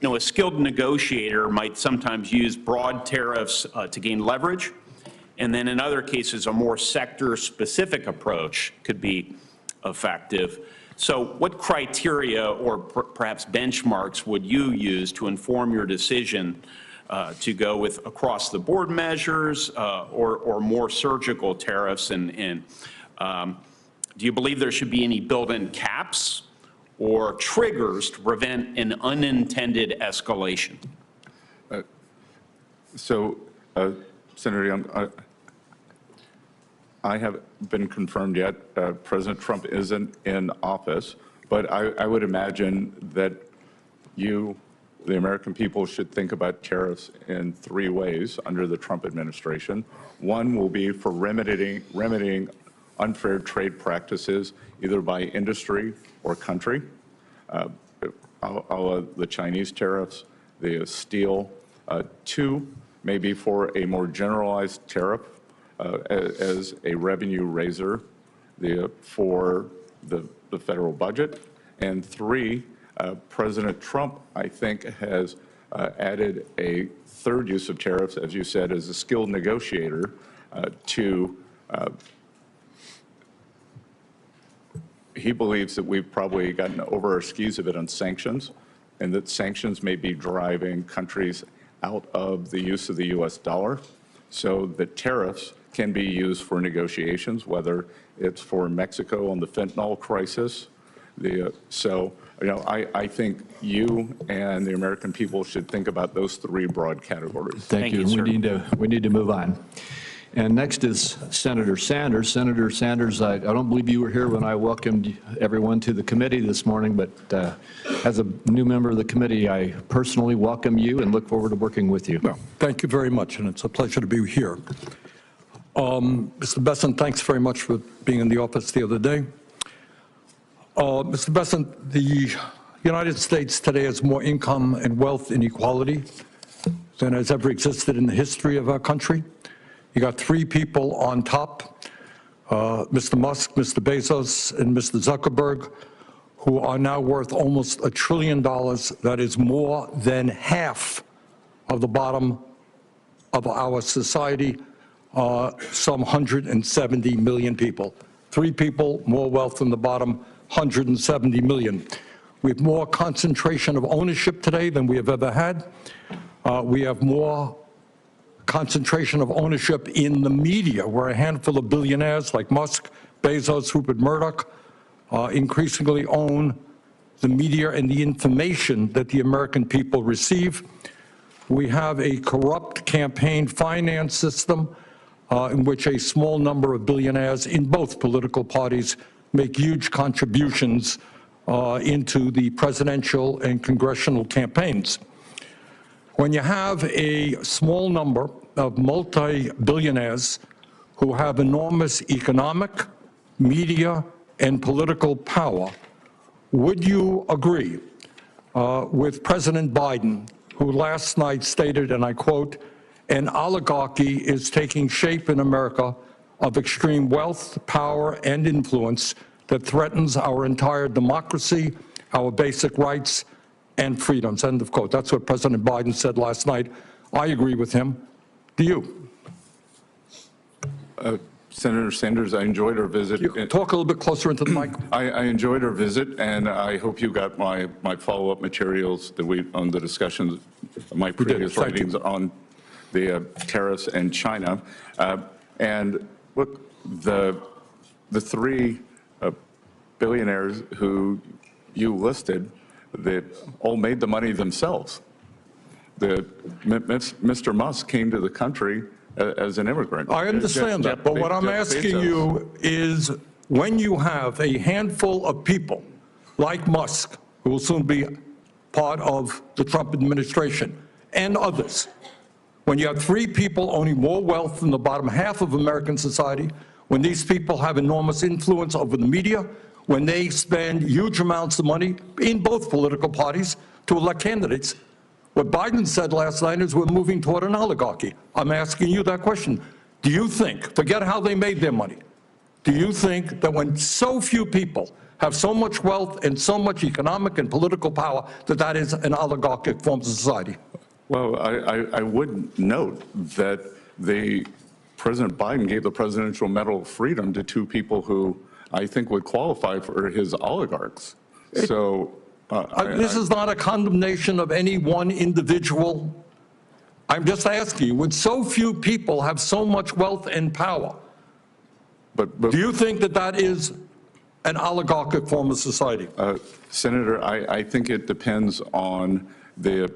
a skilled negotiator might sometimes use broad tariffs to gain leverage, and then in other cases, a more sector-specific approach could be effective. So what criteria or perhaps benchmarks would you use to inform your decision to go with across-the-board measures or more surgical tariffs? And do you believe there should be any built-in caps or triggers to prevent an unintended escalation? Senator Young, I haven't been confirmed yet. President Trump isn't in office, but I would imagine that you, the American people, should think about tariffs in 3 ways under the Trump administration. One will be for remedying unfair trade practices, either by industry or country, the Chinese tariffs, the steel. 2, maybe for a more generalized tariff as a revenue raiser for the federal budget. And 3, President Trump, I think, has added a 3rd use of tariffs, as you said, as a skilled negotiator he believes that we've probably gotten over our skis a bit on sanctions, and that sanctions may be driving countries out of the use of the U.S. dollar. So the tariffs can be used for negotiations, whether it's for Mexico on the fentanyl crisis. I think you and the American people should think about those 3 broad categories. Thank you. We need to move on. And next is Senator Sanders. Senator Sanders, I don't believe you were here when I welcomed everyone to the committee this morning, but as a new member of the committee, I personally welcome you and look forward to working with you. Well, thank you very much, and it's a pleasure to be here. Mr. Bessent, thanks very much for being in the office the other day. Mr. Bessent, the United States today has more income and wealth inequality than has ever existed in the history of our country. You got 3 people on top, Mr. Musk, Mr. Bezos, and Mr. Zuckerberg, who are now worth almost $1 trillion. That is more than half of the bottom of our society, some 170 million people. 3 people, more wealth than the bottom, 170 million. We have more concentration of ownership today than we have ever had. We have more concentration of ownership in the media, where a handful of billionaires like Musk, Bezos, Rupert Murdoch increasingly own the media and the information that the American people receive. We have a corrupt campaign finance system in which a small number of billionaires in both political parties make huge contributions into the presidential and congressional campaigns. When you have a small number of multi-billionaires who have enormous economic, media, and political power, would you agree with President Biden, who last night stated, and I quote, "An oligarchy is taking shape in America of extreme wealth, power, and influence that threatens our entire democracy, our basic rights, and freedoms," end of quote. That's what President Biden said last night. I agree with him. Do you? Senator Sanders, I enjoyed our visit. Talk a little bit closer into the mic. I enjoyed our visit, and I hope you got my follow-up materials that on the discussions, my previous writings on the tariffs and China. And look, the three billionaires who you listed that all made the money themselves. Mr. Musk came to the country as an immigrant. I understand that, but what I'm asking you is, when you have a handful of people like Musk, who will soon be part of the Trump administration, and others, when you have three people owning more wealth than the bottom half of American society, when these people have enormous influence over the media, when they spend huge amounts of money in both political parties to elect candidates, what Biden said last night is we're moving toward an oligarchy. I'm asking you that question. Do you think, forget how they made their money, do you think that when so few people have so much wealth and so much economic and political power, that that is an oligarchic form of society? Well, I would note that President Biden gave the Presidential Medal of Freedom to two people who I think would qualify for his oligarchs. This is not a condemnation of any one individual. I'm just asking you, when so few people have so much wealth and power, do you think that that is an oligarchic form of society? Senator, I think it depends on the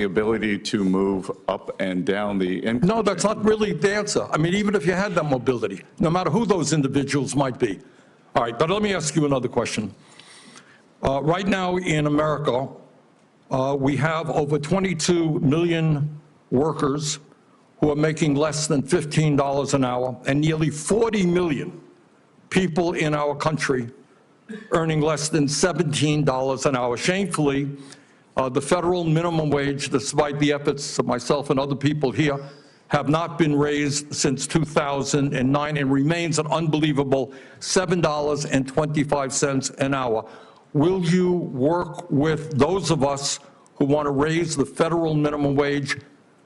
ability to move up and down the income. No, that's not really the answer. I mean, even if you had that mobility, no matter who those individuals might be. All right, but let me ask you another question. Right now in America, we have over 22 million workers who are making less than $15 an hour, and nearly 40 million people in our country earning less than $17 an hour. Shamefully, the federal minimum wage, despite the efforts of myself and other people here, have not been raised since 2009 and remains an unbelievable $7.25 an hour. Will you work with those of us who want to raise the federal minimum wage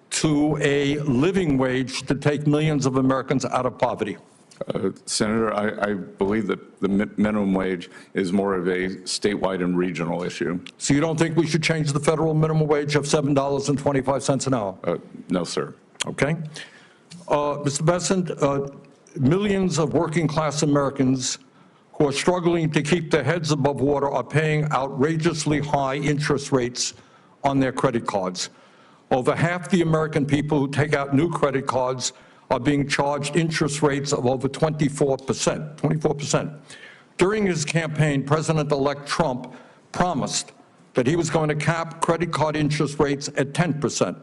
to a living wage to take millions of Americans out of poverty? Senator, I believe that the minimum wage is more of a statewide and regional issue. So you don't think we should change the federal minimum wage of $7.25 an hour? No, sir. Okay. Mr. Bessent, millions of working class Americans who are struggling to keep their heads above water are paying outrageously high interest rates on their credit cards. Over half the American people who take out new credit cards are being charged interest rates of over 24%. During his campaign, President-elect Trump promised that he was going to cap credit card interest rates at 10%.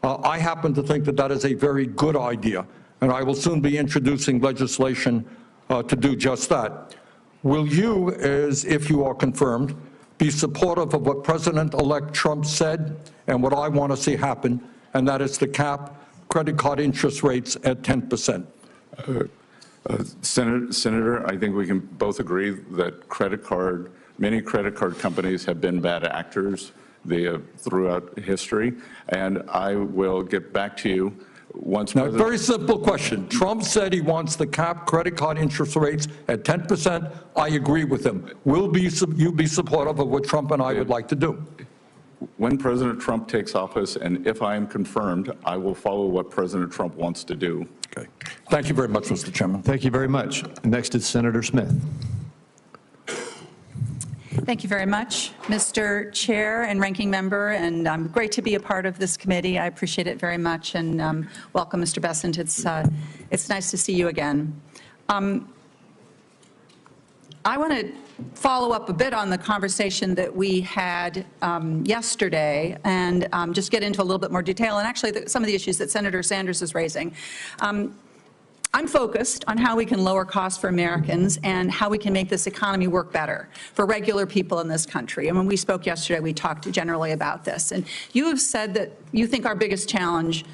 I happen to think that that is a very good idea, and I will soon be introducing legislation to do just that. Will you, as if you are confirmed, be supportive of what President-elect Trump said and what I want to see happen, and that is to cap credit card interest rates at 10%? Senator, I think we can both agree that many credit card companies have been bad actors throughout history, and I will get back to you Now, very simple question. Trump said he wants to cap credit card interest rates at 10%. I agree with him. Will you be supportive of what Trump and I would like to do? When President Trump takes office, and if I am confirmed, I will follow what President Trump wants to do. Okay. Thank you very much, Mr. Chairman. Thank you very much. Next is Senator Smith. Thank you very much, Mr. Chair and Ranking Member, and great to be a part of this committee. I appreciate it very much, and welcome, Mr. Bessent. It's nice to see you again. I want to follow up a bit on the conversation that we had yesterday and just get into a little bit more detail, and actually some of the issues that Senator Sanders is raising. I'm focused on how we can lower costs for Americans and how we can make this economy work better for regular people in this country. And when we spoke yesterday, we talked generally about this. And you have said that you think our biggest challenge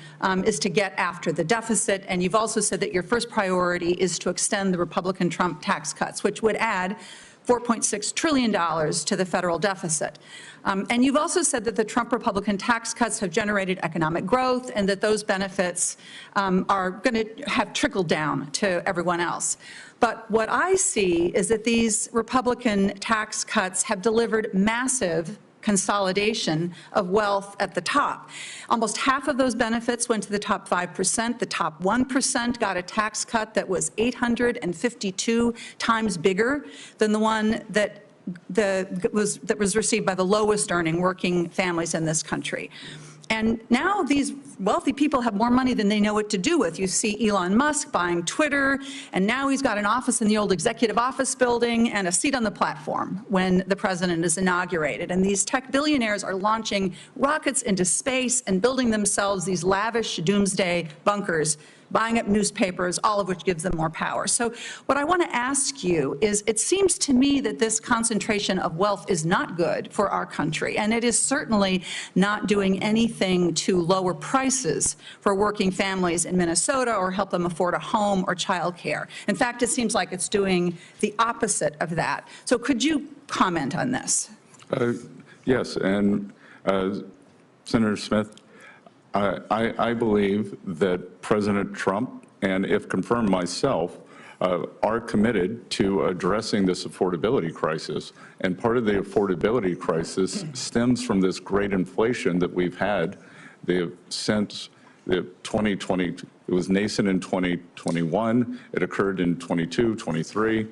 is to get after the deficit, and you've also said that your first priority is to extend the Republican Trump tax cuts, which would add $4.6 trillion to the federal deficit. And you've also said that the Trump Republican tax cuts have generated economic growth and that those benefits are going to have trickled down to everyone else. But what I see is that these Republican tax cuts have delivered massive consolidation of wealth at the top. Almost half of those benefits went to the top 5%. The top 1% got a tax cut that was 852 times bigger than the one that was received by the lowest earning working families in this country. And now these wealthy people have more money than they know what to do with. You see Elon Musk buying Twitter, and now he's got an office in the old executive office building and a seat on the platform when the president is inaugurated. And these tech billionaires are launching rockets into space and building themselves these lavish doomsday bunkers, buying up newspapers, all of which gives them more power. So what I want to ask you is, it seems to me that this concentration of wealth is not good for our country, and it is certainly not doing anything to lower prices for working families in Minnesota or help them afford a home or childcare. In fact, it seems like it's doing the opposite of that. So could you comment on this? Yes, and Senator Smith, I believe that President Trump, and if confirmed myself, are committed to addressing this affordability crisis. And part of the affordability crisis stems from this great inflation that we've had since the 2020. It was nascent in 2021. It occurred in 22, 23.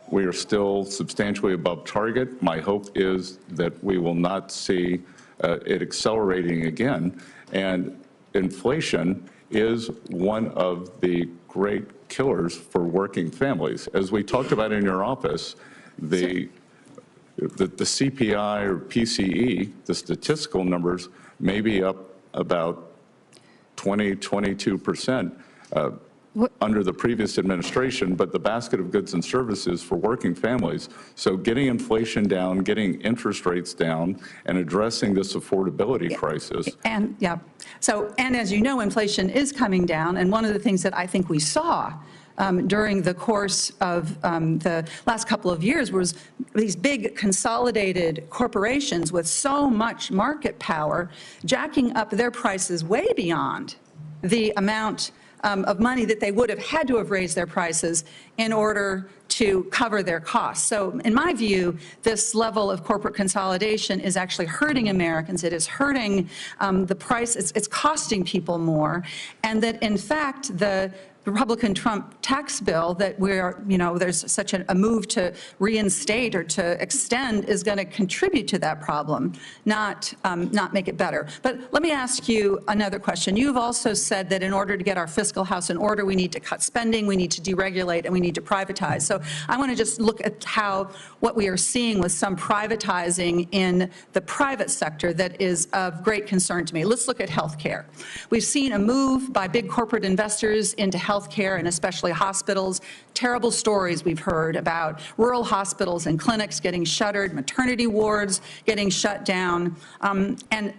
We are still substantially above target. My hope is that we will not see it accelerating again. And inflation is one of the great killers for working families. As we talked about in your office, the CPI or PCE, the statistical numbers, may be up about 22% under the previous administration, but the basket of goods and services for working families. So getting inflation down, getting interest rates down, and addressing this affordability crisis. And as you know, inflation is coming down, and one of the things that I think we saw during the course of the last couple of years was these big consolidated corporations with so much market power jacking up their prices way beyond the amount of money that they would have had to have raised their prices in order to cover their costs. So in my view, this level of corporate consolidation is actually hurting Americans. It is hurting the price. It's costing people more. And that, in fact, the Republican Trump tax bill that there's such a move to reinstate or to extend is going to contribute to that problem, not make it better. But let me ask you another question. You've also said that in order to get our fiscal house in order, we need to cut spending, we need to deregulate, and we need to privatize. So I want to just look at what we are seeing with some privatizing in the private sector that is of great concern to me. Let's look at healthcare. We've seen a move by big corporate investors into healthcare, and especially hospitals. Terrible stories we've heard about rural hospitals and clinics getting shuttered, maternity wards getting shut down. And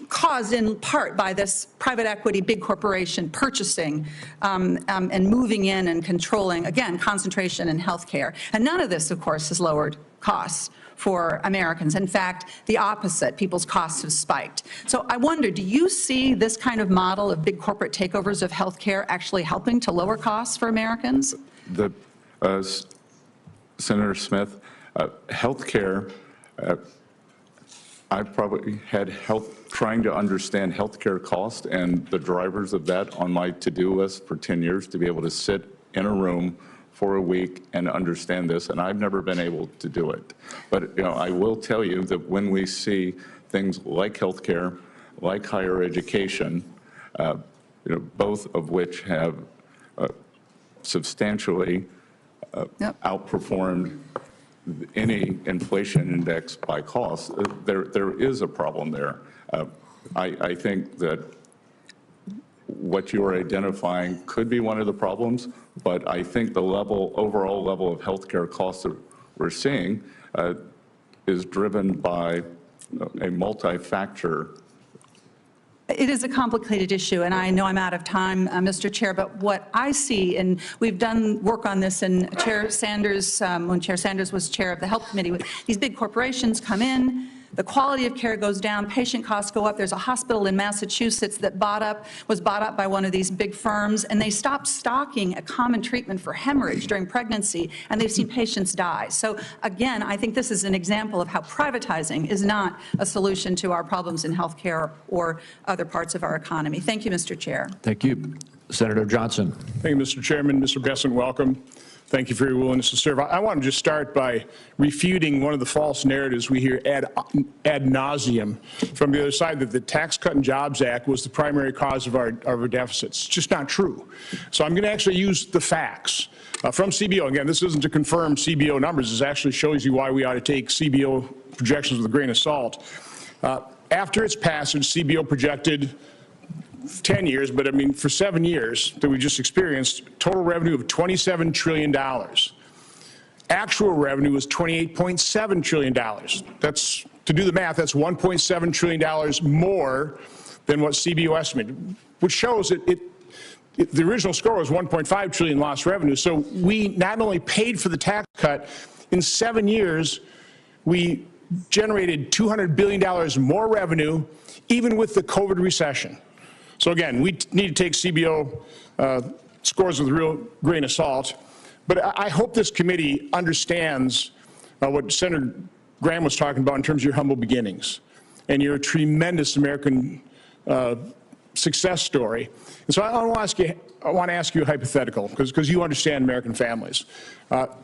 caused in part by this private equity, big corporation purchasing and moving in and controlling, again, concentration in healthcare. And none of this, of course, has lowered costs for Americans. In fact, the opposite, people's costs have spiked. So I wonder, do you see this kind of model of big corporate takeovers of healthcare actually helping to lower costs for Americans? Senator Smith, healthcare, I've probably had help trying to understand healthcare cost and the drivers of that on my to-do list for 10 years to be able to sit in a room for a week and understand this, and I've never been able to do it. But I will tell you that when we see things like healthcare, like higher education, both of which have substantially outperformed any inflation index by cost, there is a problem there. I think that what you are identifying could be one of the problems, but I think the overall level of healthcare costs that we're seeing is driven by a multi-factor. It is a complicated issue, and I know I'm out of time, Mr. Chair, but what I see, and we've done work on this in Chair Sanders, when Chair Sanders was chair of the Health Committee, these big corporations come in, the quality of care goes down, patient costs go up. There's a hospital in Massachusetts that was bought up by one of these big firms, and they stopped stocking a common treatment for hemorrhage during pregnancy, and they've seen patients die. So again, I think this is an example of how privatizing is not a solution to our problems in healthcare or other parts of our economy. Thank you, Mr. Chair. Thank you. Senator Johnson. Thank you, Mr. Chairman. Mr. Bessent, welcome. Thank you for your willingness to serve. I want to just start by refuting one of the false narratives we hear ad nauseum from the other side, that the Tax Cut and Jobs Act was the primary cause of our deficits. It's just not true. So I'm going to actually use the facts from CBO. Again, this isn't to confirm CBO numbers. This actually shows you why we ought to take CBO projections with a grain of salt. After its passage, CBO projected 10 years, but I mean for 7 years that we just experienced, total revenue of $27 trillion. Actual revenue was $28.7 trillion. That's, to do the math, that's $1.7 trillion more than what CBO estimated, which shows that the original score was $1.5 trillion lost revenue. So we not only paid for the tax cut, in 7 years, we generated $200 billion more revenue, even with the COVID recession. So again, we need to take CBO scores with a real grain of salt. But I hope this committee understands what Senator Graham was talking about in terms of your humble beginnings and your tremendous American success story. And so I want to ask you a hypothetical, because you understand American families.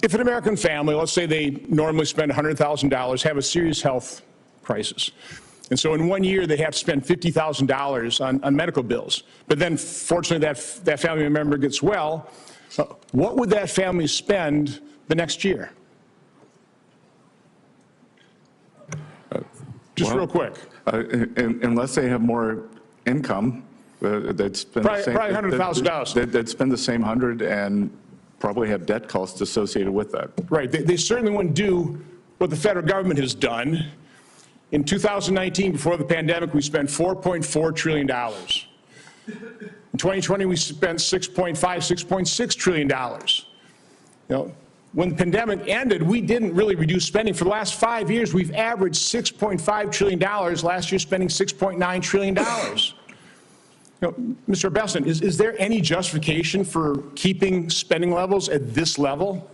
If an American family, let's say they normally spend $100,000, have a serious health crisis, and so in 1 year, they have to spend $50,000 on medical bills. But then, fortunately, that family member gets well. What would that family spend the next year? Just real quick. Unless they have more income, they'd spend probably $100,000. They'd spend the same 100 and probably have debt costs associated with that. Right. They certainly wouldn't do what the federal government has done. In 2019, before the pandemic, we spent $4.4 trillion. In 2020, we spent $6.6 trillion. When the pandemic ended, we didn't really reduce spending. For the last 5 years, we've averaged $6.5 trillion. Last year, spending $6.9 trillion. Mr. Bessent, is there any justification for keeping spending levels at this level?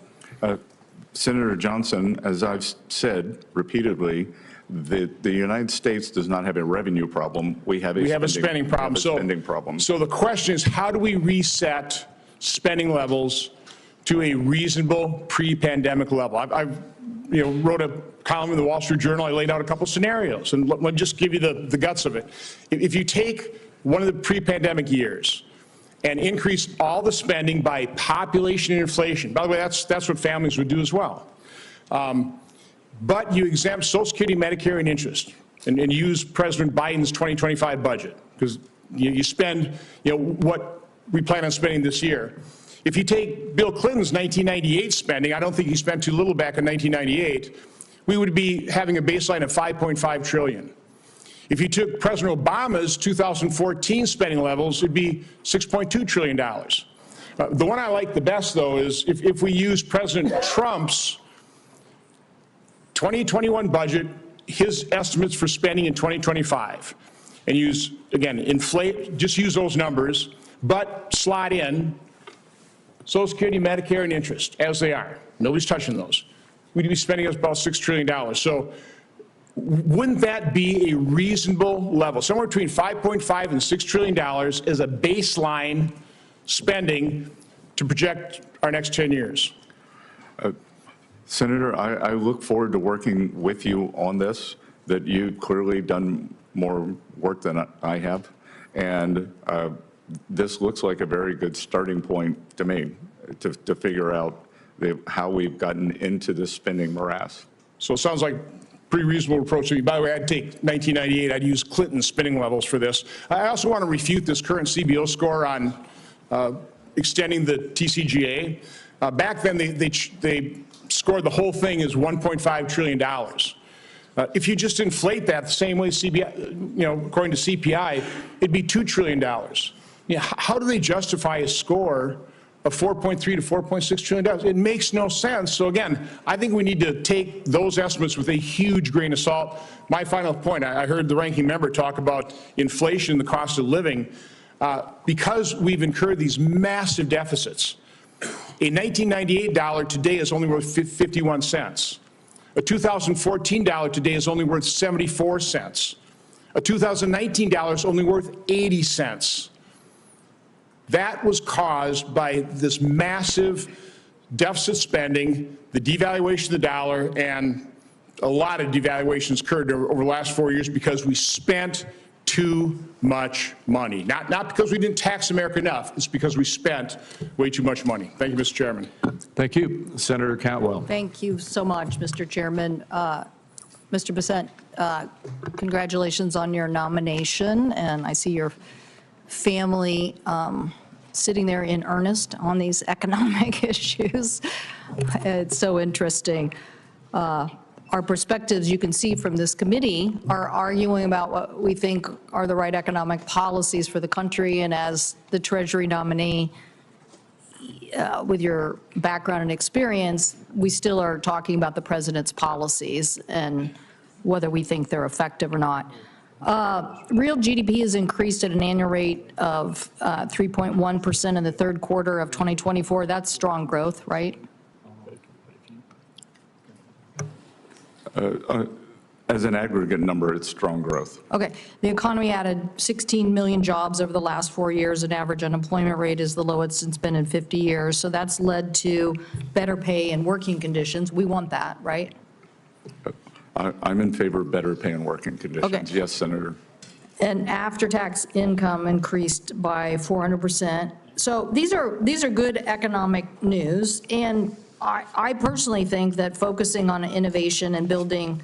Senator Johnson, as I've said repeatedly, the United States does not have a revenue problem. We have a spending problem. So the question is, how do we reset spending levels to a reasonable pre-pandemic level? I wrote a column in the Wall Street Journal. I laid out a couple scenarios, and let me just give you the guts of it. If you take one of the pre-pandemic years and increase all the spending by population and inflation, by the way, that's what families would do as well. But you exempt Social Security, Medicare, and interest, and use President Biden's 2025 budget, because you spend what we plan on spending this year. If you take Bill Clinton's 1998 spending, I don't think he spent too little back in 1998, we would be having a baseline of $5.5 trillion. If you took President Obama's 2014 spending levels, it'd be $6.2 trillion. The one I like the best, though, is if we use President Trump's 2021 budget, his estimates for spending in 2025, and use, again, just use those numbers, but slot in Social Security, Medicare, and interest as they are. Nobody's touching those. We'd be spending about $6 trillion. So wouldn't that be a reasonable level? Somewhere between $5.5 and $6 trillion as a baseline spending to project our next 10 years. Senator, I look forward to working with you on this, that you've clearly done more work than I have. And this looks like a very good starting point to me to figure out how we've gotten into this spending morass. So it sounds like pretty reasonable approach to me. By the way, I'd take 1998, I'd use Clinton's spending levels for this. I also want to refute this current CBO score on extending the TCGA. Back then, they scored the whole thing as $1.5 trillion. If you just inflate that the same way CBI, according to CPI, it'd be $2 trillion. How do they justify a score of $4.3 to $4.6 trillion? It makes no sense. So again, I think we need to take those estimates with a huge grain of salt. My final point, I heard the ranking member talk about inflation, the cost of living. Because we've incurred these massive deficits, a 1998 dollar today is only worth 51 cents. A 2014 dollar today is only worth 74 cents. A 2019 dollar is only worth 80 cents. That was caused by this massive deficit spending, the devaluation of the dollar, and a lot of devaluations occurred over the last 4 years because we spent too much money. Not because we didn't tax America enough, it's because we spent way too much money. Thank you, Mr. Chairman. Thank you. Senator Cantwell. Thank you so much, Mr. Chairman. Mr. Bessent, congratulations on your nomination, and I see your family sitting there in earnest on these economic issues. It's so interesting. Our perspectives, you can see from this committee, are arguing about what we think are the right economic policies for the country, and as the Treasury nominee, with your background and experience, we still are talking about the president's policies and whether we think they're effective or not. Real GDP has increased at an annual rate of 3.1% in the third quarter of 2024. That's strong growth, right? As an aggregate number, it's strong growth. Okay. The economy added 16 million jobs over the last 4 years. An average unemployment rate is the lowest it's been in 50 years. So that's led to better pay and working conditions. We want that, right? I'm in favor of better pay and working conditions. Okay. Yes, Senator. And after-tax income increased by 400%. So these are good economic news. And I personally think that focusing on innovation and building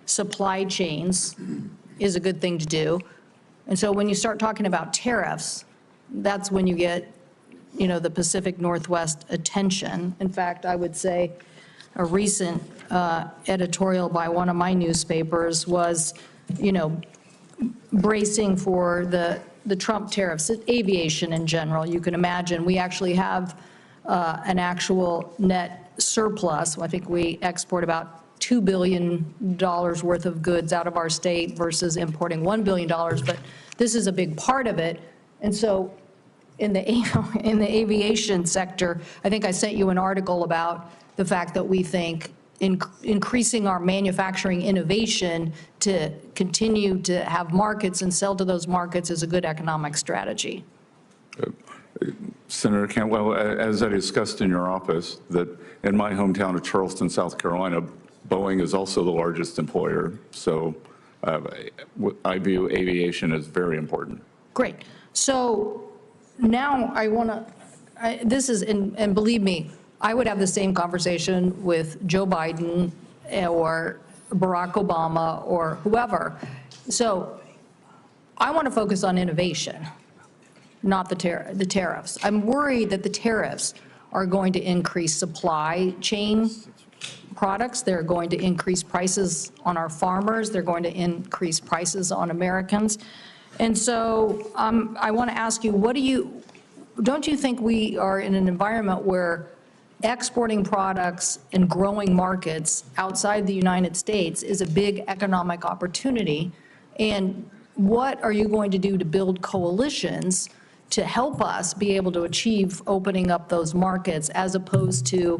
supply chains is a good thing to do. And so when you start talking about tariffs, that's when you get, the Pacific Northwest attention. In fact, I would say a recent editorial by one of my newspapers was, bracing for the Trump tariffs, aviation in general. You can imagine we actually have an actual net surplus. I think we export about $2 billion worth of goods out of our state versus importing $1 billion, but this is a big part of it. And so in the aviation sector, I think I sent you an article about the fact that we think increasing our manufacturing innovation to continue to have markets and sell to those markets is a good economic strategy. Senator Cantwell, as I discussed in your office, that in my hometown of Charleston, South Carolina, Boeing is also the largest employer. So I view aviation as very important. Great. So now I want to, and believe me, I would have the same conversation with Joe Biden or Barack Obama or whoever. So I want to focus on innovation, not the tariffs. I'm worried that the tariffs are going to increase supply chain products. They're going to increase prices on our farmers. They're going to increase prices on Americans. And so I want to ask you, don't you think we are in an environment where exporting products and growing markets outside the United States is a big economic opportunity? And what are you going to do to build coalitions to help us be able to achieve opening up those markets, as opposed to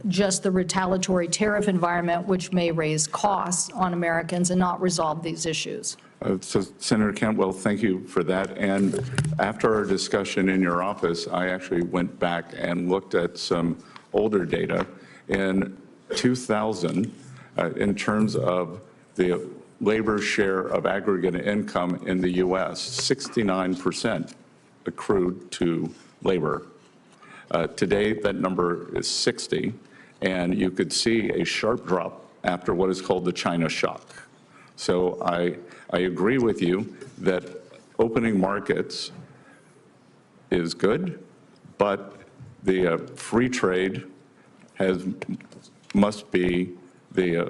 just the retaliatory tariff environment, which may raise costs on Americans and not resolve these issues? So Senator Cantwell, thank you for that. And after our discussion in your office, I actually went back and looked at some older data. In 2000, in terms of the labor share of aggregate income in the U.S., 69% accrued to labor. Today, that number is 60, and you could see a sharp drop after what is called the China shock. So I agree with you that opening markets is good, but the free trade must be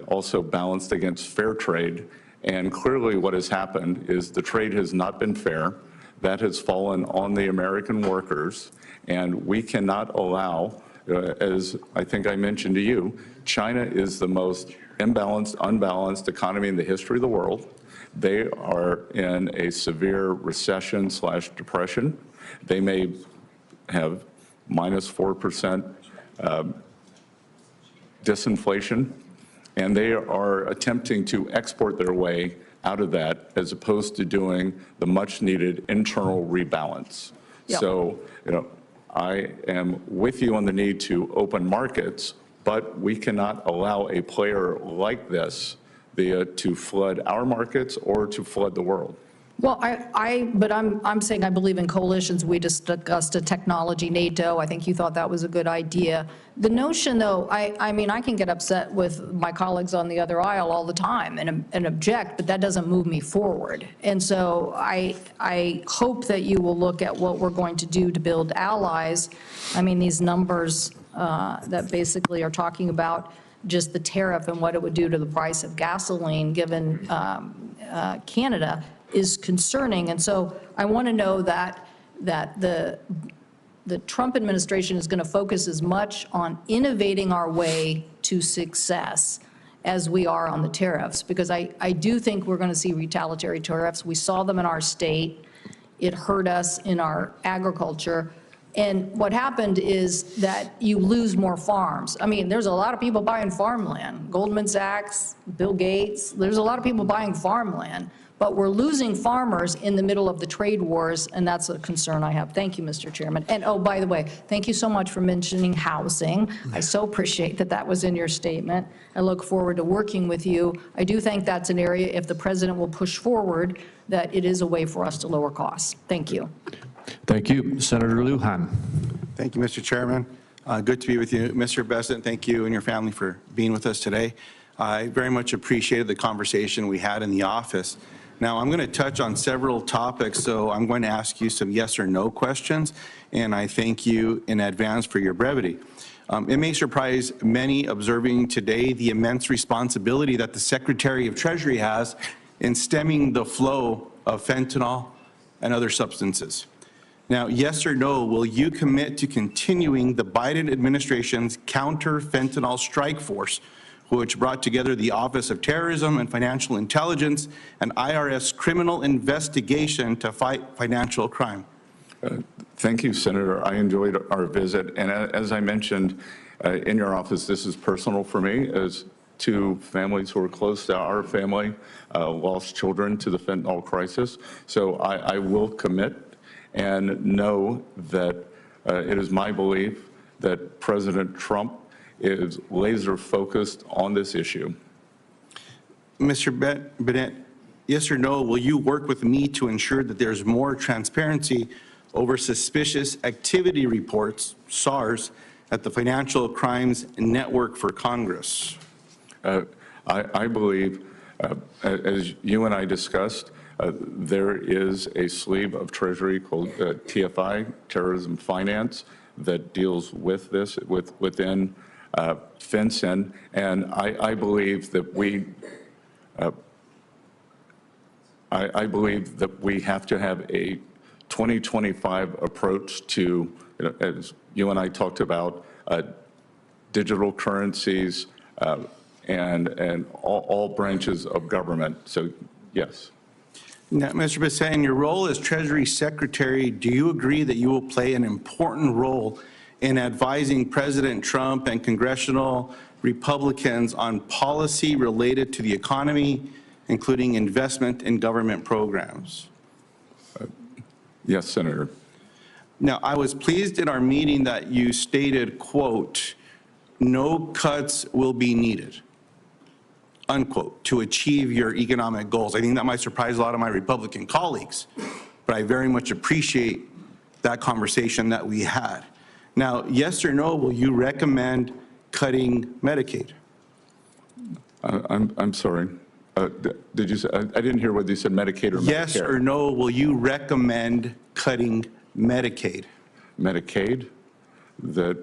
also balanced against fair trade. And clearly what has happened is the trade has not been fair. That has fallen on the American workers, and we cannot allow, as I think I mentioned to you, China is the most imbalanced, unbalanced economy in the history of the world. They are in a severe recession/depression. They may have -4% disinflation, and they are attempting to export their way out of that as opposed to doing the much-needed internal rebalance. Yep. So, I am with you on the need to open markets, but we cannot allow a player like this to flood our markets or to flood the world. Well, but I'm saying I believe in coalitions. We just discussed a technology NATO. I think you thought that was a good idea. The notion, though, I mean, I can get upset with my colleagues on the other aisle all the time and object, but that doesn't move me forward. And so I hope that you will look at what we're going to do to build allies. I mean, these numbers that basically are talking about just the tariff and what it would do to the price of gasoline given Canada is concerning. And so I want to know that the Trump administration is going to focus as much on innovating our way to success as we are on the tariffs, because I do think we're going to see retaliatory tariffs. We saw them in our state. It hurt us in our agriculture. And what happened is that you lose more farms. I mean, there's a lot of people buying farmland. Goldman Sachs, Bill Gates, there's a lot of people buying farmland. But we're losing farmers in the middle of the trade wars, and that's a concern I have. Thank you, Mr. Chairman. And oh, by the way, thank you so much for mentioning housing. I so appreciate that that was in your statement. I look forward to working with you. I do think that's an area, if the president will push forward, that it is a way for us to lower costs. Thank you. Thank you. Senator Lujan. Thank you, Mr. Chairman. Good to be with you. Mr. Besant, thank you and your family for being with us today. I very much appreciated the conversation we had in the office. Now, I'm going to touch on several topics, so I'm going to ask you some yes or no questions, and I thank you in advance for your brevity. It may surprise many observing today the immense responsibility that the Secretary of Treasury has in stemming the flow of fentanyl and other substances. Now, yes or no, will you commit to continuing the Biden administration's counter-fentanyl strike force, which brought together the Office of Terrorism and Financial Intelligence and IRS criminal investigation to fight financial crime? Thank you, Senator. I enjoyed our visit. And as I mentioned in your office, this is personal for me, as two families who are close to our family lost children to the fentanyl crisis. So I will commit and know that it is my belief that President Trump is laser focused on this issue. Mr. Bennett, yes or no, will you work with me to ensure that there's more transparency over suspicious activity reports, SARS, at the Financial Crimes Network for Congress? I believe, as you and I discussed, there is a sleeve of Treasury called TFI, Terrorism Finance, that deals with this within fence in, and I believe that I believe that we have to have a 2025 approach to, as you and I talked about, digital currencies and all branches of government. So, yes. Now, Mr. Bissett, in your role as Treasury Secretary, do you agree that you will play an important role in advising President Trump and congressional Republicans on policy related to the economy, including investment in government programs? Yes, Senator. Now, I was pleased in our meeting that you stated, quote, "No cuts will be needed," unquote, to achieve your economic goals. I think that might surprise a lot of my Republican colleagues, but I very much appreciate that conversation that we had. Now, yes or no, will you recommend cutting Medicaid? I'm sorry. Did you say, I didn't hear whether you said Medicaid or Medicare. Yes or no, will you recommend cutting Medicaid? Medicaid? That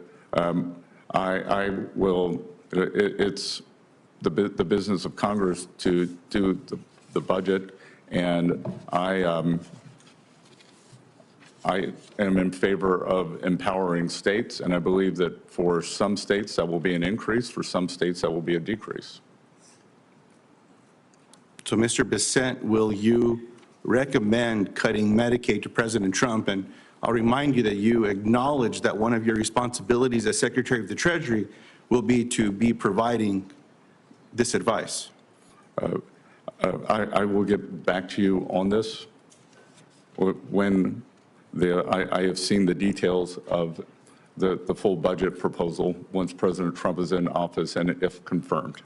I will, it's the business of Congress to do the budget, and I am in favor of empowering states, and I believe that for some states that will be an increase, for some states that will be a decrease. So, Mr. Bissett, will you recommend cutting Medicaid to President Trump? And I'll remind you that you acknowledge that one of your responsibilities as Secretary of the Treasury will be to be providing this advice. I will get back to you on this when I have seen the details of the full budget proposal once President Trump is in office and if confirmed.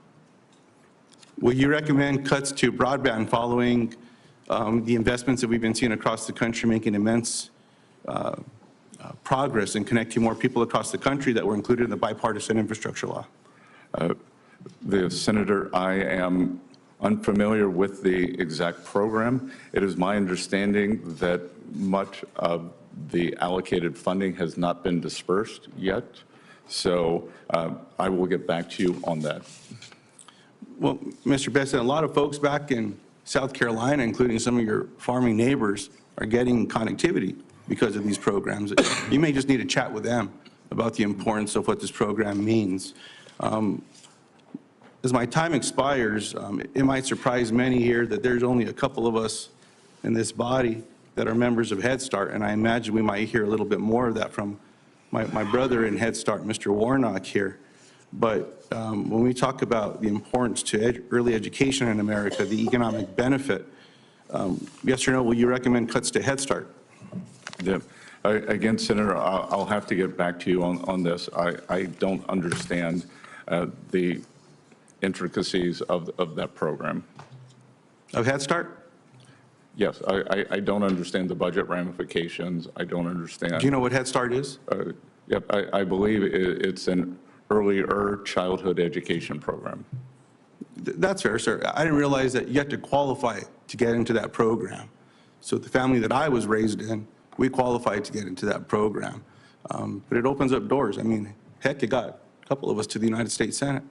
Will you recommend cuts to broadband following the investments that we've been seeing across the country making immense progress in connecting more people across the country that were included in the bipartisan infrastructure law? Senator, I am unfamiliar with the exact program. It is my understanding that much of the allocated funding has not been dispersed yet. So I will get back to you on that. Well, Mr. Bissett, a lot of folks back in South Carolina, including some of your farming neighbors, are getting connectivity because of these programs. You may just need to chat with them about the importance of what this program means. As my time expires, it might surprise many here that there's only a couple of us in this body that are members of Head Start, and I imagine we might hear a little bit more of that from my brother in Head Start, Mr. Warnock here. But when we talk about the importance to early education in America, the economic benefit, yes or no, will you recommend cuts to Head Start? Yeah. Again, Senator, I'll have to get back to you on this. I don't understand the intricacies of that program. Of Head Start? Yes, I don't understand the budget ramifications. I don't understand. Do you know what Head Start is? Yep, I believe it's an earlier childhood education program. That's fair, sir. I didn't realize that you had to qualify to get into that program. So the family that I was raised in, we qualified to get into that program. But it opens up doors. I mean, heck, it got a couple of us to the United States Senate.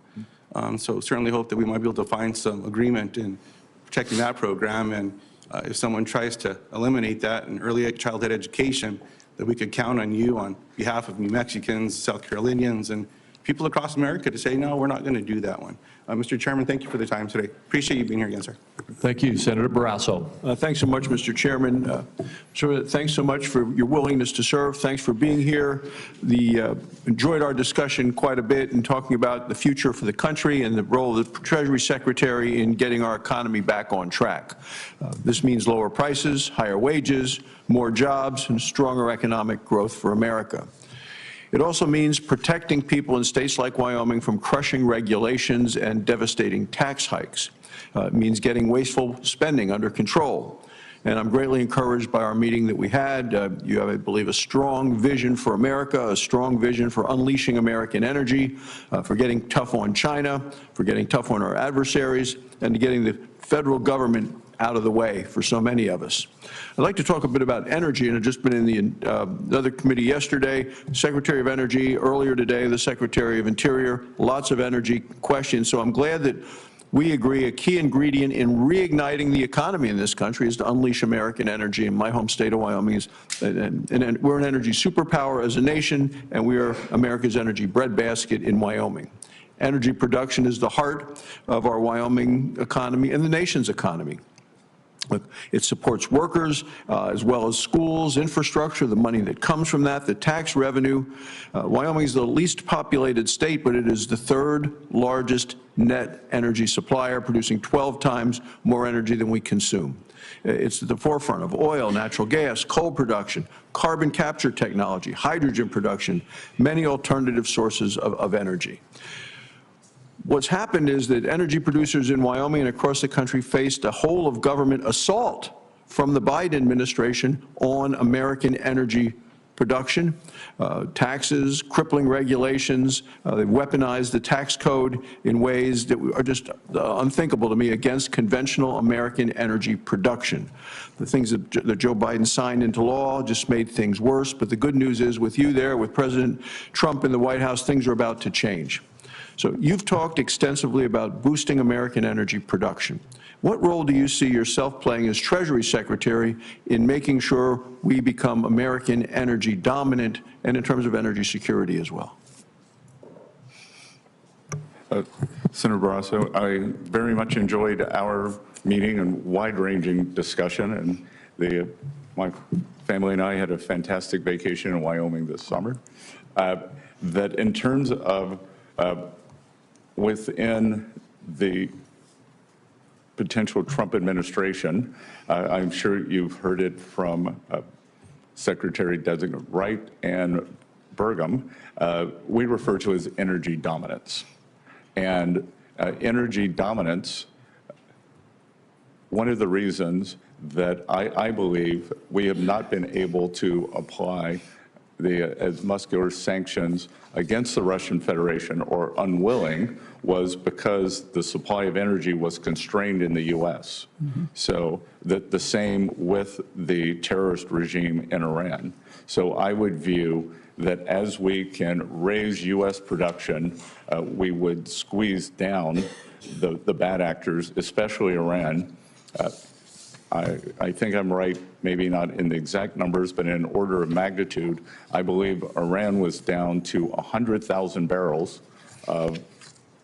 So certainly hope that we might be able to find some agreement in protecting that program. And if someone tries to eliminate that in early childhood education, that we could count on you on behalf of New Mexicans, South Carolinians, and people across America to say, no, we're not going to do that one. Mr. Chairman, thank you for the time today. Appreciate you being here again, sir. Thank you, Senator Barrasso. Thanks so much, Mr. Chairman. Thanks so much for your willingness to serve. Thanks for being here. Enjoyed our discussion quite a bit in talking about the future for the country and the role of the Treasury Secretary in getting our economy back on track. This means lower prices, higher wages, more jobs, and stronger economic growth for America. It also means protecting people in states like Wyoming from crushing regulations and devastating tax hikes. It means getting wasteful spending under control. And I'm greatly encouraged by our meeting that we had. You have, I believe, a strong vision for America, a strong vision for unleashing American energy, for getting tough on China, for getting tough on our adversaries, and getting the federal government out of the way for so many of us. I'd like to talk a bit about energy, and I've just been in the other committee yesterday, Secretary of Energy, earlier today, the Secretary of Interior, lots of energy questions. So I'm glad that we agree a key ingredient in reigniting the economy in this country is to unleash American energy. In my home state of Wyoming, and we're an energy superpower as a nation, and we are America's energy breadbasket in Wyoming. Energy production is the heart of our Wyoming economy and the nation's economy. It supports workers as well as schools, infrastructure, the money that comes from that, the tax revenue. Wyoming is the least populated state, but it is the third largest net energy supplier, producing 12 times more energy than we consume. It's at the forefront of oil, natural gas, coal production, carbon capture technology, hydrogen production, many alternative sources of energy. What's happened is that energy producers in Wyoming and across the country faced a whole of government assault from the Biden administration on American energy production, taxes, crippling regulations. They've weaponized the tax code in ways that are just unthinkable to me against conventional American energy production. The things that Joe Biden signed into law just made things worse, but the good news is with you there, with President Trump in the White House, things are about to change. So you've talked extensively about boosting American energy production. What role do you see yourself playing as Treasury Secretary in making sure we become American energy dominant and in terms of energy security as well? Senator Barrasso, I very much enjoyed our meeting and wide-ranging discussion, and my family and I had a fantastic vacation in Wyoming this summer. That in terms of within the potential Trump administration, I'm sure you've heard it from Secretary-designate Wright and Burgum, we refer to as energy dominance. And energy dominance, one of the reasons that I believe we have not been able to apply as muscular sanctions against the Russian Federation, or unwilling, was because the supply of energy was constrained in the U.S. So the same with the terrorist regime in Iran. So I would view that as we can raise U.S. production, we would squeeze down the bad actors, especially Iran. I think I'm right, maybe not in the exact numbers, but in order of magnitude. I believe Iran was down to 100,000 barrels of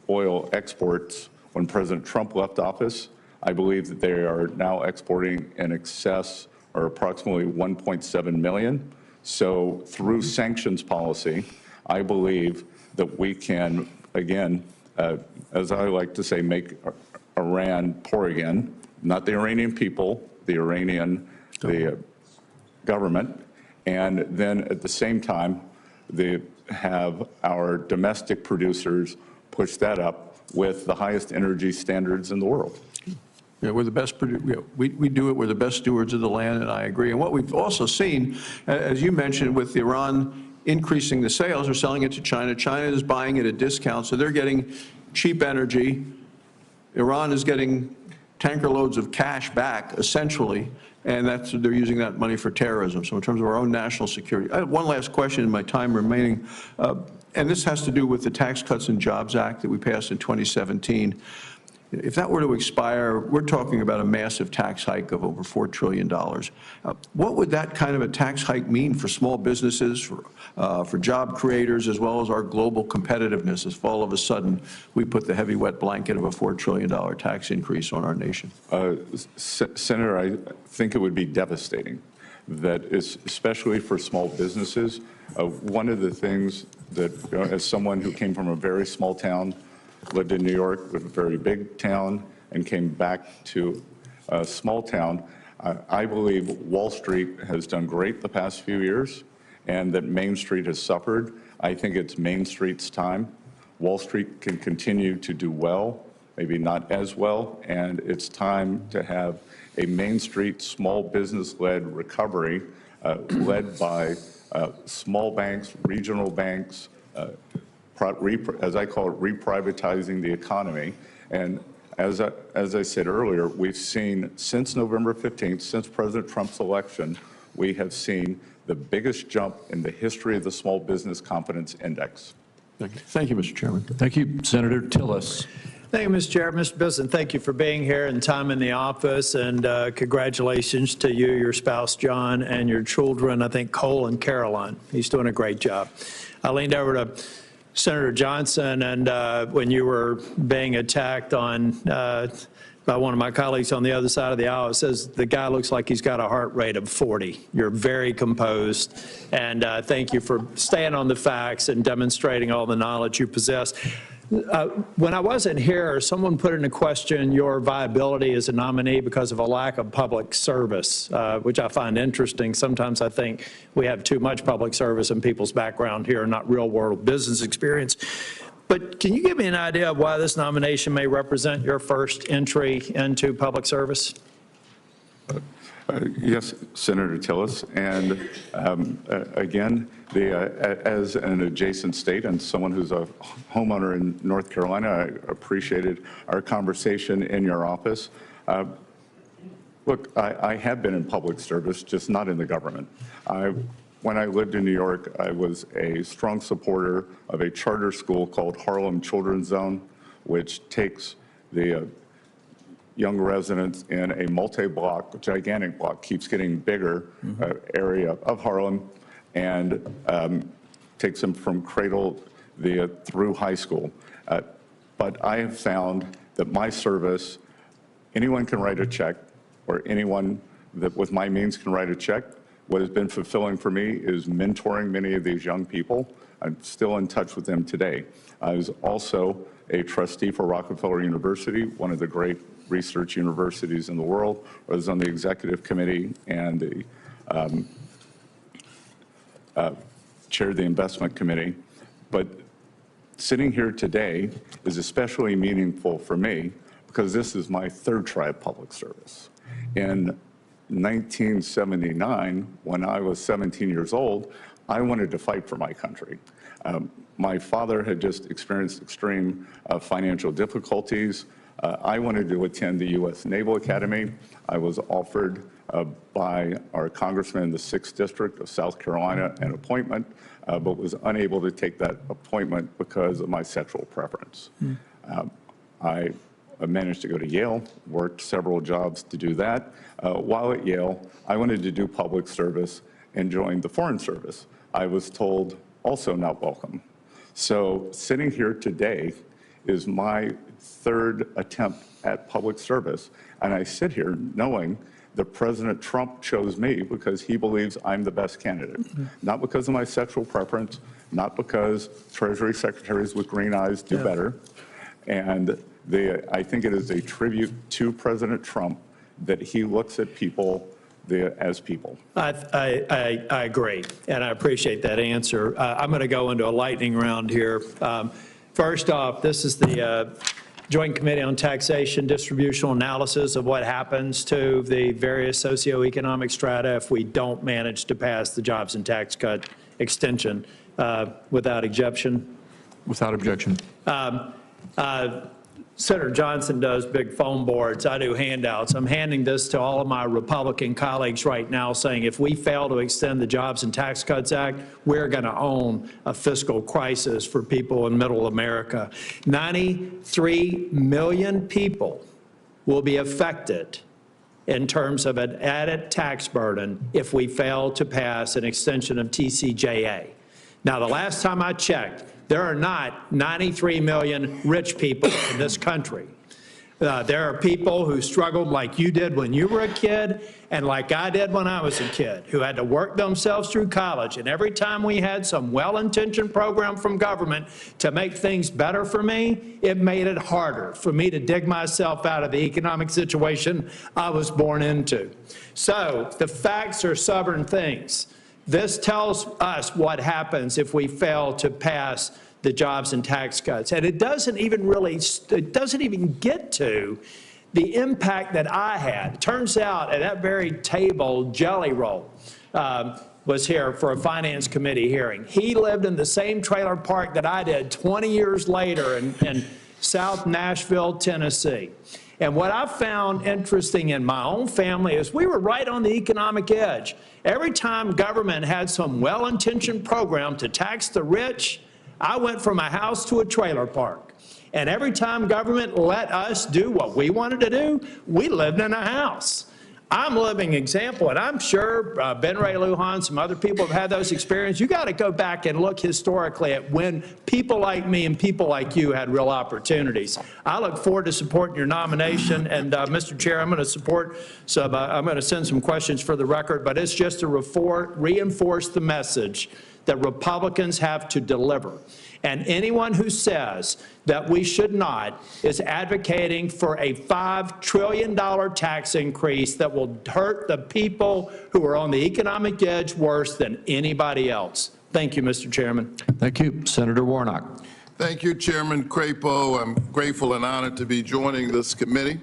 oil exports when President Trump left office. I believe that they are now exporting in excess, or approximately 1.7 million. So through sanctions policy, I believe that we can, again, as I like to say, make Iran poor again. Not the Iranian people, the Iranian government, and then at the same time, they have our domestic producers push that up with the highest energy standards in the world. Yeah, we're the best, we do it, we're the best stewards of the land, and I agree. And what we've also seen, as you mentioned, with Iran increasing the sales, they're selling it to China. China is buying it at a discount, so they're getting cheap energy. Iran is getting tanker loads of cash back, essentially, and they're using that money for terrorism. So in terms of our own national security, I have one last question in my time remaining, and this has to do with the Tax Cuts and Jobs Act that we passed in 2017. If that were to expire, we're talking about a massive tax hike of over $4 trillion. What would that kind of a tax hike mean for small businesses, for job creators, as well as our global competitiveness, if all of a sudden we put the heavy wet blanket of a $4 trillion tax increase on our nation? Senator, I think it would be devastating. That is, especially for small businesses. One of the things that, as someone who came from a very small town, lived in New York, with a very big town, and came back to a small town, I believe Wall Street has done great the past few years, and that Main Street has suffered. I think it's Main Street's time. Wall Street can continue to do well, maybe not as well, and it's time to have a Main Street small business-led recovery led by small banks, regional banks, as I call it, reprivatizing the economy. And As I said earlier, we've seen since November 15th, since President Trump's election, we have seen the biggest jump in the history of the Small Business Confidence Index. Thank you, Mr. Chairman. Thank you, Senator Tillis. Thank you, Mr. Chair. Mr. Bisson, thank you for being here and time in the office, and congratulations to you, your spouse, John, and your children, I think Cole and Caroline. He's doing a great job. I leaned over to Senator Johnson, and when you were being attacked on by one of my colleagues on the other side of the aisle, it says the guy looks like he's got a heart rate of 40. You're very composed, and thank you for staying on the facts and demonstrating all the knowledge you possess. When I wasn't here, someone put into question your viability as a nominee because of a lack of public service, which I find interesting. Sometimes I think we have too much public service in people's background here, not real-world business experience. But can you give me an idea of why this nomination may represent your first entry into public service? Yes, Senator Tillis, and again, as an adjacent state and someone who's a homeowner in North Carolina, I appreciated our conversation in your office. Look, I have been in public service, just not in the government. When I lived in New York, I was a strong supporter of a charter school called Harlem Children's Zone, which takes the young residents in a multi-block, gigantic block, keeps getting bigger area of Harlem, and takes them from cradle through high school. But I have found that my service, anyone can write a check, or anyone that with my means can write a check. What has been fulfilling for me is mentoring many of these young people. I'm still in touch with them today. I was also a trustee for Rockefeller University, one of the great research universities in the world. I was on the executive committee and chaired the investment committee. But sitting here today is especially meaningful for me because this is my third try of public service. In 1979, when I was 17 years old, I wanted to fight for my country. My father had just experienced extreme financial difficulties. I wanted to attend the U.S. Naval Academy. I was offered by our congressman in the 6th District of South Carolina an appointment, but was unable to take that appointment because of my sexual preference. I managed to go to Yale, worked several jobs to do that. While at Yale, I wanted to do public service and joined the Foreign Service. I was told also not welcome. So sitting here today is my third attempt at public service, and I sit here knowing that President Trump chose me because he believes I'm the best candidate, not because of my sexual preference, not because Treasury secretaries with green eyes do better. And I think it is a tribute to President Trump that he looks at people as people. I agree, and I appreciate that answer. I'm going to go into a lightning round here. First off, this is the Joint Committee on Taxation distributional analysis of what happens to the various socioeconomic strata if we don't manage to pass the jobs and tax cut extension without objection. Without objection. Senator Johnson does big phone boards. I do handouts. I'm handing this to all of my Republican colleagues right now saying if we fail to extend the Jobs and Tax Cuts Act, we're going to own a fiscal crisis for people in middle America. 93 million people will be affected in terms of an added tax burden if we fail to pass an extension of TCJA. Now, the last time I checked, there are not 93 million rich people in this country. There are people who struggled like you did when you were a kid and like I did when I was a kid, who had to work themselves through college. And every time we had some well-intentioned program from government to make things better for me, it made it harder for me to dig myself out of the economic situation I was born into. So the facts are stubborn things. This tells us what happens if we fail to pass the jobs and tax cuts. And it doesn't even get to the impact that I had. It turns out at that very table, Jelly Roll was here for a finance committee hearing. He lived in the same trailer park that I did 20 years later and South Nashville, Tennessee. And what I found interesting in my own family is we were right on the economic edge. Every time government had some well-intentioned program to tax the rich, I went from a house to a trailer park. And every time government let us do what we wanted to do, we lived in a house. I'm a living example, and I'm sure Ben Ray Lujan, some other people have had those experiences. You got to go back and look historically at when people like me and people like you had real opportunities. I look forward to supporting your nomination, and Mr. Chair, I'm going to support some, I'm going to send some questions for the record, but it's just to reinforce the message that Republicans have to deliver. And anyone who says that we should not is advocating for a $5 trillion tax increase that will hurt the people who are on the economic edge worse than anybody else. Thank you, Mr. Chairman. Thank you. Senator Warnock. Thank you, Chairman Crapo. I'm grateful and honored to be joining this committee.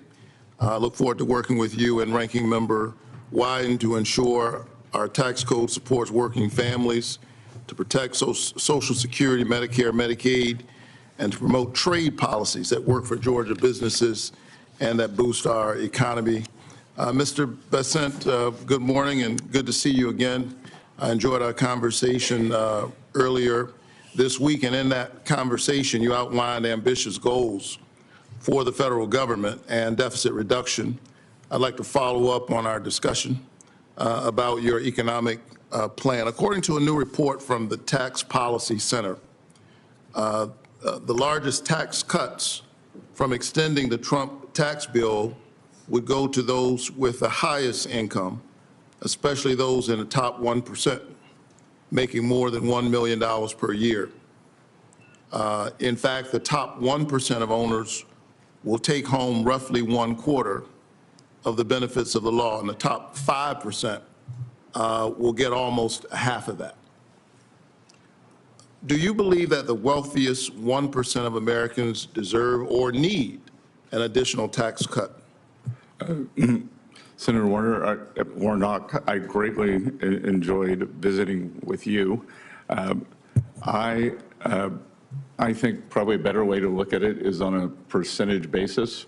I look forward to working with you and Ranking Member Wyden to ensure our tax code supports working families, to protect Social Security, Medicare, Medicaid, and to promote trade policies that work for Georgia businesses and that boost our economy. Mr. Bessent, good morning and good to see you again. I enjoyed our conversation earlier this week, and in that conversation you outlined ambitious goals for the federal government and deficit reduction. I'd like to follow up on our discussion about your economic plan. According to a new report from the Tax Policy Center, the largest tax cuts from extending the Trump tax bill would go to those with the highest income, especially those in the top 1%, making more than $1 million per year. In fact, the top 1% of owners will take home roughly 1/4 of the benefits of the law, and the top 5% will get almost half of that. Do you believe that the wealthiest 1% of Americans deserve or need an additional tax cut? Senator Warnock, I greatly enjoyed visiting with you. I think probably a better way to look at it is on a percentage basis.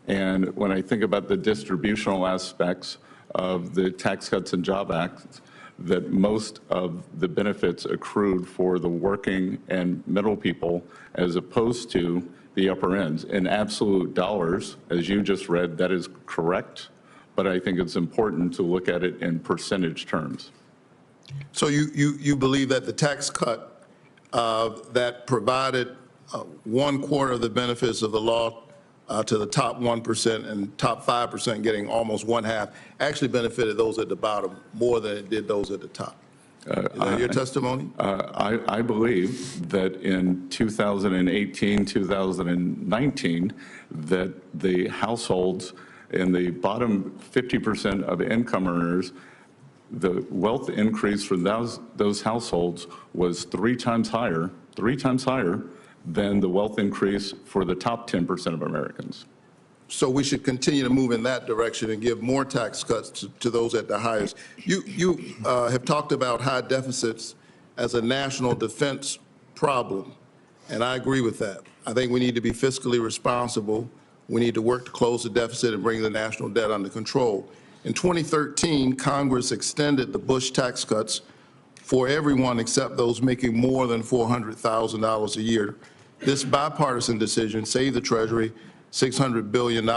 And when I think about the distributional aspects of the Tax Cuts and Job Act, that most of the benefits accrued for the working and middle people as opposed to the upper ends. In absolute dollars, as you just read, that is correct, but I think it's important to look at it in percentage terms. So you believe that the tax cut that provided 1/4 of the benefits of the law to the top 1% and top 5% getting almost 1/2 actually benefited those at the bottom more than it did those at the top. Is that your testimony? I believe that in 2018, 2019, that the households in the bottom 50% of income earners, the wealth increase for those households was 3 times higher than the wealth increase for the top 10% of Americans. So we should continue to move in that direction and give more tax cuts to those at the highest. You have talked about high deficits as a national defense problem, and I agree with that. I think we need to be fiscally responsible. We need to work to close the deficit and bring the national debt under control. In 2013, Congress extended the Bush tax cuts for everyone except those making more than $400,000 a year. This bipartisan decision saved the Treasury $600 billion,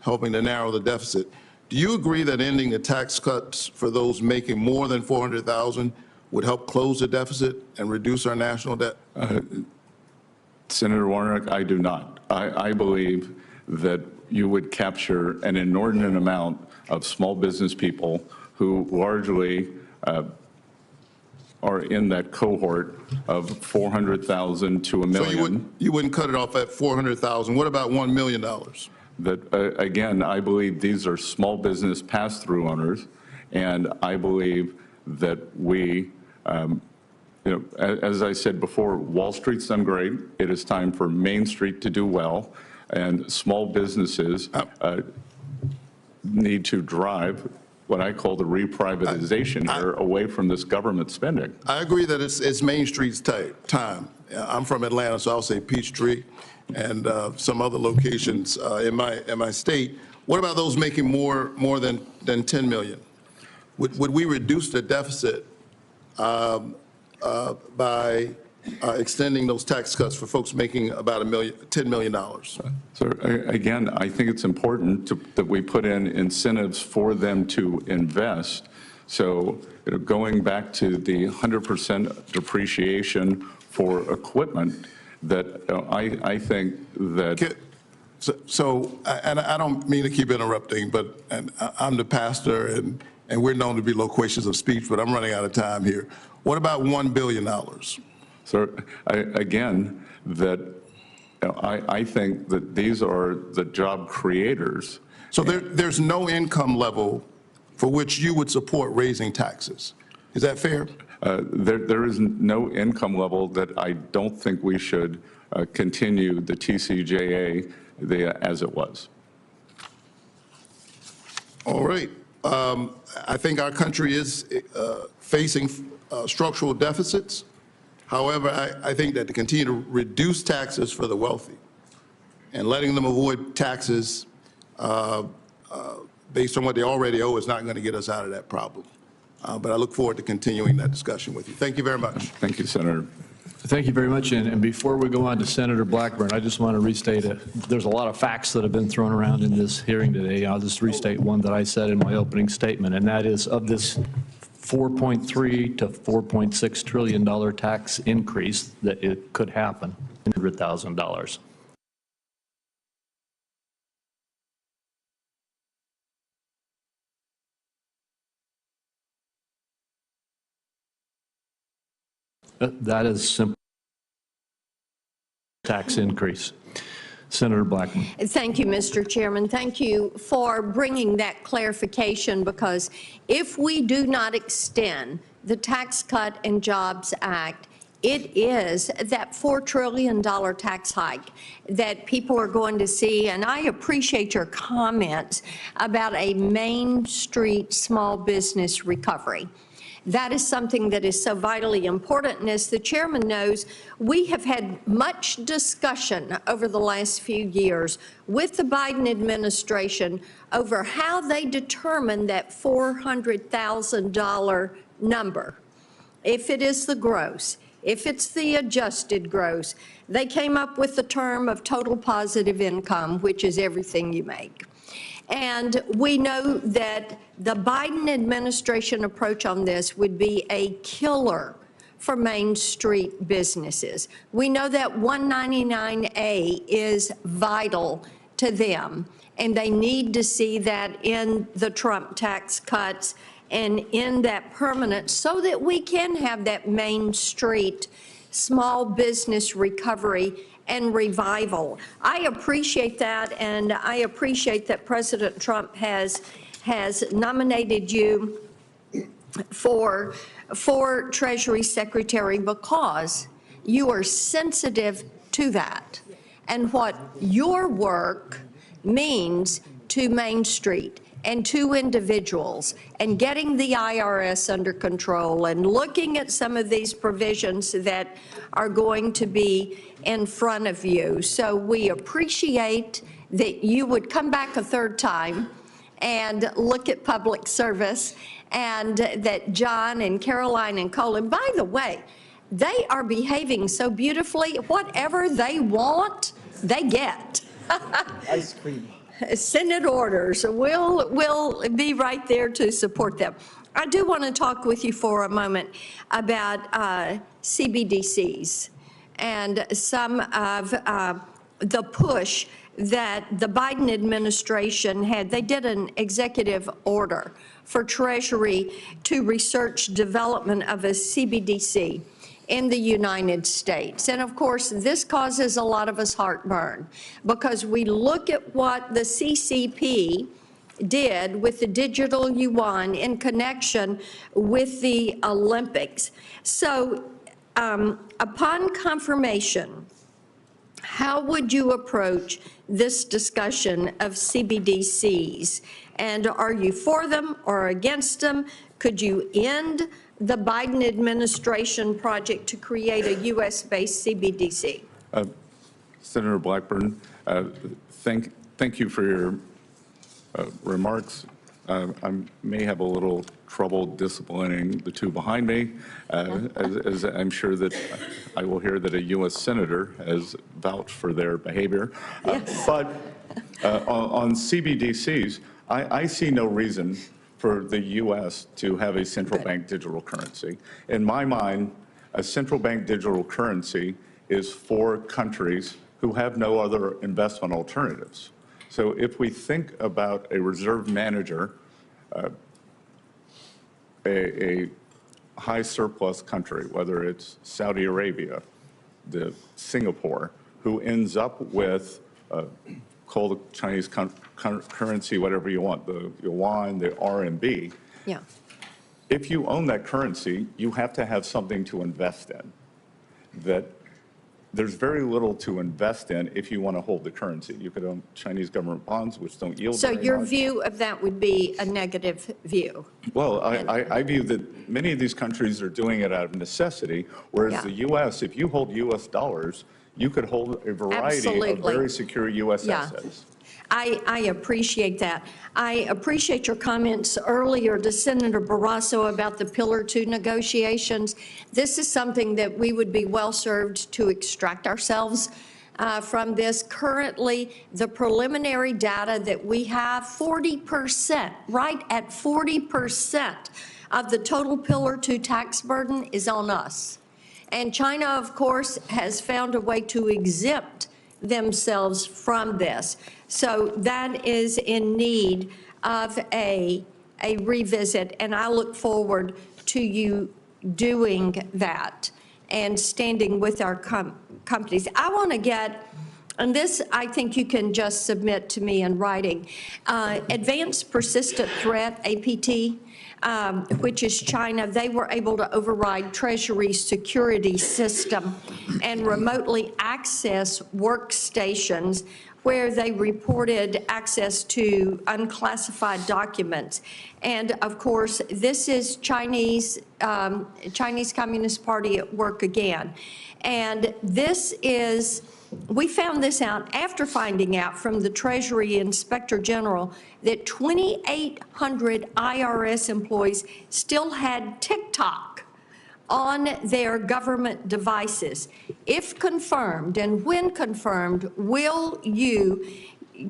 helping to narrow the deficit. Do you agree that ending the tax cuts for those making more than $400,000 would help close the deficit and reduce our national debt? Senator Warnock, I do not. I believe that you would capture an inordinate amount of small business people who largely are in that cohort of 400,000 to a million. So you wouldn't cut it off at 400,000. What about $1 million? That again, I believe these are small business pass-through owners, and I believe that we, as I said before, Wall Street's done great. It is time for Main Street to do well, and small businesses need to drive what I call the reprivatization here away from this government spending. I agree that it's Main Street's time. I'm from Atlanta, so I'll say Peachtree. and some other locations in my state. What about those making more than 10 million? Would we reduce the deficit by extending those tax cuts for folks making about $10 million? So again, I think it's important that we put in incentives for them to invest. So going back to the 100% depreciation for equipment, that I think that. And I don't mean to keep interrupting, but I'm the pastor, and we're known to be loquacious of speech, but I'm running out of time here. What about $1 billion? So again, that I think that these are the job creators. So there's no income level for which you would support raising taxes. Is that fair? There is no income level that I don't think we should continue the TCJA as it was. All right. I think our country is facing structural deficits. However, I think that to continue to reduce taxes for the wealthy and letting them avoid taxes based on what they already owe is not going to get us out of that problem. But I look forward to continuing that discussion with you. Thank you very much. Thank you, Senator. Thank you very much. And before we go on to Senator Blackburn, I just want to restate there's a lot of facts that have been thrown around in this hearing today. I'll just restate one that I said in my opening statement, and that is of this $4.3 to $4.6 trillion tax increase that it could happen, $100,000. That is simple tax increase. Senator Blackman. Thank you, Mr. Chairman. Thank you for bringing that clarification, because if we do not extend the Tax Cut and Jobs Act, it is that $4 trillion tax hike that people are going to see. And I appreciate your comments about a Main Street small business recovery. That is something that is so vitally important. And as the chairman knows, we have had much discussion over the last few years with the Biden administration over how they determine that $400,000 number. If it is the gross, if it's the adjusted gross, they came up with the term of total positive income, which is everything you make. And we know that the Biden administration approach on this would be a killer for Main Street businesses. We know that 199A is vital to them, and they need to see that in the Trump tax cuts and in that permanent, so that we can have that Main Street small business recovery and revival. I appreciate that, and I appreciate that President Trump has nominated you for Treasury Secretary, because you are sensitive to that and what your work means to Main Street and to individuals, and getting the IRS under control and looking at some of these provisions that are going to be in front of you. So we appreciate that you would come back a third time and look at public service, and that John and Caroline and Colin, by the way, they are behaving so beautifully. Whatever they want, they get. Ice cream. Senate orders. We'll be right there to support them. I do want to talk with you for a moment about CBDCs and some of the push that the Biden administration had. They did an executive order for Treasury to research development of a CBDC in the United States. And of course, this causes a lot of us heartburn, because we look at what the CCP did with the digital yuan in connection with the Olympics. So upon confirmation, how would you approach this discussion of CBDCs? And are you for them or against them? Could you end the Biden administration project to create a U.S.-based CBDC? Senator Blackburn, thank you for your remarks. I may have a little trouble disciplining the two behind me, as I'm sure that I will hear that a U.S. Senator has vouched for their behavior. But on CBDCs, I see no reason for the U.S. to have a central bank digital currency. In my mind, a central bank digital currency is for countries who have no other investment alternatives. So if we think about a reserve manager, a high surplus country, whether it's Saudi Arabia, Singapore, who ends up with, call the Chinese currency whatever you want, the yuan, the RMB. Yeah. If you own that currency, you have to have something to invest in. That there's very little to invest in if you want to hold the currency. You could own Chinese government bonds, which don't yield So very your much. view of that would be a negative view? Well, I view that many of these countries are doing it out of necessity, whereas the U.S., if you hold U.S. dollars, you could hold a variety of very secure U.S. assets. I appreciate that. I appreciate your comments earlier to Senator Barrasso about the Pillar 2 negotiations. This is something that we would be well served to extract ourselves from this. Currently, the preliminary data that we have, 40%, right at 40% of the total Pillar 2 tax burden is on us. And China, of course, has found a way to exempt themselves from this. So that is in need of a revisit, and I look forward to you doing that and standing with our companies. I want to get, and this I think you can just submit to me in writing, advanced persistent threat, APT, which is China. They were able to override Treasury's security system and remotely access workstations where they reported access to unclassified documents. And of course, this is Chinese Communist Party at work again. And this is, we found this out after finding out from the Treasury Inspector General that 2,800 IRS employees still had TikTok on their government devices. If confirmed, and when confirmed, will you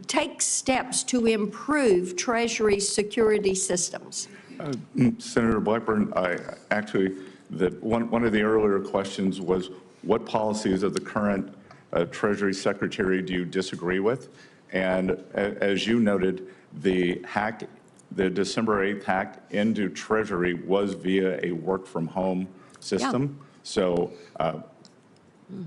take steps to improve Treasury's security systems? Senator Blackburn, one of the earlier questions was, what policies of the current Treasury Secretary do you disagree with? And as you noted, the December 8th hack into Treasury was via a work-from-home system. Yeah. So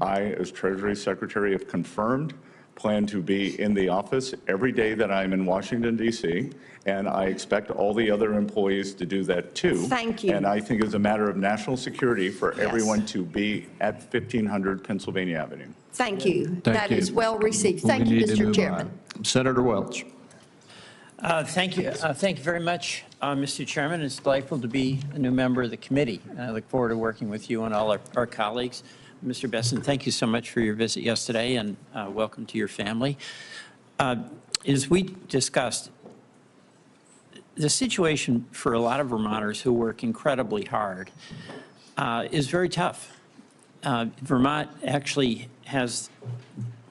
I, as Treasury Secretary, have confirmed, plan to be in the office every day that I'm in Washington, D.C., and I expect all the other employees to do that too. Thank you. And I think it's a matter of national security for everyone to be at 1500 Pennsylvania Avenue. Thank you. That is well received. Thank you, Mr. Chairman. Senator Welch. Thank you. Thank you very much, Mr. Chairman. It's delightful to be a new member of the committee. I look forward to working with you and all our colleagues. Mr. Besson, thank you so much for your visit yesterday, and welcome to your family. As we discussed, the situation for a lot of Vermonters who work incredibly hard is very tough. Vermont actually has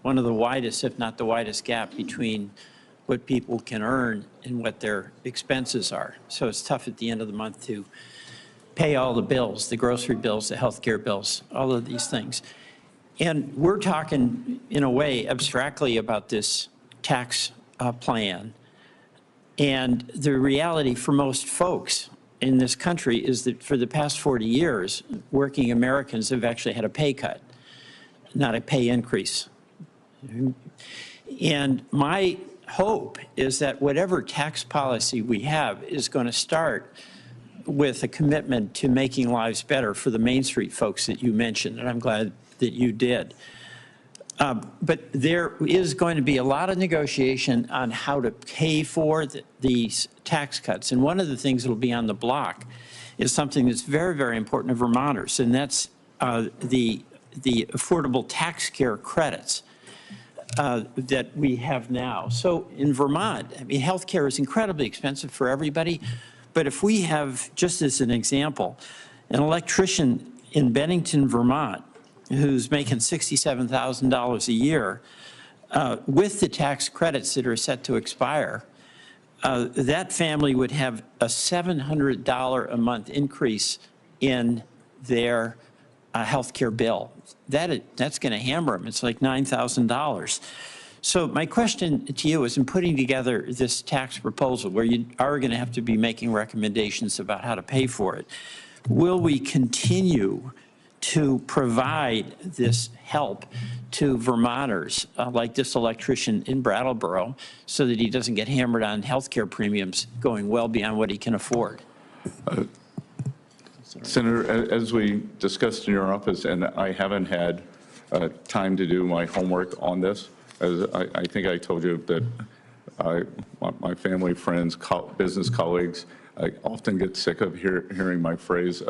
one of the widest, if not the widest, gap between what people can earn and what their expenses are. So it's tough at the end of the month to pay all the bills, the grocery bills, the healthcare bills, all of these things. And we're talking, in a way, abstractly about this tax plan. And the reality for most folks in this country is that for the past 40 years, working Americans have actually had a pay cut, not a pay increase. And my hope is that whatever tax policy we have is going to start with a commitment to making lives better for the Main Street folks that you mentioned, and I'm glad that you did. But there is going to be a lot of negotiation on how to pay for these tax cuts. And one of the things that will be on the block is something that's very, very important to Vermonters, and that's the affordable tax care credits. that we have now. So in Vermont, I mean, healthcare is incredibly expensive for everybody. But if we have, just as an example, an electrician in Bennington, Vermont, who's making $67,000 a year, with the tax credits that are set to expire, that family would have a $700 a month increase in their health care bill. That's going to hammer them. It's like $9,000. So my question to you is, in putting together this tax proposal, where you are going to have to be making recommendations about how to pay for it, will we continue to provide this help to Vermonters, like this electrician in Brattleboro, so that he doesn't get hammered on health care premiums going well beyond what he can afford? Senator, as we discussed in your office, and I haven't had time to do my homework on this, as I think I told you that my family, friends, business colleagues, I often get sick of hearing my phrase,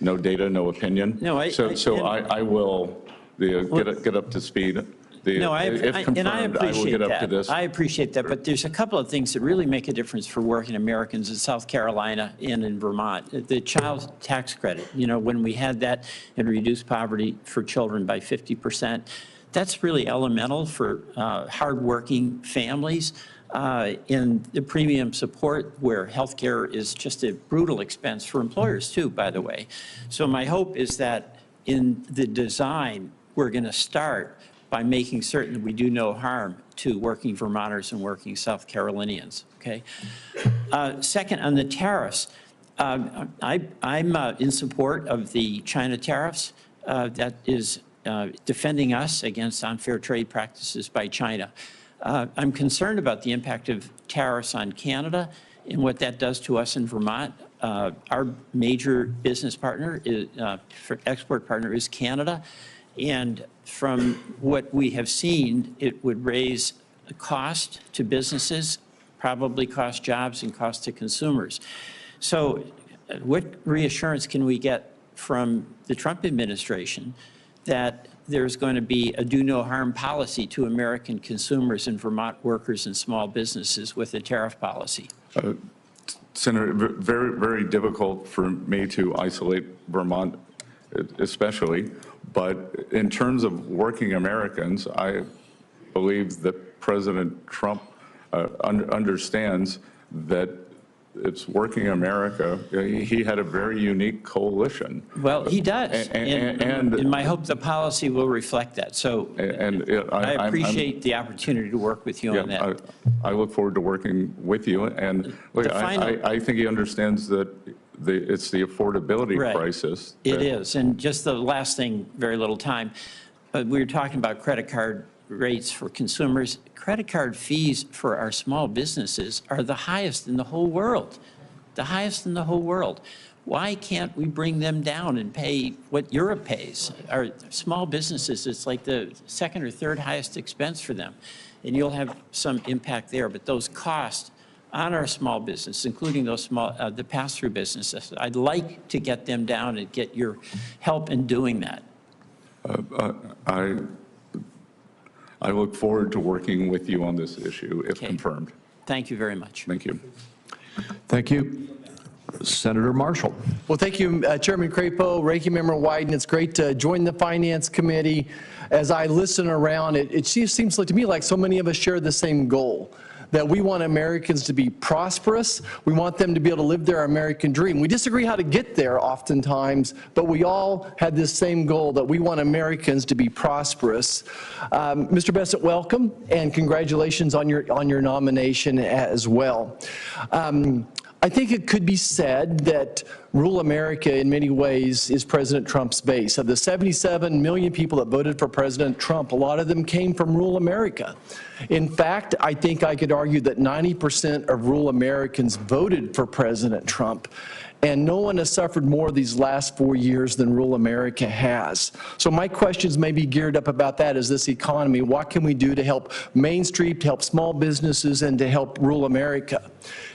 no data, no opinion. No, I will get up to speed. If confirmed, I will get up to this. I appreciate that, but there's a couple of things that really make a difference for working Americans in South Carolina and in Vermont. The child tax credit, you know, when we had that and reduced poverty for children by 50%, that's really elemental for hardworking families. In the premium support, where healthcare is just a brutal expense for employers too, by the way. So my hope is that in the design, we're going to start by making certain that we do no harm to working Vermonters and working South Carolinians, okay? Second, on the tariffs, I'm in support of the China tariffs. That is defending us against unfair trade practices by China. I'm concerned about the impact of tariffs on Canada and what that does to us in Vermont. Our major business partner, export partner, is Canada. And from what we have seen, it would raise the cost to businesses, probably cost jobs and cost to consumers. So what reassurance can we get from the Trump administration that there's going to be a do no harm policy to American consumers and Vermont workers and small businesses with a tariff policy? Senator, very, very difficult for me to isolate Vermont especially, but in terms of working Americans, I believe that President Trump understands that it's working America. He had a very unique coalition. Well, he does, and my hope the policy will reflect that. So I appreciate the opportunity to work with you on that. I look forward to working with you, and look, I think he understands that it's the affordability crisis. It is, and just the last thing, very little time, but we were talking about credit card rates for consumers. Credit card fees for our small businesses are the highest in the whole world, the highest in the whole world. Why can't we bring them down and pay what Europe pays? Our small businesses, it's like the second or third highest expense for them, and you'll have some impact there. But those costs on our small business, including those small, the pass-through businesses, I'd like to get them down and get your help in doing that. I look forward to working with you on this issue, if confirmed. Thank you very much. Thank you. Thank you. Senator Marshall. Well, thank you, Chairman Crapo, Ranking Member Wyden. It's great to join the Finance Committee. As I listen around, it just seems like to me like so many of us share the same goal, that we want Americans to be prosperous. We want them to be able to live their American dream. We disagree how to get there oftentimes, but we all had this same goal, that we want Americans to be prosperous. Mr. Bessent, welcome, and congratulations on your nomination as well. I think it could be said that rural America in many ways is President Trump's base. Of the 77 million people that voted for President Trump, a lot of them came from rural America. In fact, I think I could argue that 90% of rural Americans voted for President Trump. And no one has suffered more these last 4 years than rural America has. So my questions may be geared up about that as this economy. What can we do to help Main Street, to help small businesses, and to help rural America?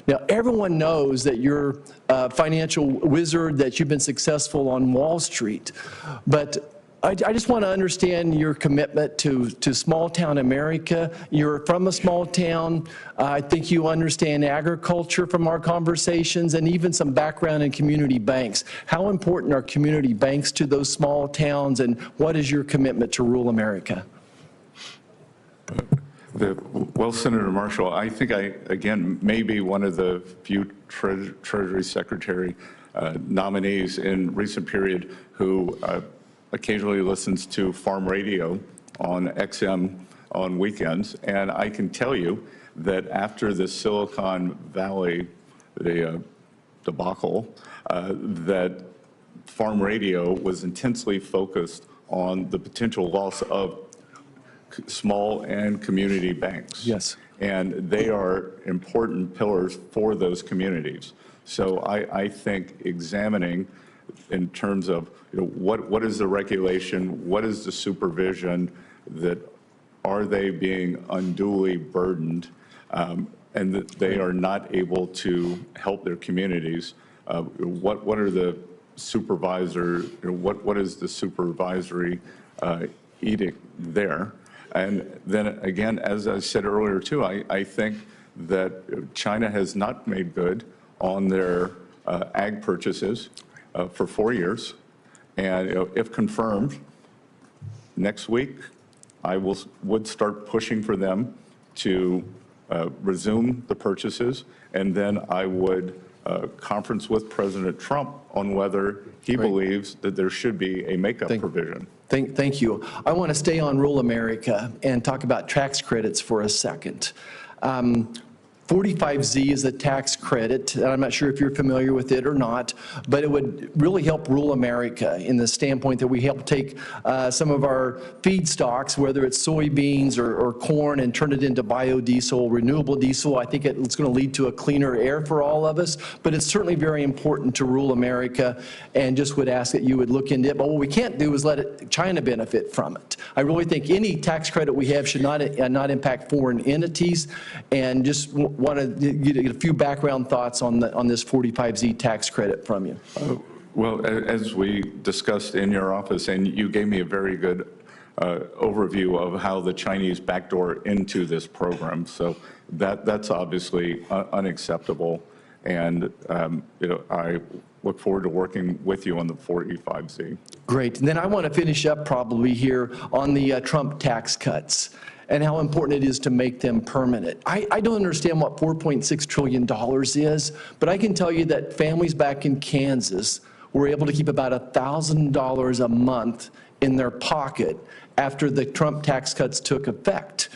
Now, everyone knows that you're a financial wizard, that you've been successful on Wall Street. But I just want to understand your commitment to small town America. You're from a small town. I think you understand agriculture from our conversations and even some background in community banks. How important are community banks to those small towns, and what is your commitment to rural America? Well, Senator Marshall, I think I, again, may be one of the few Treasury Secretary nominees in recent period who occasionally listens to farm radio on XM on weekends. And I can tell you that after the Silicon Valley debacle, that farm radio was intensely focused on the potential loss of small and community banks. Yes. And they are important pillars for those communities. So I think examining in terms of what is the regulation, what is the supervision, that are they being unduly burdened, and that they are not able to help their communities. What are the supervisor, what is the supervisory edict there? And then again, as I said earlier too, I think that China has not made good on their ag purchases for 4 years. And if confirmed, next week, I would start pushing for them to resume the purchases, and then I would conference with President Trump on whether he believes that there should be a makeup provision. Thank you. I want to stay on rural America and talk about tax credits for a second. 45Z is a tax credit, and I'm not sure if you're familiar with it or not, but it would really help rural America in the standpoint that we help take some of our feedstocks, whether it's soybeans or corn, and turn it into biodiesel, renewable diesel. I think it's going to lead to a cleaner air for all of us, but it's certainly very important to rural America, and just would ask that you would look into it. But what we can't do is let China benefit from it. I really think any tax credit we have should not impact foreign entities, and just want to get a few background thoughts on this 45Z tax credit from you. Well, as we discussed in your office, and you gave me a very good overview of how the Chinese backdoor into this program. So that's obviously unacceptable. And I look forward to working with you on the 45Z. Great. And then I want to finish up probably here on the Trump tax cuts and how important it is to make them permanent. I don't understand what $4.6 trillion is, but I can tell you that families back in Kansas were able to keep about $1,000 a month in their pocket after the Trump tax cuts took effect.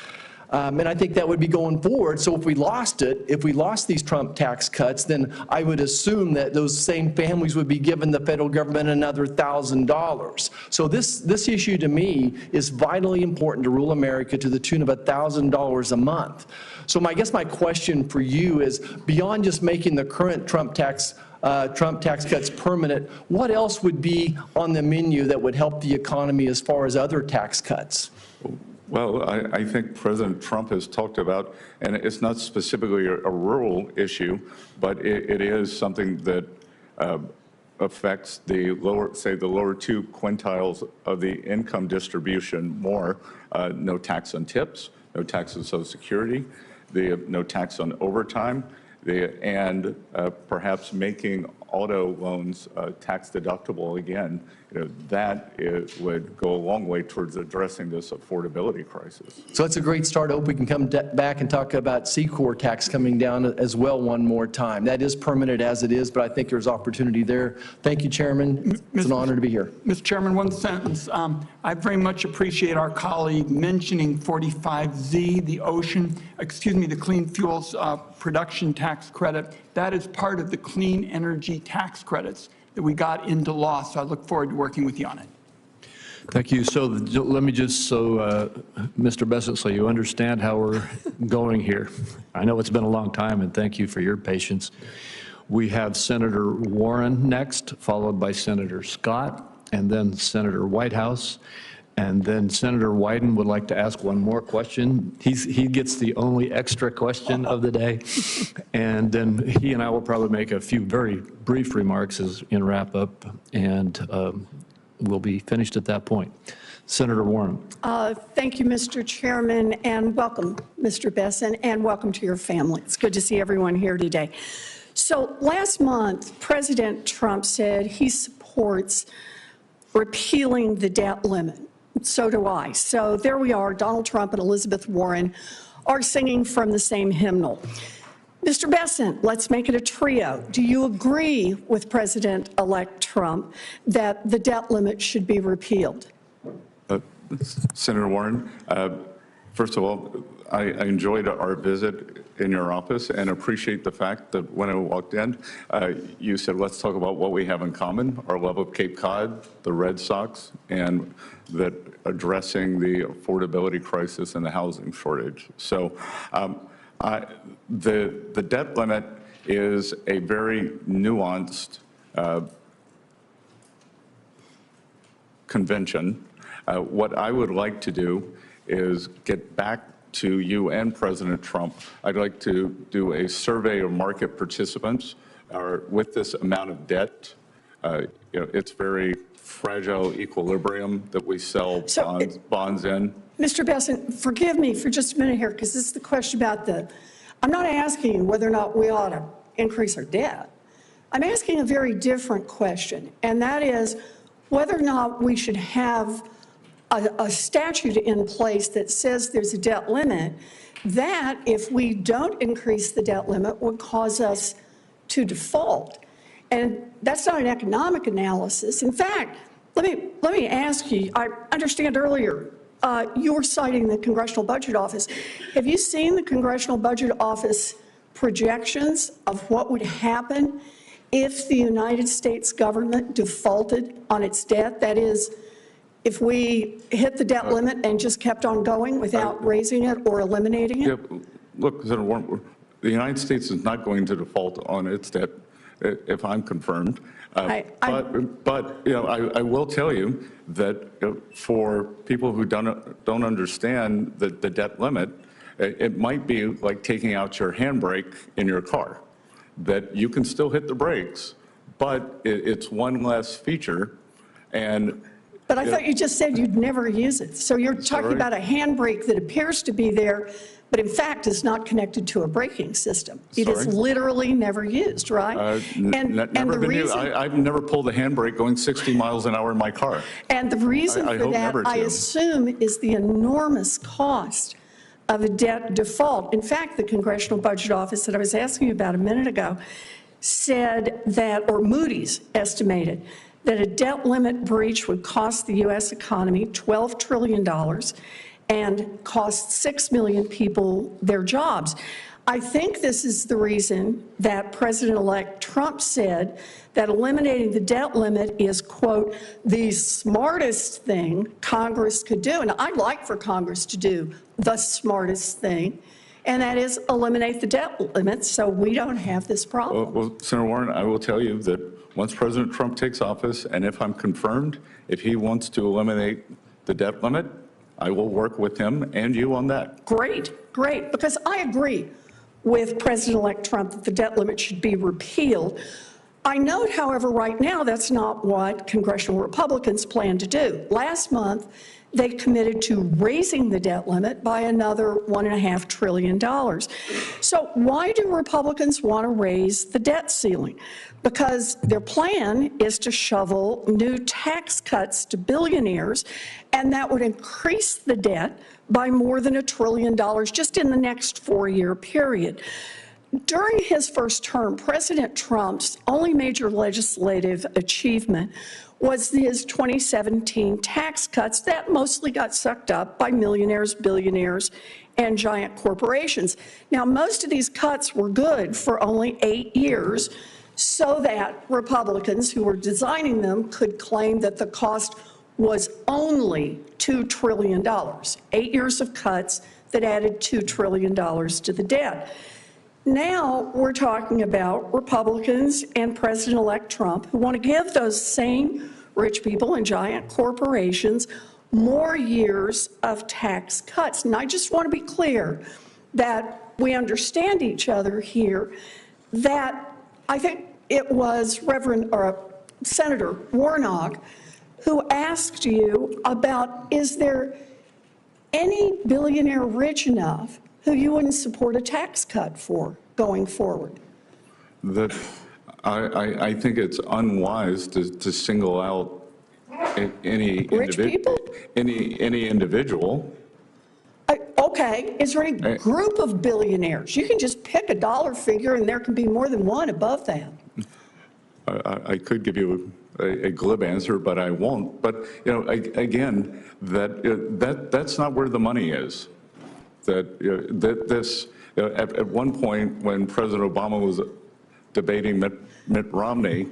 And I think that would be going forward. So if we lost it, if we lost these Trump tax cuts, then I would assume that those same families would be giving the federal government another $1,000. So this issue to me is vitally important to rural America to the tune of $1,000 a month. So I guess my question for you is, beyond just making the current Trump tax cuts permanent, what else would be on the menu that would help the economy as far as other tax cuts? Well, I think President Trump has talked about, and it's not specifically a rural issue, but it is something that affects the lower, say, the lower 2 quintiles of the income distribution more. No tax on tips, no tax on Social Security, no tax on overtime, and perhaps making auto loans tax deductible again. That would go a long way towards addressing this affordability crisis. So that's a great start. I hope we can come back and talk about C-Corp tax coming down as well one more time. That is permanent as it is, but I think there's opportunity there. Thank you, Chairman. It's an honor to be here. Mr. Chairman, one sentence. I very much appreciate our colleague mentioning 45Z, the clean fuels production tax credit. That is part of the clean energy tax credits that we got into law, so I look forward to working with you on it. Thank you. So let me just, Mr. Bessent, so you understand how we're going here. I know it's been a long time, and thank you for your patience. We have Senator Warren next, followed by Senator Scott, and then Senator Whitehouse. And then Senator Wyden would like to ask one more question. He gets the only extra question of the day. And then he and I will probably make a few very brief remarks in wrap up. And we'll be finished at that point. Senator Warren. Thank you, Mr. Chairman, and welcome, Mr. Besson, and welcome to your family. It's good to see everyone here today. So last month, President Trump said he supports repealing the debt limit. So do I. So there we are, Donald Trump and Elizabeth Warren are singing from the same hymnal. Mr. Besson, let's make it a trio. Do you agree with President-elect Trump that the debt limit should be repealed? Senator Warren, first of all, I enjoyed our visit in your office and appreciate the fact that when I walked in, you said, let's talk about what we have in common, our love of Cape Cod, the Red Sox, and that addressing the affordability crisis and the housing shortage. So the debt limit is a very nuanced convention. What I would like to do is get back to you and President Trump. I'd like to do a survey of market participants with this amount of debt. It's very fragile equilibrium that we sell bonds in. Mr. Besson, forgive me for just a minute here, because this is the question about I'm not asking you whether or not we ought to increase our debt. I'm asking a very different question, and that is whether or not we should have a statute in place that says there's a debt limit that, if we don't increase the debt limit, would cause us to default. And that's not an economic analysis. In fact, let me ask you, I understand earlier you were citing the Congressional Budget Office. Have you seen the Congressional Budget Office projections of what would happen if the United States government defaulted on its debt? That is, if we hit the debt limit and just kept on going without raising it or eliminating it? Yeah, look, Senator Warren, the United States is not going to default on its debt if I'm confirmed. But I will tell you that for people who don't understand the debt limit, it might be like taking out your handbrake in your car, that you can still hit the brakes, but it's one less feature. But I thought you just said you'd never use it. So you're talking about a handbrake that appears to be there, but in fact is not connected to a braking system. It is literally never used, right? I've never pulled a handbrake going 60 miles an hour in my car. And the reason for that, I assume, is the enormous cost of a debt default. In fact, the Congressional Budget Office that I was asking you about a minute ago said that, or Moody's estimated, that a debt limit breach would cost the U.S. economy $12 trillion and cost 6 million people their jobs. I think this is the reason that President-elect Trump said that eliminating the debt limit is, quote, the smartest thing Congress could do. And I'd like for Congress to do the smartest thing, and that is eliminate the debt limit so we don't have this problem. Well, Senator Warren, I will tell you that once President Trump takes office, and if I'm confirmed, if he wants to eliminate the debt limit, I will work with him and you on that. Great, great, because I agree with President-elect Trump that the debt limit should be repealed. I note, however, right now that's not what congressional Republicans plan to do. Last month, they committed to raising the debt limit by another $1.5 trillion. So why do Republicans want to raise the debt ceiling? Because their plan is to shovel new tax cuts to billionaires, and that would increase the debt by more than $1 trillion just in the next 4-year period. During his first term, President Trump's only major legislative achievement was his 2017 tax cuts that mostly got sucked up by millionaires, billionaires, and giant corporations. Now, most of these cuts were good for only 8 years, so that Republicans who were designing them could claim that the cost was only $2 trillion. 8 years of cuts that added $2 trillion to the debt. Now we're talking about Republicans and President-elect Trump who want to give those same rich people and giant corporations more years of tax cuts. And I just want to be clear that we understand each other here, that I think it was Senator Warnock who asked you about, is there any billionaire rich enough who you wouldn't support a tax cut for going forward? That I think it's unwise to single out any Rich people? any individual. Okay, is there any group of billionaires? You can just pick a dollar figure and there can be more than one above that. I could give you a glib answer, but I won't. But again, that's not where the money is. At one point when President Obama was debating Mitt Romney,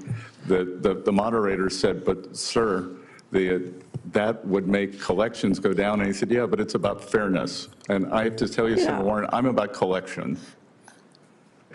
the moderator said, "But sir, that would make collections go down." And he said, "Yeah, but it's about fairness." And I have to tell you, Senator Warren, I'm about collection.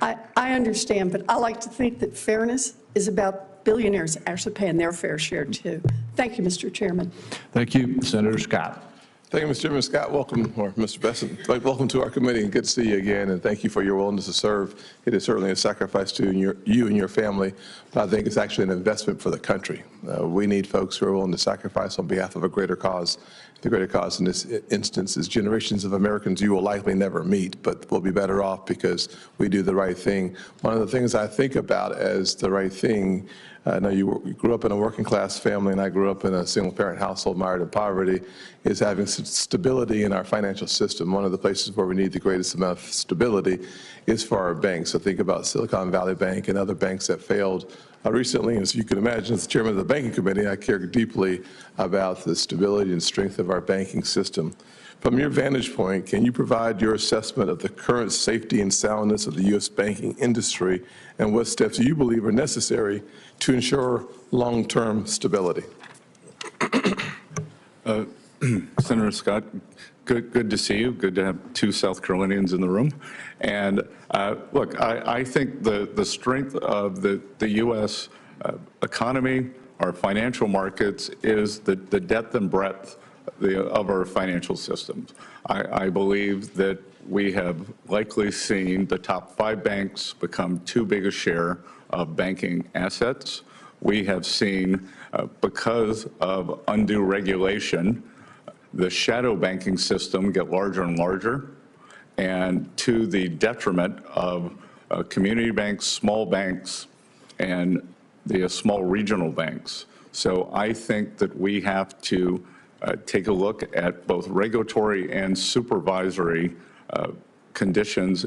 I understand, but I like to think that fairness is about billionaires actually paying their fair share too. Thank you, Mr. Chairman. Thank you, Senator Scott. Thank you, Mr. Chairman. Scott, welcome, or Mr. Besson, welcome to our committee, and good to see you again, and thank you for your willingness to serve. It is certainly a sacrifice to you and your family, but I think it's actually an investment for the country. We need folks who are willing to sacrifice on behalf of a greater cause. The greater cause in this instance is generations of Americans you will likely never meet, but we'll be better off because we do the right thing. One of the things I think about as the right thing, I know you grew up in a working class family and I grew up in a single parent household mired in poverty, is having stability in our financial system. One of the places where we need the greatest amount of stability is for our banks. So think about Silicon Valley Bank and other banks that failed recently. As you can imagine, as the chairman of the banking committee, I care deeply about the stability and strength of our banking system. From your vantage point, can you provide your assessment of the current safety and soundness of the U.S. banking industry and what steps you believe are necessary to ensure long-term stability? Senator Scott, good to see you. Good to have two South Carolinians in the room. And look, I think the strength of the U.S. Economy, our financial markets, is the depth and breadth of our financial systems. I believe that we have likely seen the top 5 banks become too big a share of banking assets. We have seen, because of undue regulation, the shadow banking system get larger and larger, and to the detriment of community banks, small banks, and the small regional banks. So I think that we have to take a look at both regulatory and supervisory conditions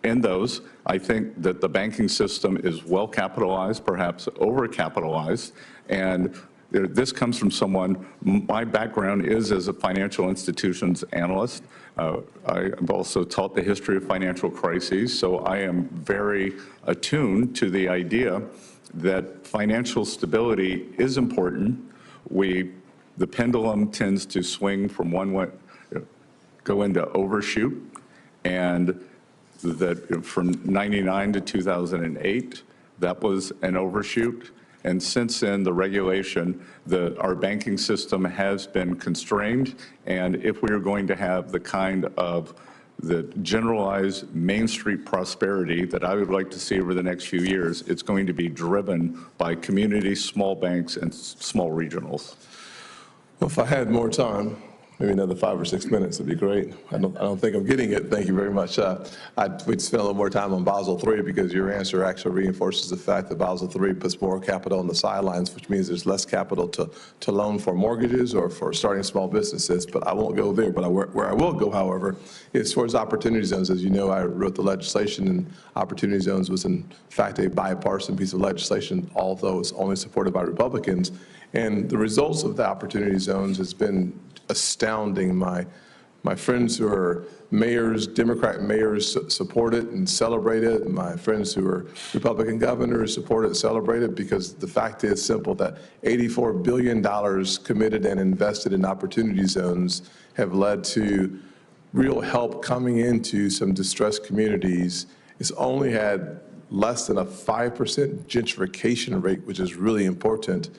in those. I think that the banking system is well capitalized, perhaps over-capitalized, and this comes from someone, my background is as a financial institutions analyst. I've also taught the history of financial crises, so I am very attuned to the idea that financial stability is important. The pendulum tends to swing from one way, go into overshoot, and that from 99 to 2008, that was an overshoot. And since then, the regulation, our banking system has been constrained. And if we are going to have the kind of the generalized Main Street prosperity that I would like to see over the next few years, it's going to be driven by communities, small banks, and small regionals. Well, if I had more time, maybe another 5 or 6 minutes would be great. I don't think I'm getting it. Thank you very much. We'd spend a little more time on Basel III because your answer actually reinforces the fact that Basel III puts more capital on the sidelines, which means there's less capital to loan for mortgages or for starting small businesses. But I won't go there. But where I will go, however, is towards opportunity zones. As you know, I wrote the legislation, and opportunity zones was in fact a bipartisan piece of legislation, although it's only supported by Republicans. And the results of the opportunity zones has been astounding. My friends who are mayors, Democrat mayors, support it and celebrate it. And my friends who are Republican governors support it and celebrate it, because the fact is simple, that $84 billion committed and invested in opportunity zones have led to real help coming into some distressed communities. It's only had less than a 5% gentrification rate, which is really important.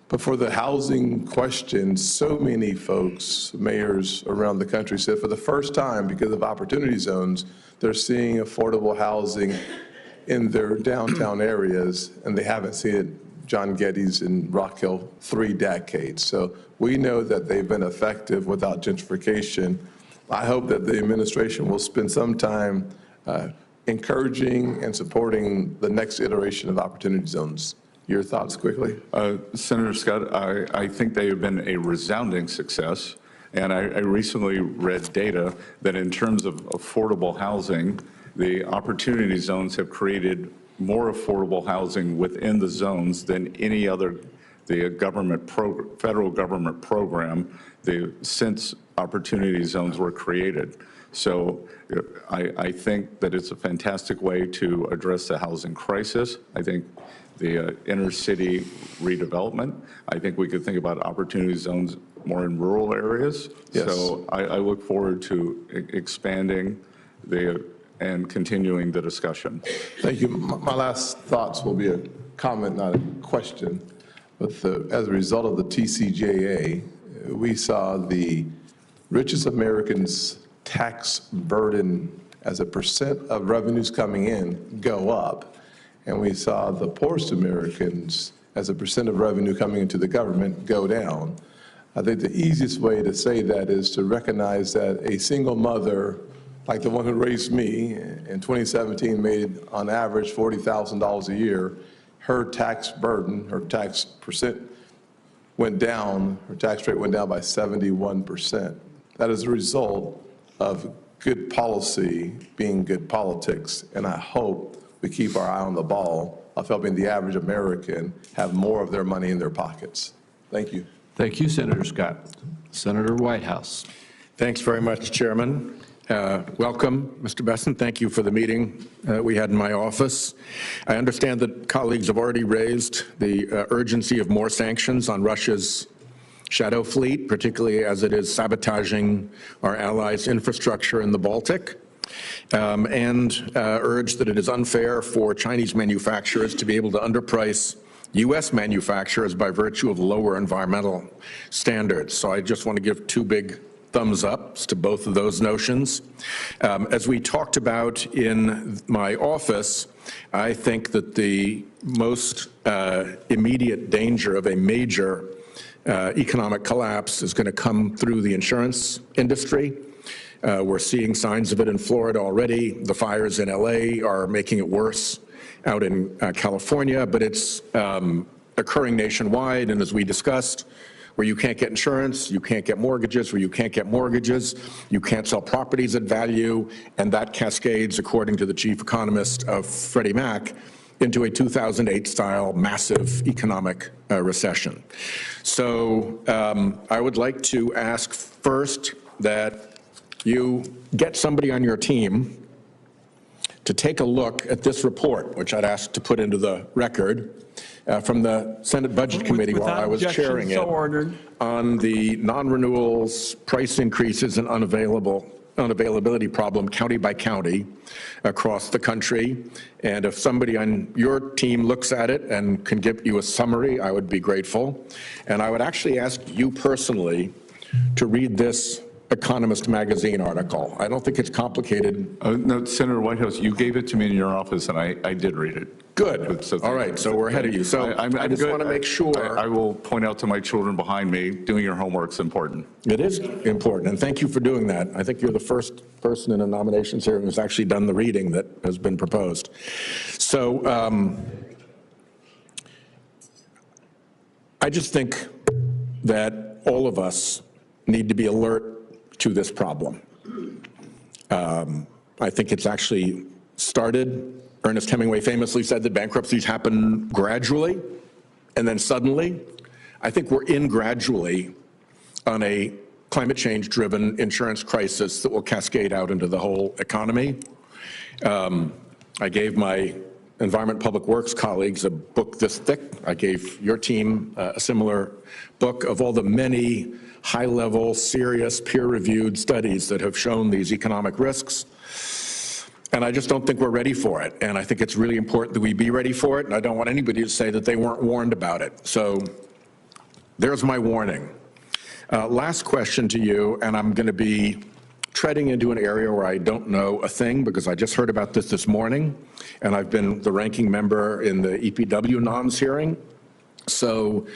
But for the housing question, so many folks, mayors around the country said for the first time, because of opportunity zones, they're seeing affordable housing in their downtown areas, and they haven't seen it John Geddes in Rock Hill 3 decades. So we know that they've been effective without gentrification. I hope that the administration will spend some time encouraging and supporting the next iteration of opportunity zones. Your thoughts quickly? Senator Scott, I think they have been a resounding success. And I recently read data that in terms of affordable housing, the opportunity zones have created more affordable housing within the zones than any other federal government program since opportunity zones were created. So I think that it's a fantastic way to address the housing crisis. I think the inner city redevelopment. I think we could think about opportunity zones more in rural areas. Yes. So I look forward to expanding and continuing the discussion. Thank you. My last thoughts will be a comment, not a question. But as a result of the TCJA, we saw the richest Americans' tax burden as a percent of revenues coming in go up. And we saw the poorest Americans as a percent of revenue coming into the government go down. I think the easiest way to say that is to recognize that a single mother, like the one who raised me in 2017, made on average $40,000 a year. Her tax burden, her tax percent went down, her tax rate went down by 71%. That is a result of good policy being good politics, and I hope we keep our eye on the ball of helping the average American have more of their money in their pockets. Thank you. Thank you, Senator Scott. Senator Whitehouse. Thanks very much, Chairman. Welcome, Mr. Besson. Thank you for the meeting we had in my office. I understand that colleagues have already raised the urgency of more sanctions on Russia's shadow fleet, particularly as it is sabotaging our allies' infrastructure in the Baltic, and urged that it is unfair for Chinese manufacturers to be able to underprice U.S. manufacturers by virtue of lower environmental standards. So I just want to give two big thumbs ups to both of those notions. As we talked about in my office, I think that the most immediate danger of a major economic collapse is going to come through the insurance industry. We're seeing signs of it in Florida already. The fires in LA are making it worse out in California, but it's occurring nationwide. And as we discussed, where you can't get insurance, you can't get mortgages, where you can't get mortgages, you can't sell properties at value, and that cascades, according to the chief economist of Freddie Mac, into a 2008-style massive economic recession. So I would like to ask first that you get somebody on your team to take a look at this report, which I'd ask to put into the record, from the Senate Budget Committee while I was chairing it, on the non-renewals, price increases, and unavailability problem county by county across the country. And if somebody on your team looks at it and can give you a summary, I would be grateful. And I would actually ask you personally to read this Economist magazine article. I don't think it's complicated. No, Senator Whitehouse, you gave it to me in your office, and I did read it. Good. So all right, so we're ahead of you. So I just want to make sure. I will point out to my children behind me, doing your homework's important. It is important, and thank you for doing that. I think you're the first person in a nominations hearing who's actually done the reading that has been proposed. So I just think that all of us need to be alert to this problem. I think it's actually started. Ernest Hemingway famously said that bankruptcies happen gradually and then suddenly. I think we're in gradually on a climate change-driven insurance crisis that will cascade out into the whole economy. I gave my Environment Public Works colleagues a book this thick. I gave your team a similar book of all the many high-level, serious, peer-reviewed studies that have shown these economic risks. And I just don't think we're ready for it. And I think it's really important that we be ready for it. And I don't want anybody to say that they weren't warned about it. So there's my warning. Last question to you, and I'm going to be treading into an area where I don't know a thing because I just heard about this morning, and I've been the ranking member in the EPW NOMS hearing. So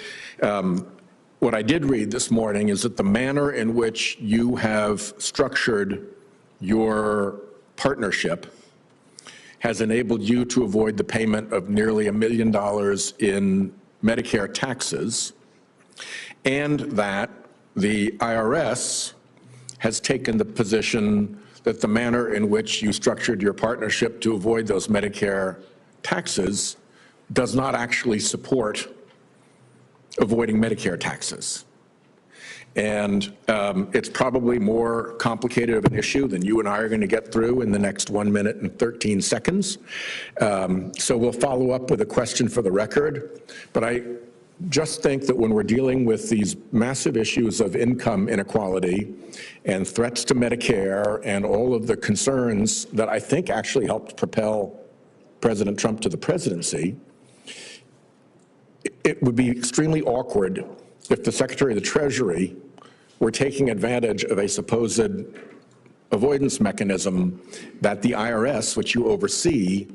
what I did read this morning is that the manner in which you have structured your partnership has enabled you to avoid the payment of nearly $1 million in Medicare taxes, and that the IRS has taken the position that the manner in which you structured your partnership to avoid those Medicare taxes does not actually support avoiding Medicare taxes. And it's probably more complicated of an issue than you and I are going to get through in the next 1 minute and 13 seconds. So we'll follow up with a question for the record. But I just think that when we're dealing with these massive issues of income inequality and threats to Medicare and all of the concerns that I think actually helped propel President Trump to the presidency, it would be extremely awkward if the Secretary of the Treasury were taking advantage of a supposed avoidance mechanism that the IRS, which you oversee,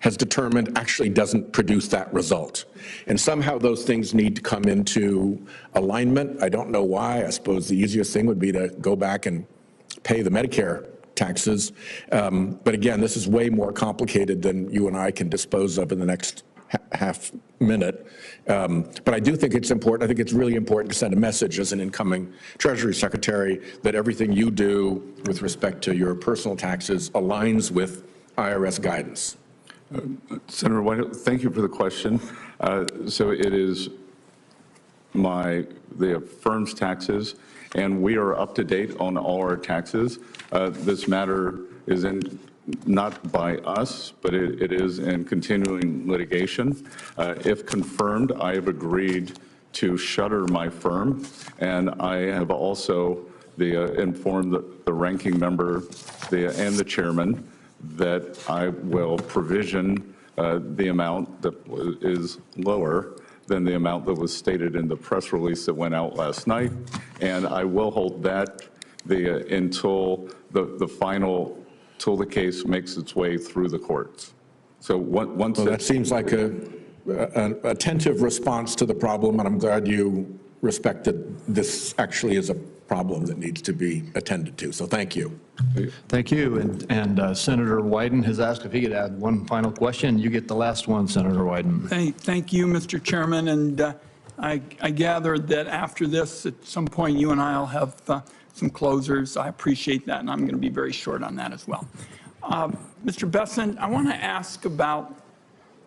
has determined actually doesn't produce that result. And somehow those things need to come into alignment. I don't know why. I suppose the easiest thing would be to go back and pay the Medicare taxes. But again, this is way more complicated than you and I can dispose of in the next half minute. But I do think it's important. I think it's really important to send a message as an incoming Treasury Secretary that everything you do with respect to your personal taxes aligns with IRS guidance. Senator White, thank you for the question. So it is the firm's taxes, and we are up to date on all our taxes. This matter is not by us, but it is in continuing litigation. If confirmed, I have agreed to shutter my firm, and I have also informed the ranking member and the chairman that I will provision the amount that is lower than the amount that was stated in the press release that went out last night, and I will hold that until the final, till the case makes its way through the courts. So once that seems like an attentive response to the problem, and I'm glad you respect that this actually is a problem that needs to be attended to. So thank you. Thank you. And Senator Wyden has asked if he could add one final question. You get the last one, Senator Wyden. Thank you, Mr. Chairman. And I gather that after this, at some point, you and I will have some closers. I appreciate that, and I'm going to be very short on that as well. Mr. Bessent, I want to ask about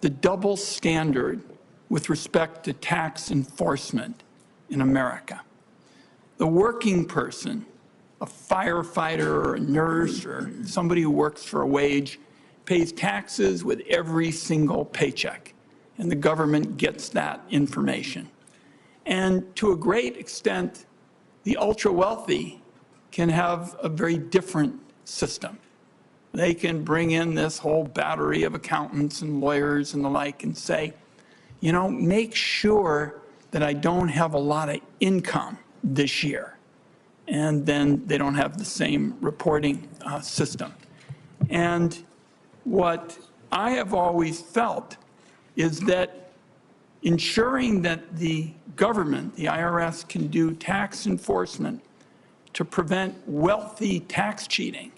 the double standard with respect to tax enforcement in America. The working person, a firefighter or a nurse or somebody who works for a wage, pays taxes with every single paycheck, and the government gets that information. And to a great extent, the ultra-wealthy can have a very different system. They can bring in this whole battery of accountants and lawyers and the like and say, you know, make sure that I don't have a lot of income this year. And then they don't have the same reporting system. And what I have always felt is that ensuring that the government, the IRS, can do tax enforcement to prevent wealthy tax cheating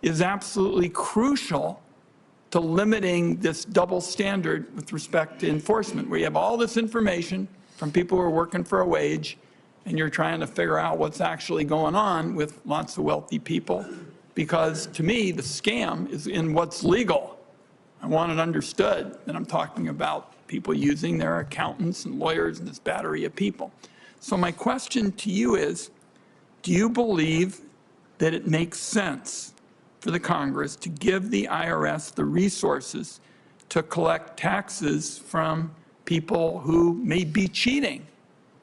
is absolutely crucial to limiting this double standard with respect to enforcement, where you have all this information from people who are working for a wage, and you're trying to figure out what's actually going on with lots of wealthy people. Because to me, the scam is in what's legal. I want it understood that I'm talking about people using their accountants and lawyers and this battery of people. So my question to you is, do you believe that it makes sense for the Congress to give the IRS the resources to collect taxes from people who may be cheating?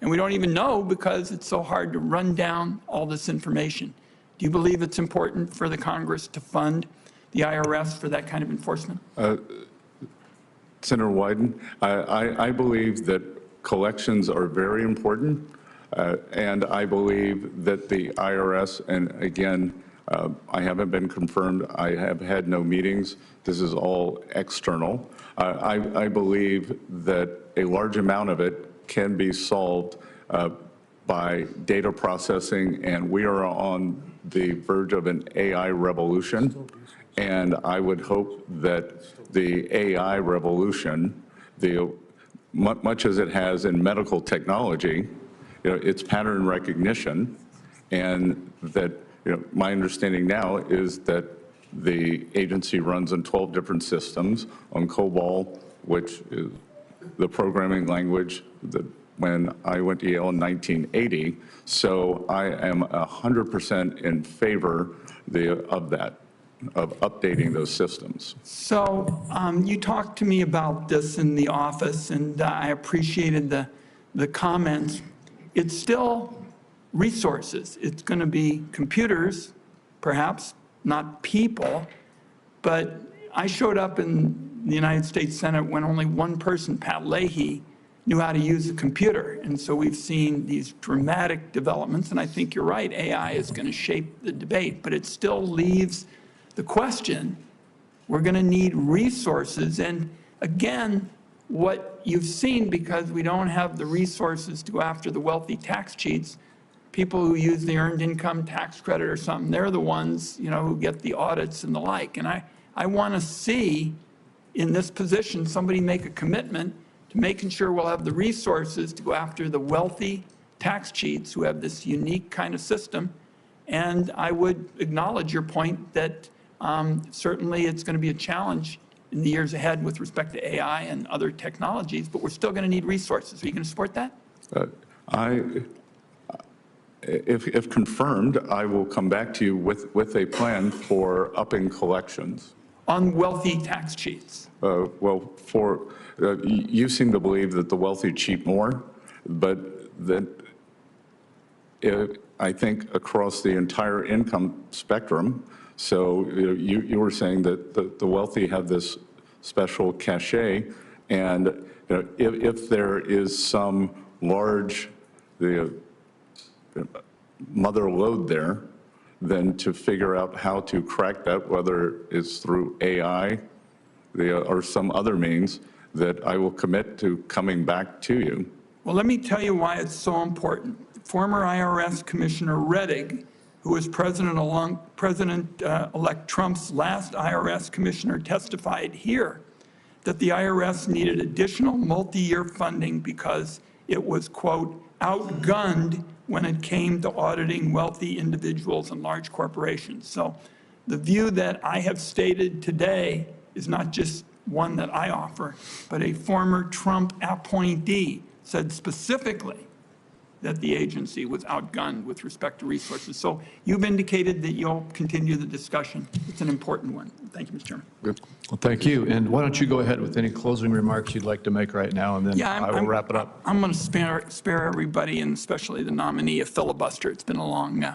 And we don't even know because it's so hard to run down all this information. Do you believe it's important for the Congress to fund the IRS for that kind of enforcement? Senator Wyden, I believe that collections are very important, and I believe that the IRS, and again, I haven't been confirmed. I have had no meetings. This is all external. I believe that a large amount of it can be solved by data processing, and we are on the verge of an AI revolution. And I would hope that the AI revolution, much as it has in medical technology, it's pattern recognition, and that my understanding now is that the agency runs on 12 different systems on COBOL, which is the programming language that when I went to Yale in 1980. So I am 100% in favor of that, of updating those systems. So you talked to me about this in the office, and I appreciated the comments. It's still resources. It's going to be computers, perhaps, not people. But I showed up in the United States Senate when only one person, Pat Leahy, knew how to use a computer. And so we've seen these dramatic developments, and I think you're right, AI is going to shape the debate, but it still leaves the question, we're going to need resources. And again, what you've seen, because we don't have the resources to go after the wealthy tax cheats, people who use the earned income tax credit or something, they're the ones, who get the audits and the like. And I want to see in this position somebody make a commitment to making sure we'll have the resources to go after the wealthy tax cheats who have this unique kind of system. And I would acknowledge your point that certainly it's going to be a challenge in the years ahead with respect to AI and other technologies, but we're still going to need resources. Are you going to support that? If confirmed, I will come back to you with a plan for upping collections. On wealthy tax cheats? Well, you seem to believe that the wealthy cheat more, but that I think across the entire income spectrum. So you were saying that the wealthy have this special cachet, and if there is some large mother lode there, then to figure out how to crack that, whether it's through AI or some other means, that I will commit to coming back to you. Well, let me tell you why it's so important. Former IRS Commissioner Rettig, who was President-elect Trump's last IRS commissioner, testified here that the IRS needed additional multi-year funding because it was, quote, outgunned when it came to auditing wealthy individuals and large corporations. So the view that I have stated today is not just one that I offer, but a former Trump appointee said specifically that the agency was outgunned with respect to resources. So you've indicated that you'll continue the discussion. It's an important one. Thank you, Mr. Chairman. Good. Well, thank you. And why don't you go ahead with any closing remarks you'd like to make right now, and then I will wrap it up. I'm going to spare everybody, and especially the nominee, a filibuster. It's been a long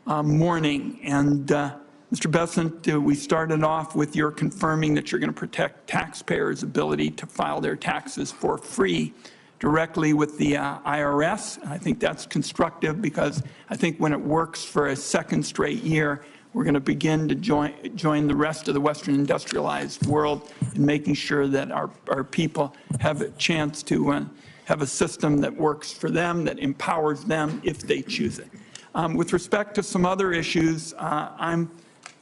morning. And Mr. Bessent, we started off with your confirming that you're going to protect taxpayers' ability to file their taxes for free directly with the IRS. I think that's constructive, because I think when it works for a second straight year, we're going to begin to join the rest of the Western industrialized world in making sure that our people have a chance to have a system that works for them, that empowers them if they choose it. With respect to some other issues, I'm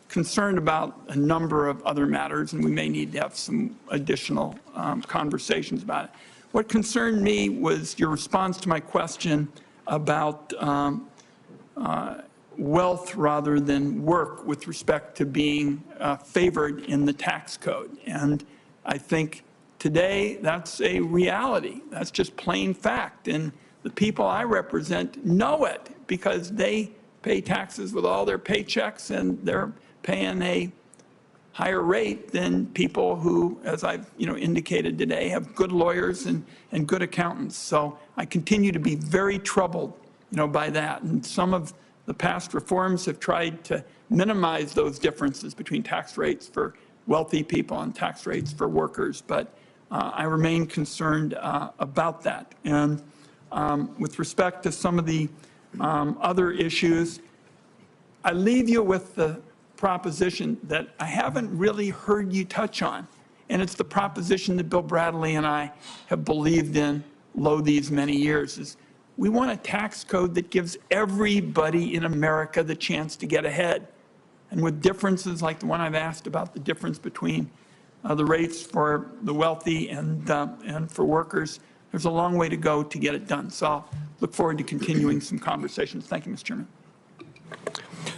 concerned about a number of other matters, and we may need to have some additional conversations about it. What concerned me was your response to my question about wealth rather than work with respect to being favored in the tax code. And I think today that's a reality. That's just plain fact. And the people I represent know it, because they pay taxes with all their paychecks, and they're paying a higher rate than people who, as I've indicated today, have good lawyers and good accountants. So I continue to be very troubled by that. And some of the past reforms have tried to minimize those differences between tax rates for wealthy people and tax rates for workers. But I remain concerned about that. And with respect to some of the other issues, I leave you with the proposition that I haven't really heard you touch on, and it's the proposition that Bill Bradley and I have believed in these many years, is we want a tax code that gives everybody in America the chance to get ahead. And with differences like the one I've asked about, the difference between the rates for the wealthy and for workers, there's a long way to go to get it done. So I'll look forward to continuing some conversations. Thank you, Mr. Chairman.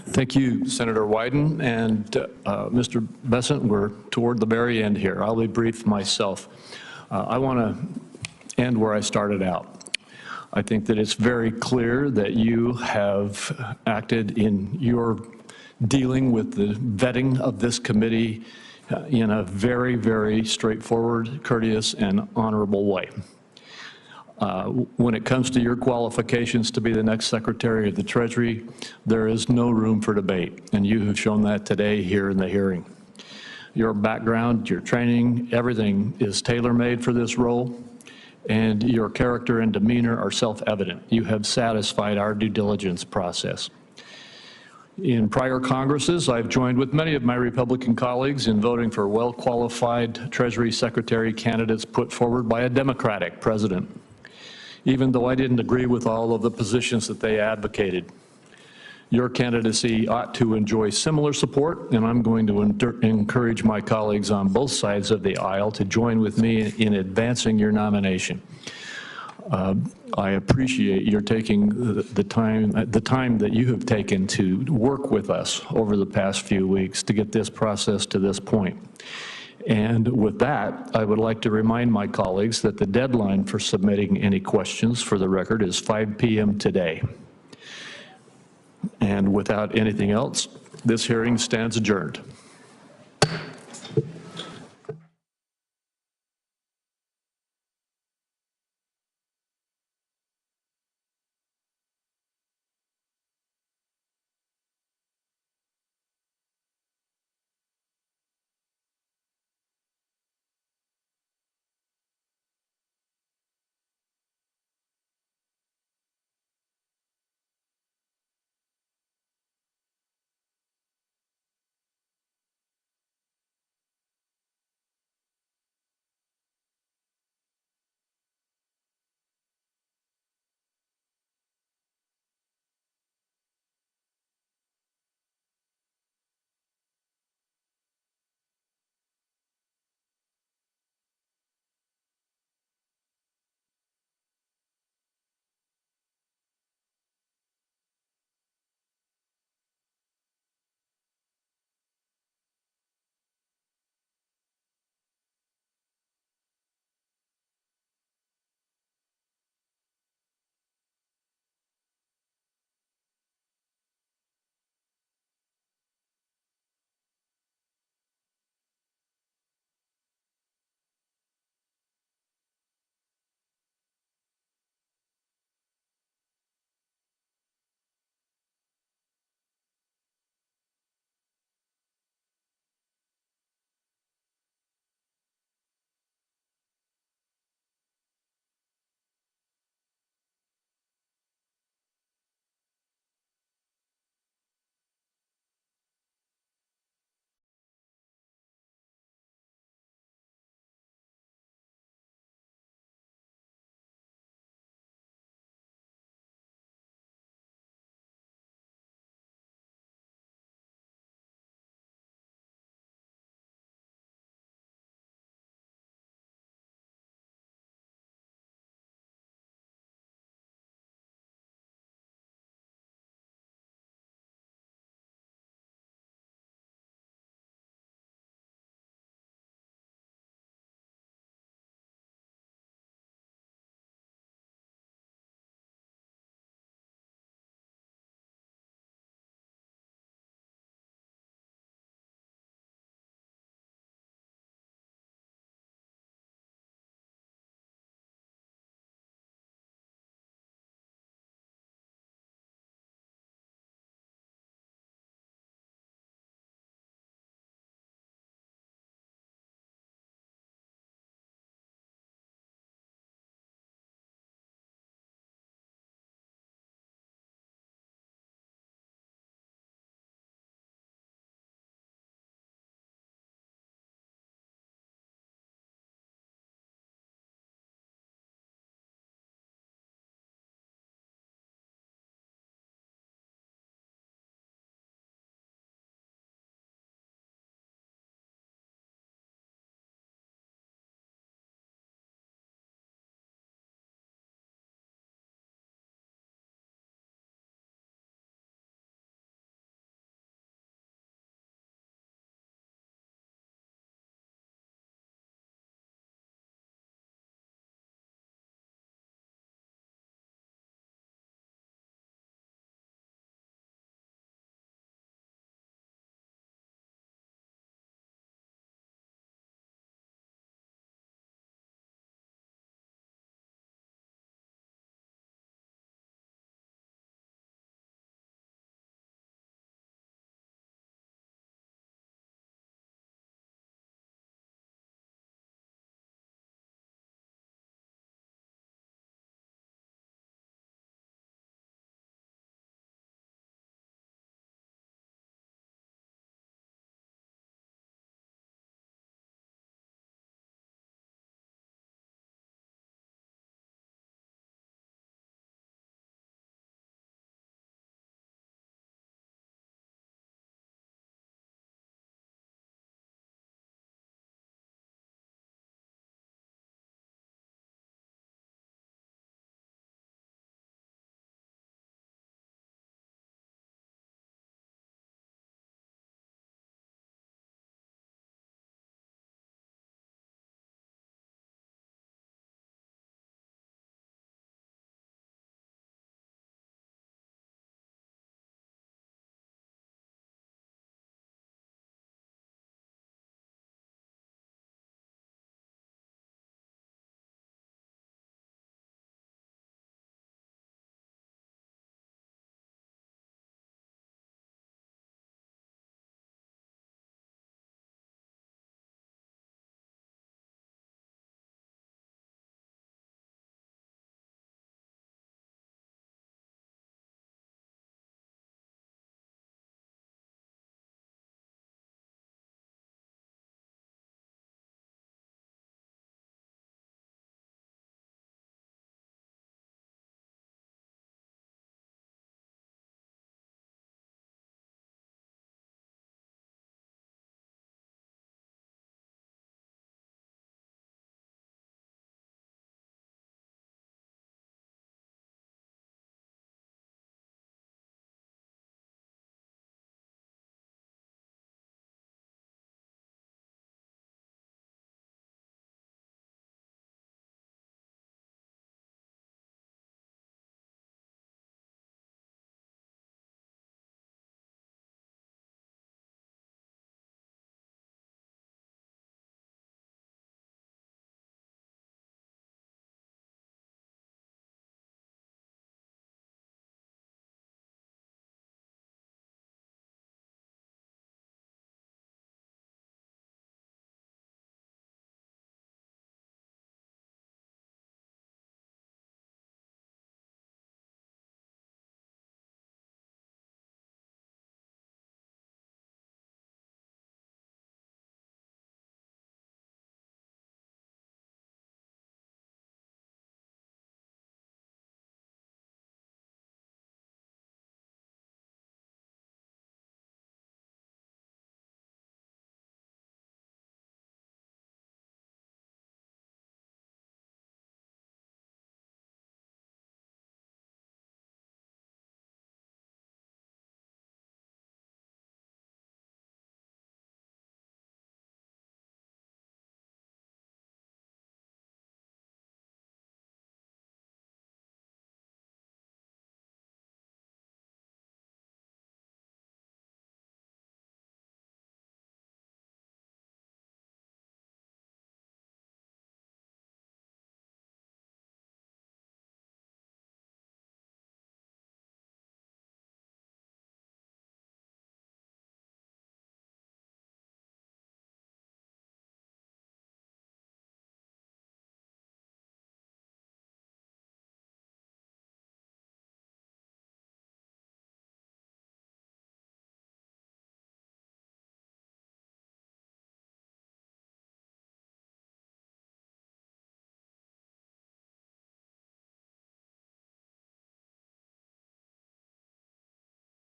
Thank you, Senator Wyden. And Mr. Bessent, we're toward the very end here. I'll be brief myself. I want to end where I started out. I think that it's very clear that you have acted in your dealing with the vetting of this committee in a very, very straightforward, courteous, and honorable way. When it comes to your qualifications to be the next Secretary of the Treasury, there is no room for debate, and you have shown that today here in the hearing. Your background, your training, everything is tailor-made for this role, and your character and demeanor are self-evident. You have satisfied our due diligence process. In prior Congresses, I've joined with many of my Republican colleagues in voting for well-qualified Treasury Secretary candidates put forward by a Democratic president, even though I didn't agree with all of the positions that they advocated. Your candidacy ought to enjoy similar support, and I'm going to encourage my colleagues on both sides of the aisle to join with me in advancing your nomination. I appreciate your taking the time that you have taken to work with us over the past few weeks to get this process to this point. And with that, I would like to remind my colleagues that the deadline for submitting any questions for the record is 5 p.m. today. And without anything else, this hearing stands adjourned.